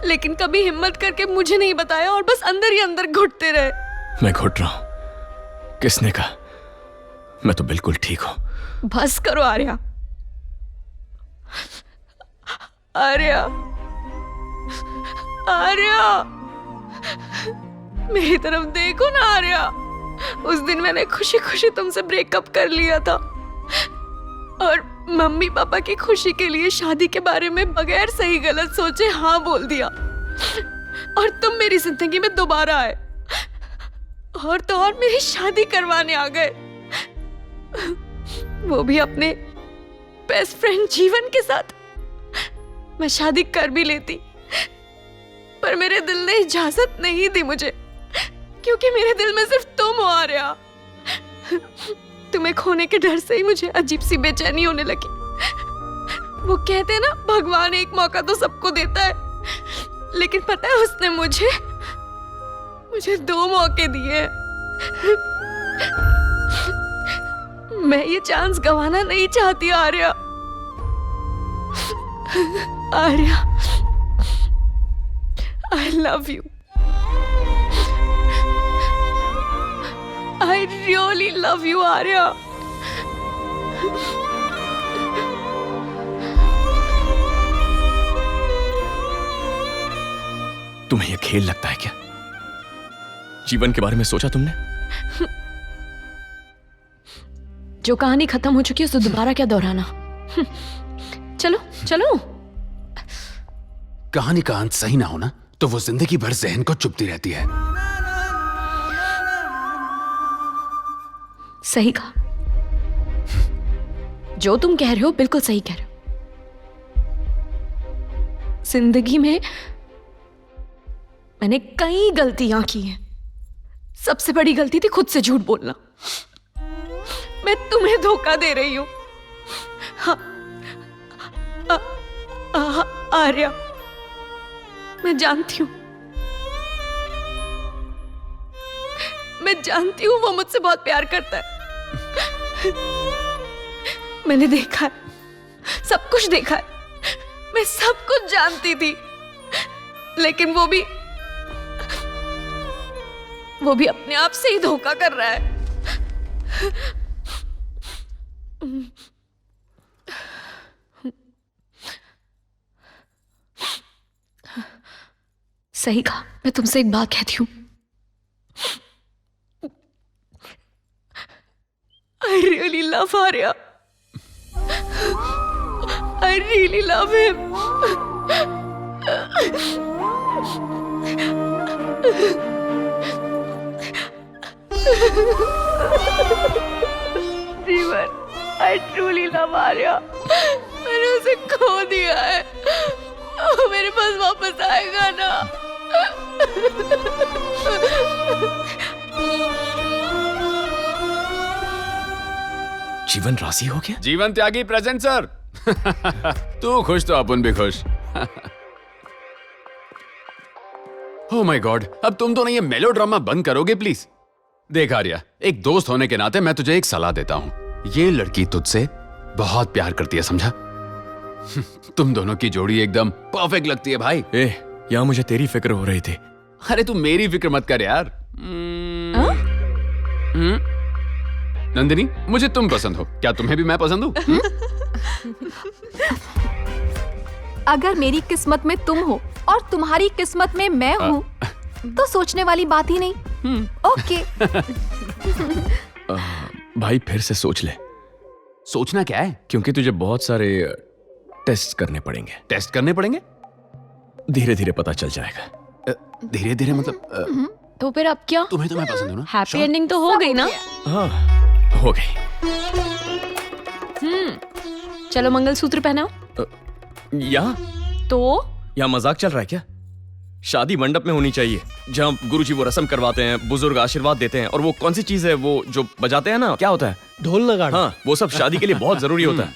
L: लेकिन कभी हिम्मत करके मुझे नहीं बताया और बस अंदर ही अंदर घुटते रहे।
N: मैं घुट रहा हूँ? किसने कहा? मैं तो बिल्कुल ठीक हूँ।
L: बस करो आर्या। आर्या, आर्या, मेरी तरफ देखो ना आर्या। उस दिन मैंने खुशी खुशी तुमसे ब्रेकअप कर लिया था और मम्मी पापा की खुशी के लिए शादी के बारे में बगैर सही गलत सोचे हाँ बोल दिया, और तुम मेरी जिंदगी में दोबारा आए और तो और मेरी शादी करवाने आ गए, वो भी अपने बेस्ट फ्रेंड जीवन के साथ। मैं शादी कर भी लेती पर मेरे दिल ने इजाजत नहीं दी मुझे, क्योंकि मेरे दिल में सिर्फ तुम हो आर्या। तुम्हें खोने के डर से ही मुझे अजीब सी बेचैनी होने लगी। वो कहते हैं ना, भगवान एक मौका तो सबको देता है, लेकिन पता है उसने मुझे 2 मौके दिए हैं। मैं ये चांस गंवाना नहीं चाहती Arya. Arya, I love you. I really love you, Arya.
F: तुम्हें यह खेल लगता है क्या? जीवन के बारे में सोचा तुमने?
L: जो कहानी खत्म हो चुकी है उसे दोबारा क्या दोहराना। चलो चलो।
O: कहानी का अंत सही ना हो ना तो वो जिंदगी भर जहन को चुभती रहती है।
L: सही कहा। जो तुम कह रहे हो बिल्कुल सही कह रहे हो। जिंदगी में मैंने कई गलतियां की हैं। सबसे बड़ी गलती थी खुद से झूठ बोलना। मैं तुम्हें धोखा दे रही हूं। आर्या, मैं जानती हूं वो मुझसे बहुत प्यार करता है। मैंने देखा है, सब कुछ देखा है। मैं सब कुछ जानती थी, लेकिन वो भी अपने आप से ही धोखा कर रहा है। सही कहा। मैं तुमसे एक बात कहती हूं। I really love Arya. I really love him. जीवन, I truly love Arya. मैंने उसे खो दिया है। वो मेरे पास वापस आएगा ना?
F: जीवन राजी हो गया?
O: जीवन त्यागी प्रेजेंट सर। तू खुश तो अपन भी खुश। ओह माय गॉड, अब तुम दोनों ये मेलोड्रामा बंद करोगे प्लीज? देख आर्या, एक दोस्त होने के नाते मैं तुझे एक सलाह देता हूं। ये लड़की तुझसे बहुत प्यार करती है, समझा? तुम दोनों की जोड़ी एकदम परफेक्ट लगती है भाई।
F: यहाँ मुझे तेरी फिक्र हो रही थी।
O: अरे तू मेरी फिक्र मत कर यार। नंदिनी, मुझे तुम पसंद हो, क्या तुम्हें भी मैं पसंद हूँ?
K: अगर मेरी किस्मत में तुम हो और तुम्हारी किस्मत में मैं हूँ तो सोचने वाली बात ही नहीं। ओके।
F: भाई फिर से सोच ले।
O: सोचना क्या है?
F: क्योंकि तुझे बहुत सारे टेस्ट करने पड़ेंगे।
O: टेस्ट करने पड़ेंगे?
F: धीरे धीरे पता चल जाएगा।
O: धीरे धीरे मतलब
L: तो फिर अब क्या?
O: तुम्हें तो मैं पसंद हूँ ना?
L: हैप्पी एंडिंग तो हो गई ना?
F: हाँ, हो गई।
L: चलो मंगलसूत्र पहनाओ।
F: यहाँ मजाक चल रहा है क्या? शादी मंडप में होनी चाहिए, जहाँ गुरुजी वो रस्म करवाते हैं, बुजुर्ग आशीर्वाद देते हैं। और वो कौन सी चीज है वो जो बजाते हैं ना, क्या होता है?
J: ढोल नगाड़ा।
F: हाँ, वो सब शादी के लिए बहुत जरूरी होता है।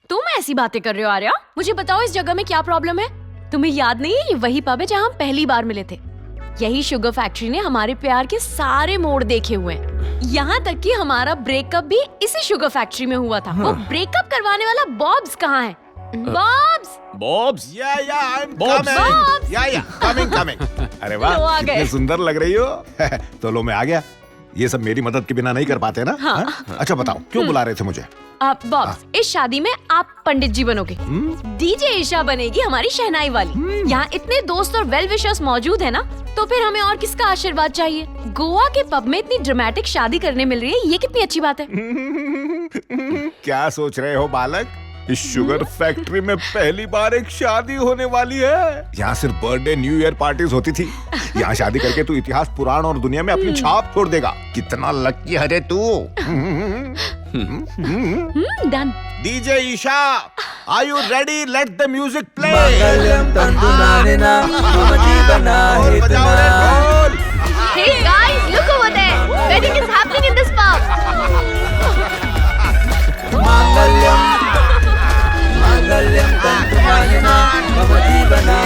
L: तुम ऐसी बातें कर रहे हो आर्या? मुझे बताओ इस जगह में क्या प्रॉब्लम है? तुम्हें याद नहीं है ये वही पब है जहाँ हम पहली बार मिले थे? यही शुगर फैक्ट्री ने हमारे प्यार के सारे मोड़ देखे हुए हैं। यहाँ तक कि हमारा ब्रेकअप भी इसी शुगर फैक्ट्री में हुआ था। वो ब्रेकअप करवाने वाला बॉब्स कहाँ है?
F: बॉब्स?
E: कमिंग। अरे वाह, कितने सुंदर लग रही हो। तो लो मैं आ गया। ये सब मेरी मदद के बिना नहीं कर पाते ना?
L: हाँ।
E: अच्छा बताओ, क्यों बुला रहे थे मुझे?
L: बॉब्स, इस शादी में आप पंडित जी बनोगे। डीजे ईशा बनेगी हमारी शहनाई वाली। यहाँ इतने दोस्त और वेल विशर्स मौजूद है ना, तो फिर हमें और किसका आशीर्वाद चाहिए? गोवा के पब में इतनी ड्रामेटिक शादी करने मिल रही है, ये कितनी अच्छी बात है।
E: क्या सोच रहे हो बालक? इस शुगर फैक्ट्री में पहली बार एक शादी होने वाली है। यहाँ सिर्फ बर्थडे न्यू ईयर पार्टीज होती थी। यहाँ शादी करके तू इतिहास, पुराण और दुनिया में अपनी छाप छोड़ देगा। कितना लकी है रे तू।
L: Done.
E: DJ Isha, are you ready? Let the music play.
A: Hey guys, look over there. Wedding is happening in this pub.
C: Mangalyam tantu manina mama jeevana